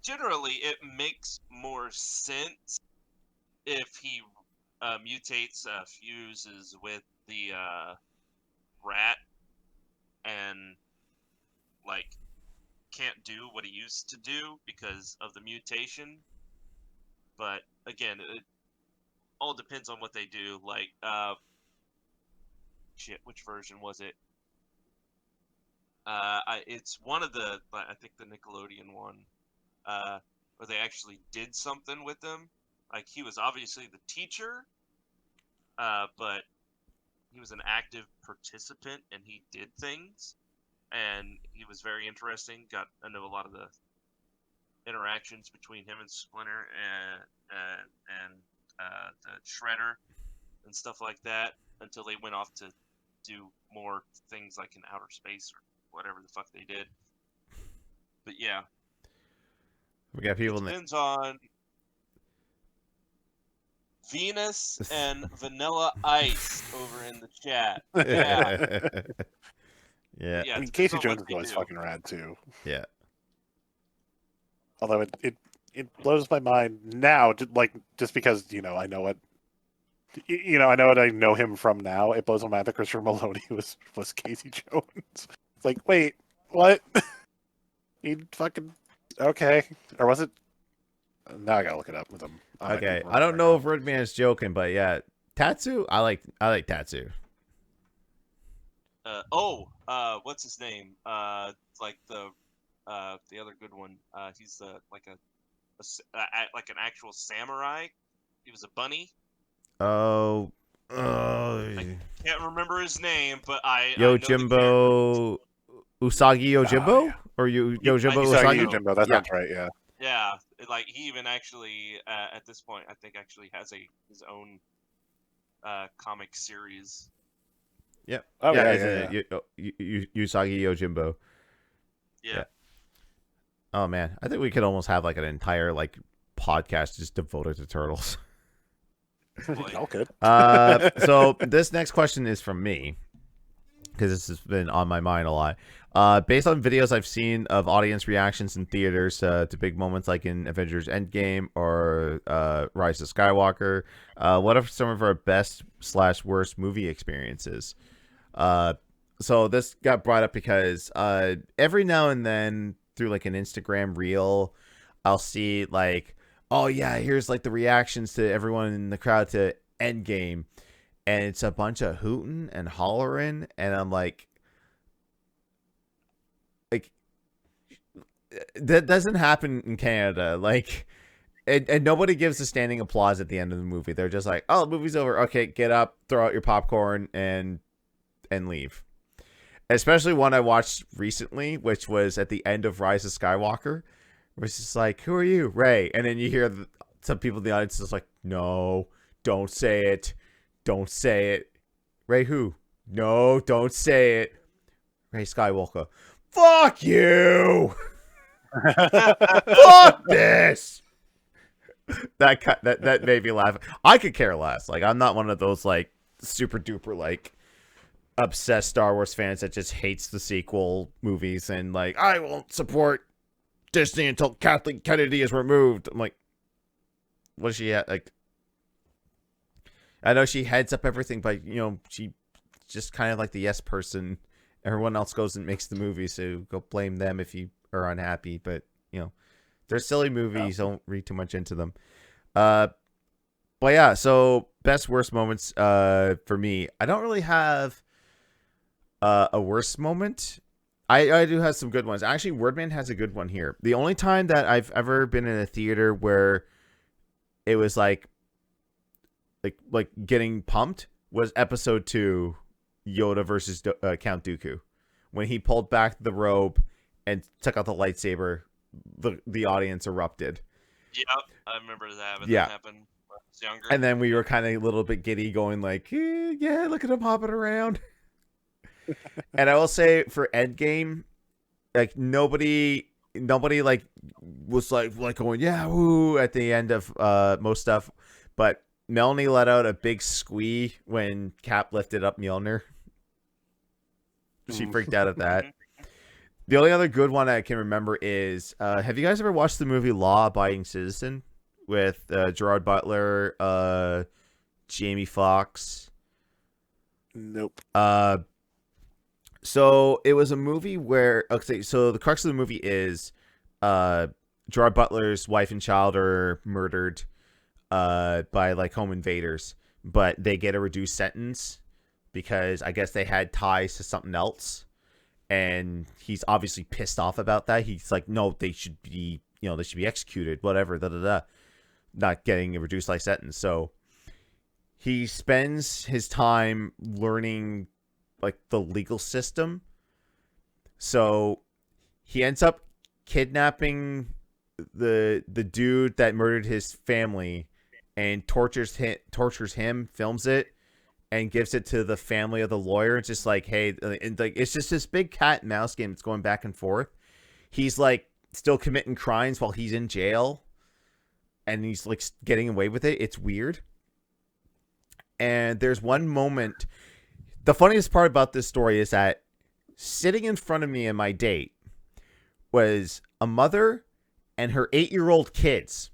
generally it makes more sense if he mutates, fuses with the rat, and can't do what he used to do because of the mutation. But again, it all depends on what they do. Which version was it? It's one of I think the Nickelodeon one, where they actually did something with him. He was obviously the teacher, but he was an active participant and he did things. And he was very interesting. I know a lot of the interactions between him and Splinter and the Shredder and stuff like that, until they went off to do more things like in outer space or whatever the fuck they did. But yeah, we got people. It depends on Venus and Vanilla Ice over in the chat. Yeah. Yeah. I mean, Casey Jones is always fucking rad too. Yeah. Although it blows my mind now, just because I know what I know him from now. It blows my mind that Christopher Maloney was Casey Jones. It's like, wait, what? He fucking okay, or was it? Now I gotta look it up with him. Okay, I don't know if Redman is joking, but yeah, Tatsu. I like Tatsu. What's his name? The other good one. He's like an actual samurai. He was a bunny. Oh. I can't remember his name, but Yojimbo. Usagi Yojimbo? Yeah. Or Yojimbo Usagi Usagi? Yojimbo, that sounds right, yeah. Yeah, he even actually, at this point, I think actually has his own comic series. Yep. Oh, yeah. Usagi Yojimbo. Yeah. Oh, man. I think we could almost have an entire podcast just devoted to turtles. All good. So this next question is from me, because this has been on my mind a lot. Based on videos I've seen of audience reactions in theaters to big moments like in Avengers Endgame or Rise of Skywalker, what are some of our best/worst movie experiences? So this got brought up because every now and then through an Instagram reel, I'll see oh yeah, here's the reactions to everyone in the crowd to Endgame, and it's a bunch of hooting and hollering, and I'm like that doesn't happen in Canada. And nobody gives a standing applause at the end of the movie. They're just oh, the movie's over. Okay, get up, throw out your popcorn, and leave. Especially one I watched recently, which was at the end of Rise of Skywalker, where it's just like, "Who are you, Rey?" And then you hear some people in the audience is like, "No, don't say it, don't say it." Rey who? No, don't say it. Rey Skywalker. Fuck you. Fuck this. That made me laugh. I could care less. Like, I'm not one of those like super duper like obsessed Star Wars fans that just hates the sequel movies and like, I won't support Disney until Kathleen Kennedy is removed. I'm like, what is she at? Like, I know she heads up everything, but you know, she just kind of like the yes person. Everyone else goes and makes the movie, so go blame them if you are unhappy. But you know, they're silly movies. Don't read too much into them. But yeah, so best worst moments for me. I don't really have a worst moment. I do have some good ones. Actually, Wordman has a good one here. The only time that I've ever been in a theater where it was like getting pumped was episode 2, Yoda versus Count Dooku. When he pulled back the robe and took out the lightsaber, the audience erupted. Yep, I remember that when Yeah. that happened when I was younger. And then we were kind of a little bit giddy, going like, yeah, look at him hopping around. And I will say for Endgame, like nobody like was like going, yeah, woo, at the end of most stuff. But Melanie let out a big squee when Cap lifted up Mjolnir. She freaked out at that. The only other good one I can remember is, have you guys ever watched the movie Law Abiding Citizen with Gerard Butler, Jamie Foxx? Nope. So it was a movie where, okay, so the crux of the movie is Gerard Butler's wife and child are murdered by like home invaders, but they get a reduced sentence because I guess they had ties to something else. And he's obviously pissed off about that. He's like, no, they should be executed, whatever, not getting a reduced life sentence. So he spends his time learning like the legal system. So he ends up kidnapping the dude that murdered his family and tortures him, films it, and gives it to the family of the lawyer. It's just like, hey, and like it's just this big cat and mouse game that's going back and forth. He's like still committing crimes while he's in jail, and he's like getting away with it. It's weird. And there's one moment. The funniest part about this story is that sitting in front of me and my date was a mother and her 8-year-old kids.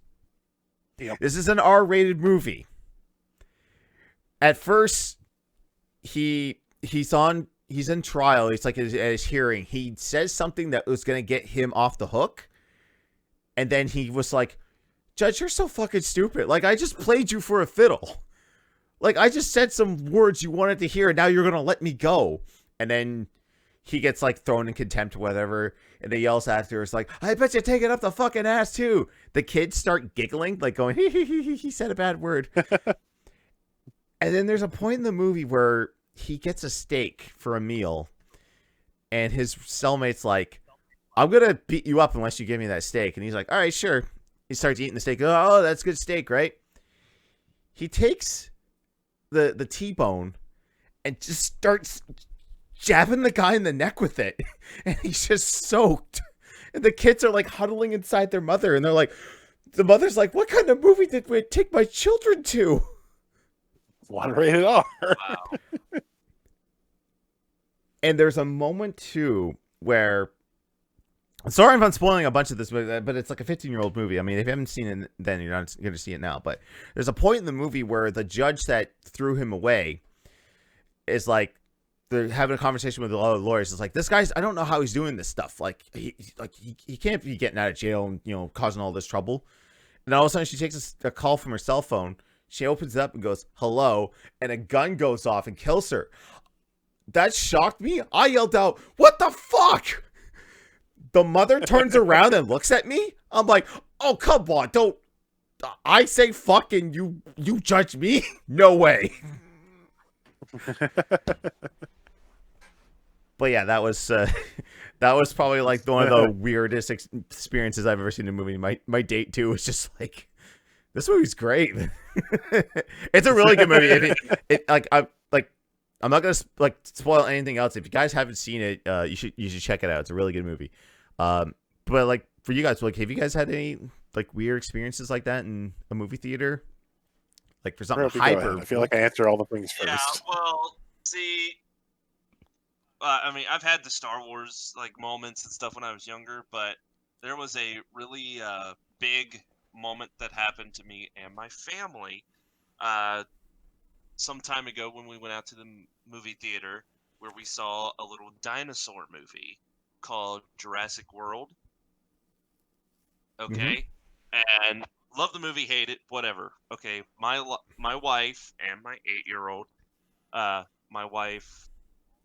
Yep. This is an R-rated movie. At first, he's in trial. It's like at his hearing. He says something that was going to get him off the hook. And then he was like, Judge, you're so fucking stupid. Like, I just played you for a fiddle. Like, I just said some words you wanted to hear, and now you're going to let me go. And then he gets, like, thrown in contempt or whatever. And he yells after us, like, I bet you take it up the fucking ass, too. The kids start giggling, like going, he said a bad word. And then there's a point in the movie where he gets a steak for a meal, and his cellmate's like, I'm going to beat you up unless you give me that steak. And he's like, all right, sure. He starts eating the steak. Oh, that's good steak, right? He takes the T-bone and just starts jabbing the guy in the neck with it. And he's just soaked. And the kids are like huddling inside their mother. And they're like, the mother's like, what kind of movie did we take my children to? One rated R. Wow. And there's a moment too where, sorry if I'm spoiling a bunch of this, but it's like a 15-year-old movie. I mean, if you haven't seen it then, you're not going to see it now. But there's a point in the movie where the judge that threw him away is like, they're having a conversation with a lot of lawyers. It's like, this guy's, I don't know how he's doing this stuff. Like he can't be getting out of jail and, you know, causing all this trouble. And all of a sudden she takes a call from her cell phone. She opens it up and goes, hello. And a gun goes off and kills her. That shocked me. I yelled out, what the fuck? The mother turns around and looks at me. I'm like, oh, come on. Don't. I say fuck and you judge me? No way. But yeah, that was that was probably like one of the weirdest experiences I've ever seen in a movie. My date too was just like, this movie's great. It's a really good movie. I'm not gonna like spoil anything else. If you guys haven't seen it, you should check it out. It's a really good movie. But like for you guys, like have you guys had any like weird experiences like that in a movie theater? Like for something Murphy, go ahead. hyper. I feel like I answer all the things first. Yeah, well, see, I mean, I've had the Star Wars like moments and stuff when I was younger, but there was a really big moment that happened to me and my family some time ago when we went out to the movie theater where we saw a little dinosaur movie called Jurassic World. Okay, and love the movie, hate it, whatever. Okay, my wife and my 8-year-old, my wife,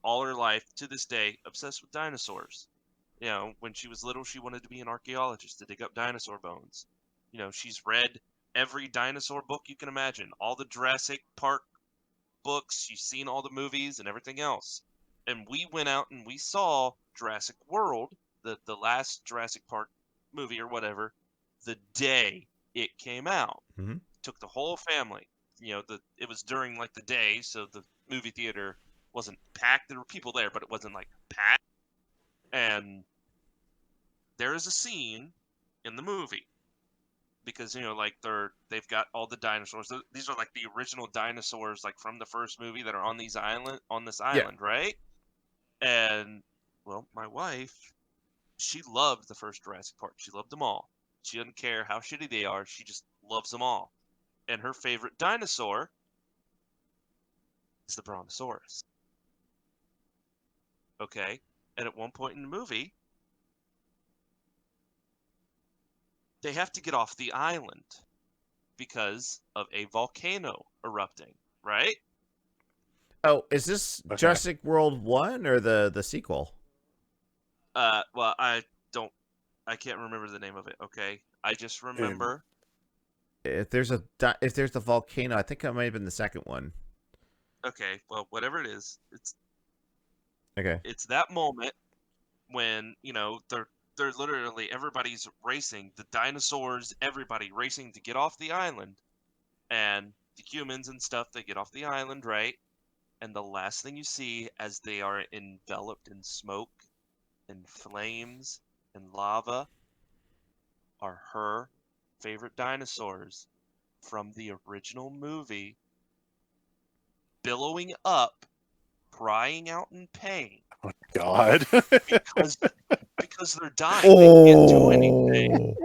all her life to this day, obsessed with dinosaurs. You know, when she was little, she wanted to be an archaeologist to dig up dinosaur bones. You know, she's read every dinosaur book you can imagine, all the Jurassic Park books, she's seen all the movies and everything else. And we went out and we saw Jurassic World, the last Jurassic Park movie or whatever, the day it came out. Mm-hmm. Took the whole family. You know, it was during like the day, so the movie theater wasn't packed. There were people there, but it wasn't like packed. And there is a scene in the movie because you know, like they've got all the dinosaurs. These are like the original dinosaurs, like from the first movie that are on this island, right? And well, my wife, she loved the first Jurassic Park. She loved them all. She doesn't care how shitty they are. She just loves them all. And her favorite dinosaur is the Brontosaurus. Okay? And at one point in the movie, they have to get off the island because of a volcano erupting, right? Oh, is this Okay. Jurassic World 1 or the sequel? Well, I can't remember the name of it, okay? I just remember If there's the volcano, I think it might have been the second one. okay, well, whatever it is, Okay. it's that moment when, you know, they're literally everybody's racing, the dinosaurs, everybody racing to get off the island. And the humans and stuff, they get off the island, right? And the last thing you see as they are enveloped in smoke and flames and lava are her favorite dinosaurs from the original movie billowing up, crying out in pain Oh God. because they're dying. They can't do anything.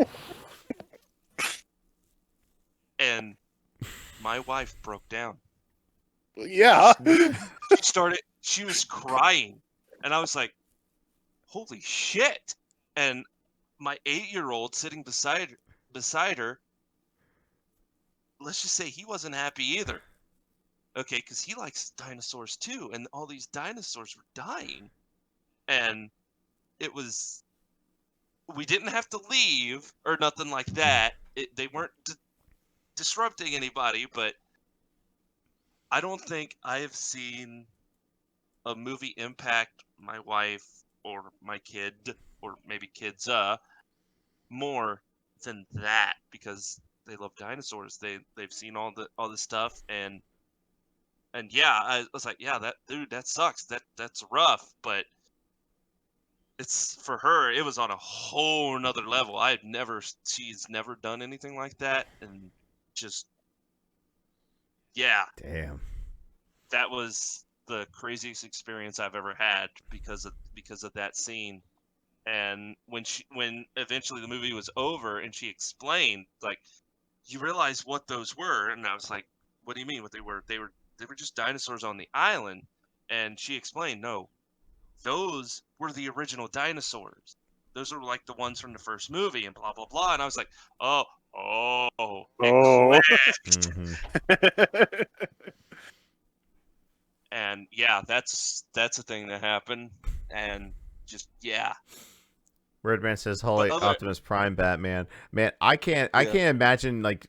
And my wife broke down. Yeah. She was crying. And I was like, holy shit. And my 8-year-old sitting beside her, let's just say he wasn't happy either. Okay, because he likes dinosaurs too, and all these dinosaurs were dying. And we didn't have to leave or nothing like that. They weren't disrupting anybody, but I don't think I have seen a movie impact my wife or my kid or maybe kids more than that because they love dinosaurs. They've seen all this stuff and yeah, I was like, yeah, that sucks. That's rough, but it's for her. It was on a whole nother level. She's never done anything like that, and just yeah, Damn. that was the craziest experience I've ever had because of that scene. And when eventually the movie was over and she explained, like, you realize what those were, and I was like, what do you mean what they were? They were just dinosaurs on the island. And she explained, no, those were the original dinosaurs. Those were like the ones from the first movie and blah blah blah. And I was like, oh, it clicked. Mm-hmm. And yeah, that's a thing that happened. And just yeah. Redman says, "Holy But Optimus Prime, Batman." Man, I can't imagine like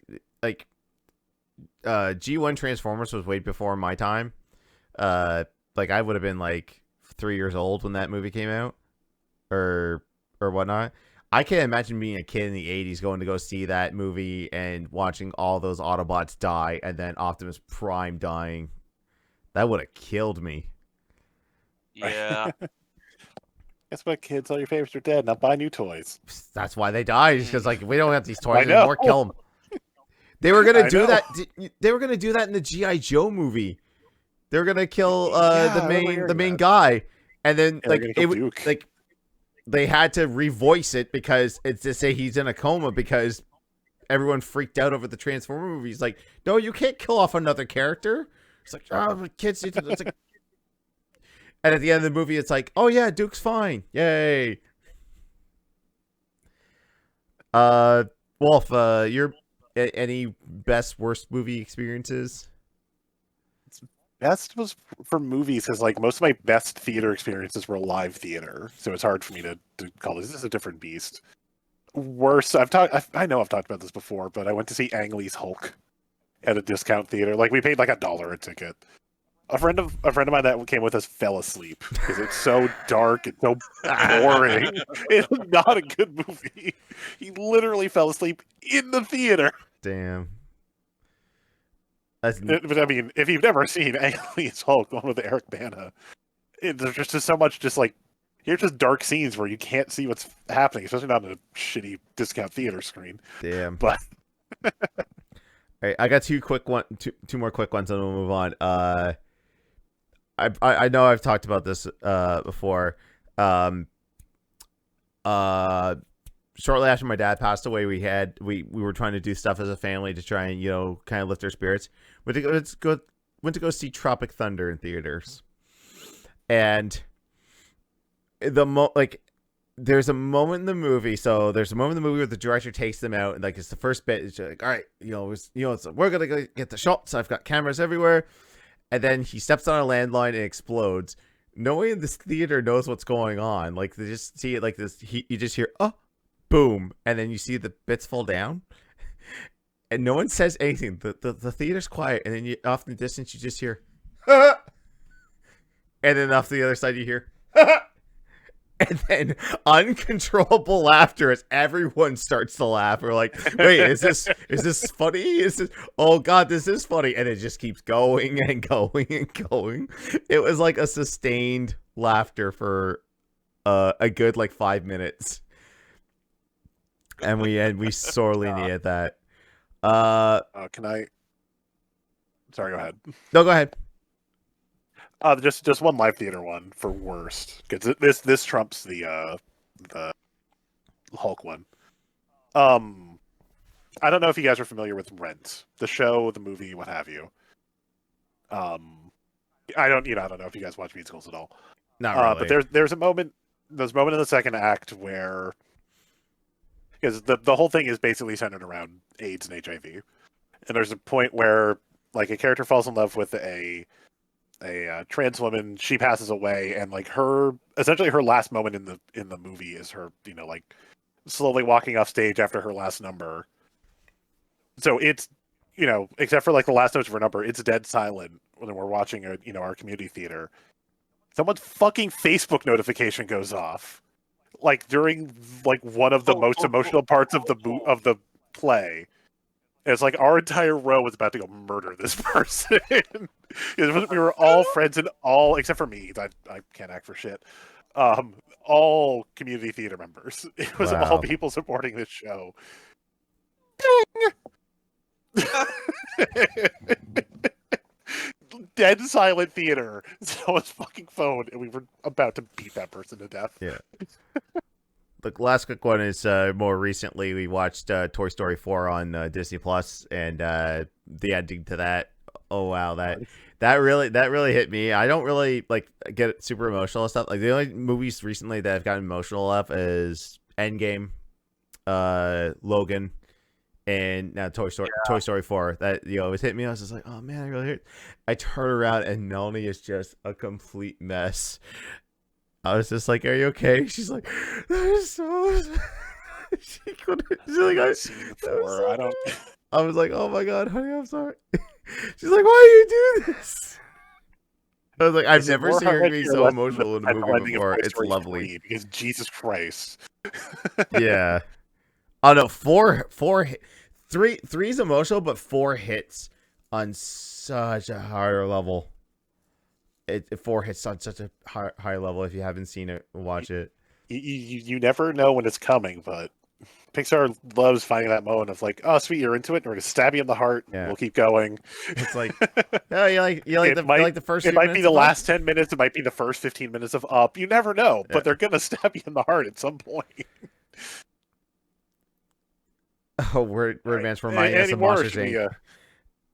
G1 Transformers was way before my time. Like I would have been like 3 years old when that movie came out, or whatnot. I can't imagine being a kid in the 80s going to go see that movie and watching all those Autobots die and then Optimus Prime dying. That would have killed me. Yeah. Guess what, kids? All your favorites are dead. Now buy new toys. That's why they died. Because like we don't have these I toys know. anymore. Kill them. They were gonna I do know. that. They were gonna do that in the G.I. Joe movie. They were gonna kill Yeah, the I remember main hearing that. guy, and then Yeah, like they're it gonna would kill Duke. like they had to revoice it because it's to say he's in a coma because everyone freaked out over the Transformer movies. Like, no, you can't kill off another character. It's like, oh, but kids. It's like, and at the end of the movie, it's like, oh yeah, Duke's fine, yay. Wolf, your any best worst movie experiences? Best was for movies because like most of my best theater experiences were live theater, so it's hard for me to call this. This is a different beast. Worse, I know I've talked about this before, but I went to see Ang Lee's Hulk at a discount theater. Like we paid like $1 a ticket. A friend of mine that came with us fell asleep because it's so dark and so boring. It was not a good movie. He literally fell asleep in the theater. Damn. That's But I mean, if you've never seen Ang Lee's Hulk, the one with Eric Bana, there's just so much just like here's just dark scenes where you can't see what's happening, especially not on a shitty discount theater screen. damn. But All right, I got two more quick ones, and we'll move on. I know I've talked about this before. Shortly after my dad passed away, we were trying to do stuff as a family to try and kind of lift our spirits. Went to go see Tropic Thunder in theaters, and there's a moment in the movie. So there's a moment in the movie where the director takes them out, and like it's the first bit. It's like, all right, we're gonna go get the shots. I've got cameras everywhere, and then he steps on a landline and explodes. No one in this theater knows what's going on. Like they just see it like this. You just hear boom, and then you see the bits fall down, and no one says anything. The theater's quiet, and then off in the distance you just hear, and then off the other side you hear, and then uncontrollable laughter as everyone starts to laugh. We're like, wait, is this funny? Oh god, this is funny, and it just keeps going and going and going. It was like a sustained laughter for a good like 5 minutes. And we sorely needed that. can I? Sorry, go ahead. No, go ahead. Just one live theater one for worst because this trumps the Hulk one. I don't know if you guys are familiar with Rent, the show, the movie, what have you. I don't know if you guys watch musicals at all. Not really. But there's a moment in the second act where because the whole thing is basically centered around AIDS and HIV, and there's a point where like a character falls in love with a trans woman. She passes away, and like essentially her last moment in the movie is her like slowly walking off stage after her last number. So it's except for like the last notes of her number, it's dead silent when we're watching our community theater. Someone's fucking Facebook notification goes off, like during like one of the most emotional parts of the play. And it's like our entire row was about to go murder this person. We were all friends and all except for me. I can't act for shit. All community theater members. It was all people supporting this show. Dead silent theater. Someone's fucking phone, and we were about to beat that person to death. Yeah. The last quick one is more recently we watched Toy Story 4 on Disney Plus, and the ending to that. Oh wow, that really hit me. I don't really like get super emotional and stuff. Like the only movies recently that I've gotten emotional of is Endgame, Logan, and now Toy Story 4. That it was hit me. I was just like, oh man, I really hurt. I turn around and Melanie is just a complete mess. I was just like, "Are you okay?" She's like, "That is so." She couldn't. She's like, I don't. I was like, "Oh my god, honey, I'm sorry." She's like, "Why do you do this?" I was like, I've Is it never more seen her heart-wrenching be or so less than the emotional in a potential movie ending of before. Toy It's Story lovely. 3? Because Jesus Christ. Yeah. Oh no, three's emotional, but 4 hits on such a higher level. Four hits on such a high level. If you haven't seen it, watch it. You never know when it's coming, but Pixar loves finding that moment of like, oh sweet, you're into it, and we're gonna stab you in the heart, and Yeah. we'll keep going. It's like, oh, you like the first. It few might be minutes the of last Up? 10 minutes, it might be the first 15 minutes of Up. You never know, Yeah. but they're gonna stab you in the heart at some point. Oh, we're advanced. Reminding us Any of more? Monsters Should we, Inc.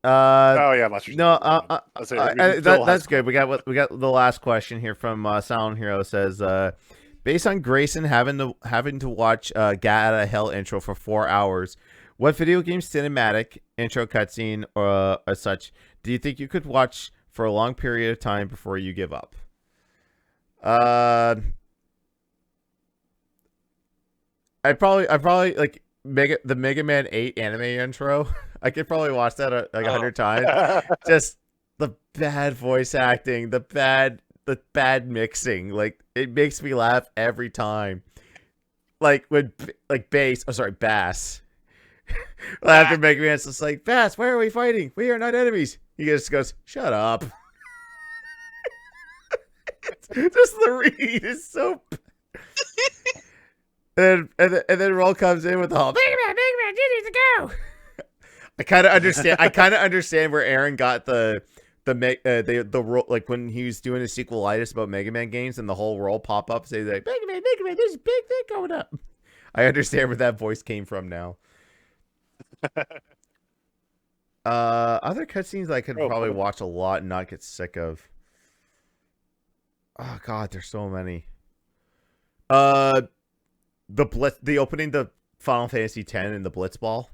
oh yeah, Monsters. No, Inc. that's good. We got the last question here from Sound Hero says, based on Grayson having to watch Get Out of Hell intro for 4 hours, what video game cinematic intro cutscene or as such do you think you could watch for a long period of time before you give up? I probably like the Mega Man 8 anime intro. I could probably watch that like 100 times. Just the bad voice acting, the bad mixing, like it makes me laugh every time. Like when Bass. After Mega Man's just like, Bass, why are we fighting? We are not enemies. He just goes, shut up. Just the read is so. And then Roll comes in with the whole Mega Man, you need to go. I kind of understand where Aaron got the role, like when he was doing a sequelitis about Mega Man games and the whole role pop up say like Mega Man, there's a big thing going up. I understand where that voice came from now. Other cutscenes I could probably watch a lot and not get sick of. Oh god, there's so many. The opening to Final Fantasy X and the Blitzball.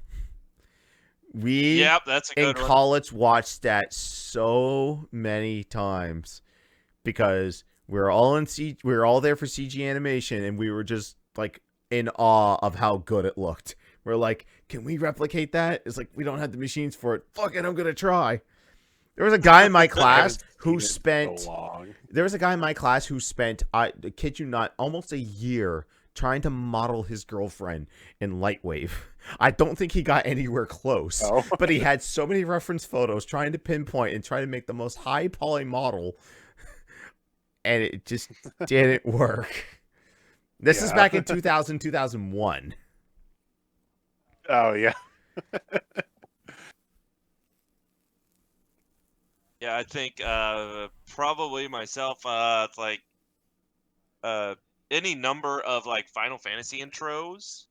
That's a good in one. college watched that so many times because we were all there for CG animation and we were just like in awe of how good it looked. We're like, can we replicate that? It's like we don't have the machines for it. Fuck it, I'm gonna try. There was a guy in my class who spent. There was a guy in my class who spent, I kid you not, almost a year trying to model his girlfriend in Lightwave. I don't think he got anywhere close, but he had so many reference photos trying to pinpoint and try to make the most high poly model, and it just didn't work. This is back in 2001. Oh, yeah. Yeah, I think probably myself. It's like any number of like Final Fantasy intros.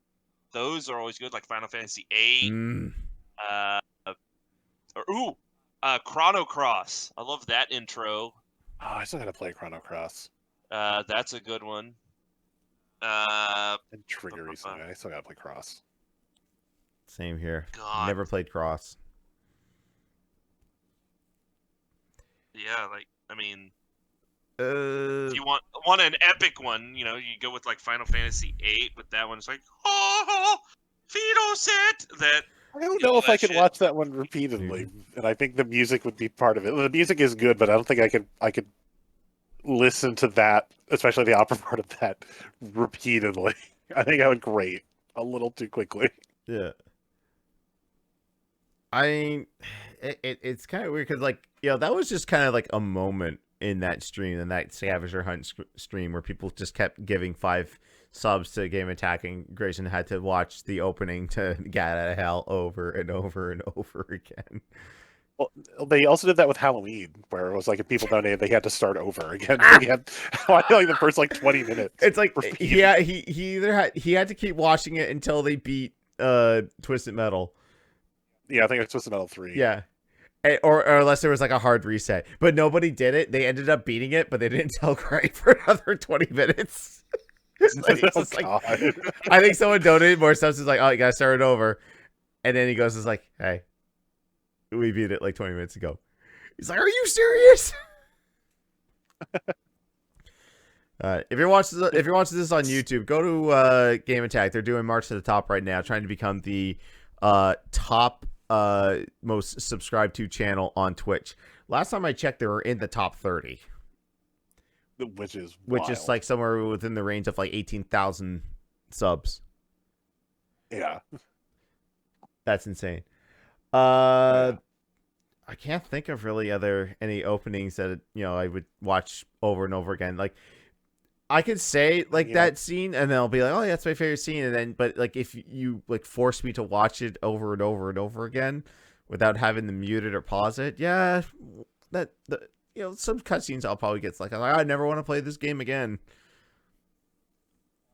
Those are always good, like Final Fantasy VIII. Chrono Cross. I love that intro. Oh, I still gotta play Chrono Cross. That's a good one. And Trigger recently. I still gotta play Cross. Same here. God. Never played Cross. Yeah, like I mean, if you want an epic one, you go with like Final Fantasy VIII. But that one's like, Fido set that. I don't know if I could watch that one repeatedly, and I think the music would be part of it. The music is good, but I don't think I could listen to that, especially the opera part of that, repeatedly. I think I would grate a little too quickly. Yeah. I mean, it's kind of weird because, like, that was just kind of like a moment in that stream, in that Scavenger Hunt stream, where people just kept giving 5 subs to Game Attack, and Grayson had to watch the opening to Get Out of Hell over and over and over again. Well, they also did that with Halloween, where it was like if people donated, they had to start over again. He had, I feel like the first like 20 minutes. It's like he had to keep watching it until they beat Twisted Metal. Yeah, I think it's Twisted Metal 3. Yeah. Or unless there was like a hard reset. But nobody did it. They ended up beating it, but they didn't tell Craig for another 20 minutes. I think someone donated more stuff. So it's like, oh, you gotta start it over. And then he goes, it's like, hey, we beat it like 20 minutes ago. He's like, are you serious? If you're watching this on YouTube, go to Game Attack. They're doing March to the Top right now, trying to become the top most subscribed to channel on Twitch. Last time I checked, they were in the top 30, which is which is wild. like somewhere within the range of like 18,000 subs. Yeah. That's insane. Yeah. I can't think of really any openings that I would watch over and over again. Like I could say like that scene, and then I'll be like, oh, yeah, that's my favorite scene, and then but like if you like force me to watch it over and over and over again without having to mute it or pause it, yeah, some cutscenes I'll probably get like I never want to play this game again.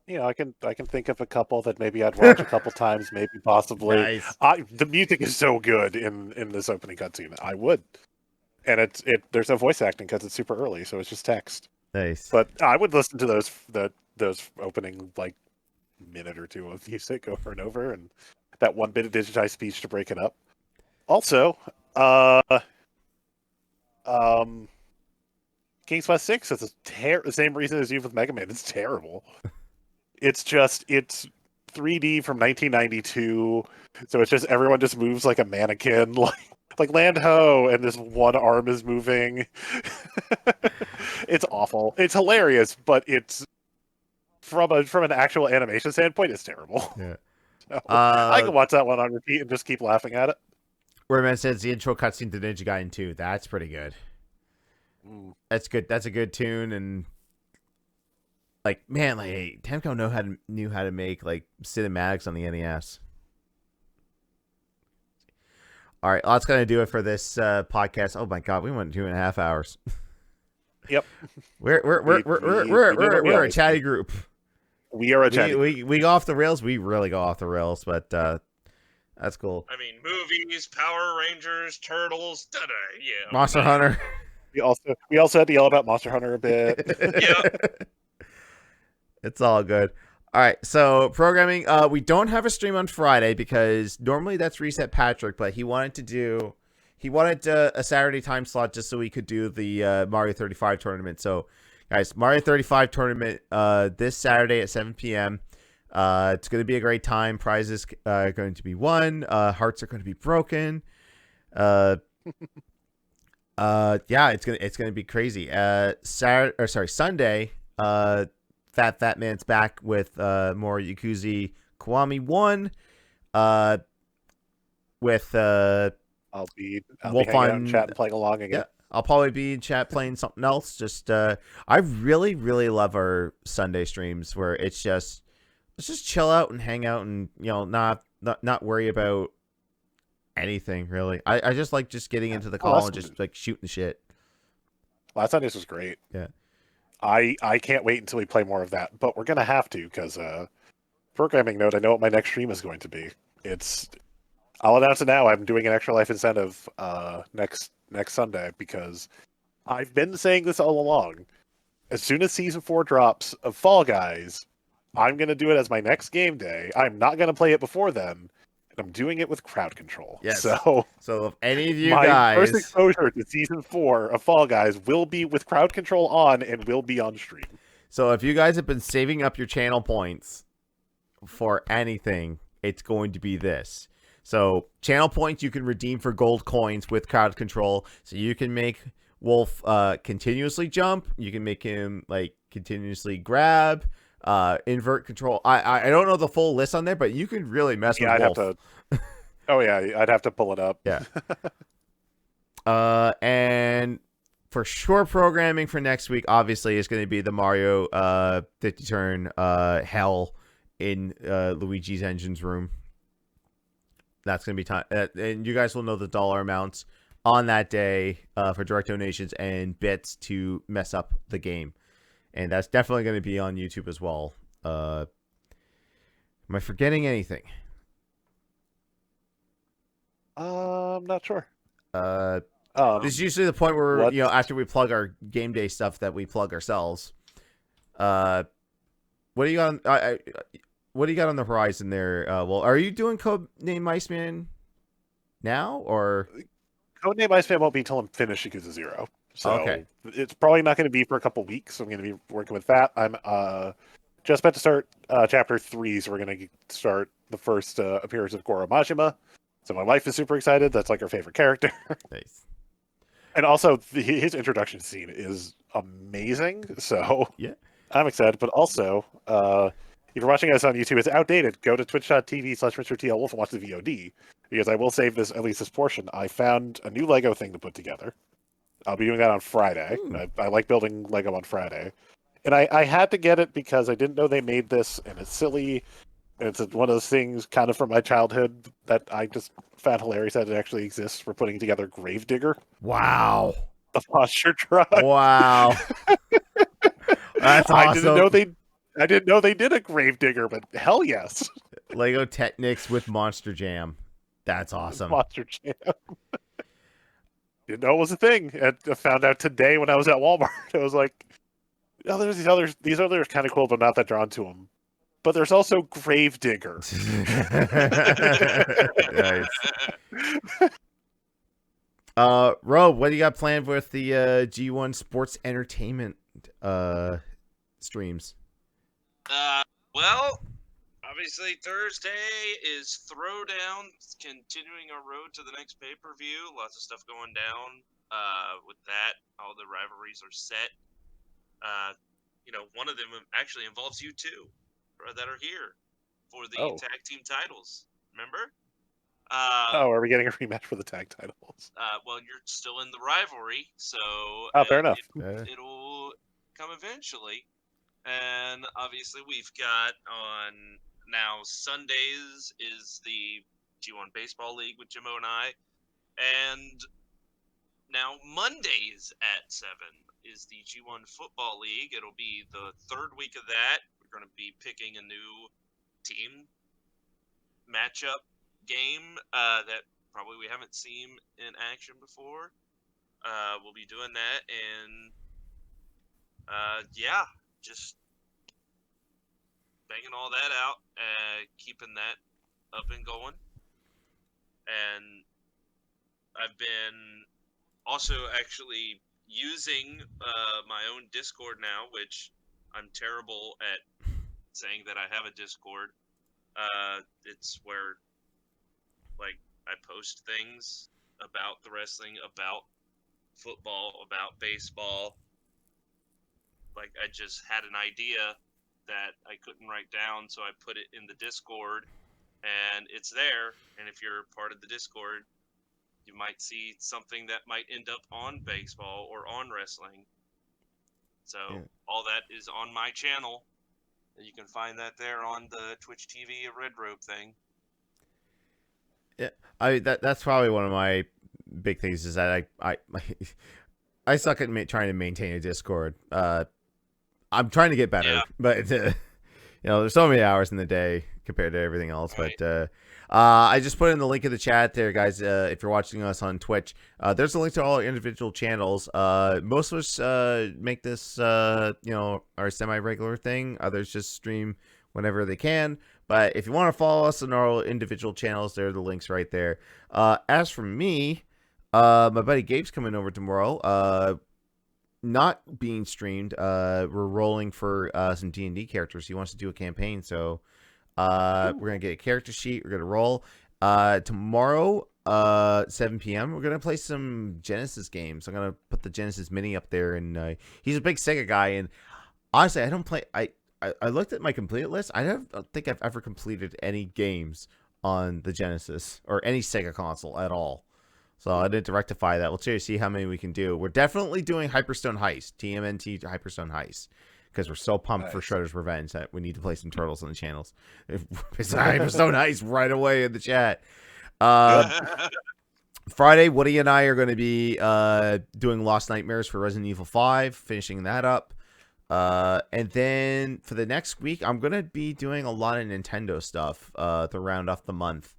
I can think of a couple that maybe I'd watch a couple times, maybe possibly. Nice. The music is so good in this opening cutscene. I would, and there's no voice acting because it's super early, so it's just text. Nice. But I would listen to those opening like minute or two of music over and over, and that one bit of digitized speech to break it up. Also, King's Quest 6 is the same reason as you with Mega Man. It's terrible. It's 3D from 1992, so it's just everyone just moves like a mannequin, like land ho, and this one arm is moving. It's awful. It's hilarious, but it's from an actual animation standpoint, it's terrible. Yeah. So, I can watch that one on repeat and just keep laughing at it. Where man says the intro cutscene to Ninja Gaiden 2. That's pretty good. That's good. That's a good tune, and like man, like Temco knew how to make like cinematics on the NES. All right, that's gonna do it for this podcast. Oh my god, we went 2.5 hours. Yep, we're a chatty group. We are a chatty. We go off the rails. We really go off the rails, but that's cool. I mean, movies, Power Rangers, Turtles, yeah. Monster Hunter. We also had to yell about Monster Hunter a bit. Yeah. It's all good. All right, so programming. We don't have a stream on Friday because normally that's Reset Patrick, but he wanted a Saturday time slot just so we could do the Mario 35 tournament. So, guys, Mario 35 tournament this Saturday at 7 p.m. It's going to be a great time. Prizes are going to be won. Hearts are going to be broken. Yeah, it's gonna be crazy. Sunday. Fat Man's back with more Yakuza Kiwami 1. With I'll be Wolf hanging out on in chat and playing along again. Yeah, I'll probably be in chat playing something else. Just I really love our Sunday streams where let's just chill out and hang out and not worry about anything really. I just like just getting into the call and just like shooting shit. Last Sunday's was great. Yeah. I can't wait until we play more of that, but we're gonna have to because programming note. I know what my next stream is going to be. I'll announce it now. I'm doing an Extra Life incentive next Sunday because I've been saying this all along. As soon as Season 4 drops of Fall Guys, I'm gonna do it as my next game day. I'm not gonna play it before then. And I'm doing it with crowd control. Yes. So if any of you my guys, first exposure to Season 4 of Fall Guys will be with crowd control on and will be on stream. So if you guys have been saving up your channel points for anything, it's going to be this. So channel points you can redeem for gold coins with crowd control. So you can make Wolf continuously jump. You can make him like continuously grab. Invert control. I don't know the full list on there, but you can really mess with Wolf. I'd have to pull it up. Yeah. And for sure programming for next week, obviously, is going to be the Mario 50 turn hell in Luigi's Engines room. That's going to be time. And you guys will know the dollar amounts on that day for direct donations and bits to mess up the game. And that's definitely going to be on YouTube as well. Am I forgetting anything? I'm not sure. This is usually the point where after we plug our game day stuff that we plug ourselves. What do you got? What do you got on the horizon there? Well, are you doing Codename Iceman now or? Codename Iceman won't be until I'm finished Yakuza 0. So okay. It's probably not going to be for a couple weeks. I'm going to be working with that. I'm just about to start chapter 3, so we're going to start the first appearance of Goro Majima So my wife is super excited. That's like her favorite character. Nice. And also, his introduction scene is amazing. So Yeah. I'm excited. But also, if you're watching us on YouTube, it's outdated. Go to twitch.tv/MrTLWolf and watch the VOD. Because I will save this, at least this portion. I found a new Lego thing to put together. I'll be doing that on Friday. I like building Lego on Friday. And I had to get it because I didn't know they made this, and it's silly. And it's one of those things kind of from my childhood that I just found hilarious that it actually exists for putting together Gravedigger, Wow. the posture truck. Wow. That's awesome. I didn't know they did a Gravedigger, but hell yes. Lego Technics with Monster Jam. That's awesome. Monster Jam. Didn't know it was a thing. I found out today when I was at Walmart. I was like, oh, there's these others kind of cool, but I'm not that drawn to them. But there's also Gravedigger. Nice. Rob, what do you got planned with the G1 Sports Entertainment streams? Well, obviously Thursday is Throwdown, continuing our road to the next pay-per-view. Lots of stuff going down. With that, all the rivalries are set. One of them actually involves you two that are here for the tag team titles. Remember? Are we getting a rematch for the tag titles? Well, you're still in the rivalry, so fair enough. It'll come eventually. And obviously, we've got on now Sundays is the G1 Baseball League with Jimbo and I, and now Mondays at 7 is the G1 Football League. It'll be the third week of that. We're going to be picking a new team matchup game that probably we haven't seen in action before. We'll be doing that, and just banging all that out, keeping that up and going. And I've been also actually using my own Discord now, which I'm terrible at saying that I have a Discord. It's where I post things about the wrestling, about football, about baseball. I just had an idea that I couldn't write down, so I put it in the Discord, and it's there. And if you're part of the Discord, you might see something that might end up on baseball or on wrestling. So all that is on my channel. You can find that there on the Twitch TV Red Rope thing. Yeah, that's probably one of my big things is that I suck at trying to maintain a Discord. I'm trying to get better, but there's so many hours in the day compared to everything else. Right. But I just put in the link in the chat there, guys. If you're watching us on Twitch, there's a link to all our individual channels. Most of us make this our semi-regular thing. Others just stream whenever they can. But if you want to follow us on our individual channels, there are the links right there. As for me, my buddy Gabe's coming over tomorrow. Not being streamed. We're rolling for some D&D characters. He wants to do a campaign, so we're gonna get a character sheet. We're gonna roll. Tomorrow, 7 p.m. We're gonna play some Genesis games. I'm gonna put the Genesis Mini up there, and he's a big Sega guy. And honestly, I don't play. I looked at my complete list. I don't think I've ever completed any games on the Genesis or any Sega console at all. So I need to rectify that. We'll see how many we can do. We're definitely doing Hyperstone Heist, TMNT Hyperstone Heist, because we're so pumped for Shredder's Revenge that we need to play some Turtles on the channels. It's Hyperstone Heist right away in the chat. Friday, Woody and I are going to be doing Lost Nightmares for Resident Evil 5, finishing that up. And then for the next week, I'm going to be doing a lot of Nintendo stuff to round off the month.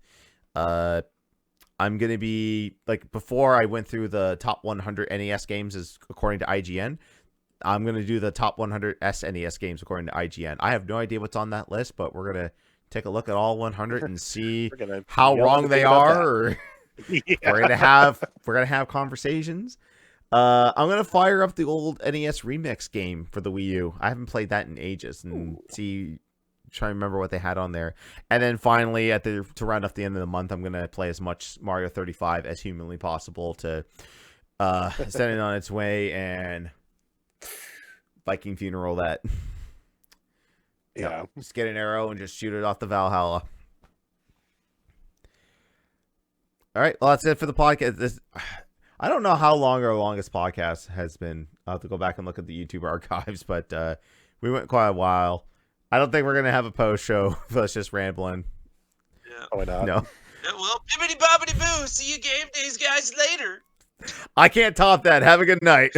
I'm going to be, before I went through the top 100 NES games as according to IGN, I'm going to do the top 100 SNES games according to IGN. I have no idea what's on that list, but we're going to take a look at all 100 and see how wrong they are. Or we're going to have conversations. I'm going to fire up the old NES Remix game for the Wii U. I haven't played that in ages and see trying to remember what they had on there. And then finally, to round off the end of the month, I'm gonna play as much Mario 35 as humanly possible to send it on its way and Viking funeral that. Yeah. Just get an arrow and just shoot it off the Valhalla. All right, well that's it for the podcast. I don't know how long our longest podcast has been. I'll have to go back and look at the YouTube archives, but we went quite a while. I don't think we're gonna have a post show of us just rambling. Yeah. Why not? No, Yeah, well, Bibbidi Boppity Boo. See you game days, guys, later. I can't top that. Have a good night.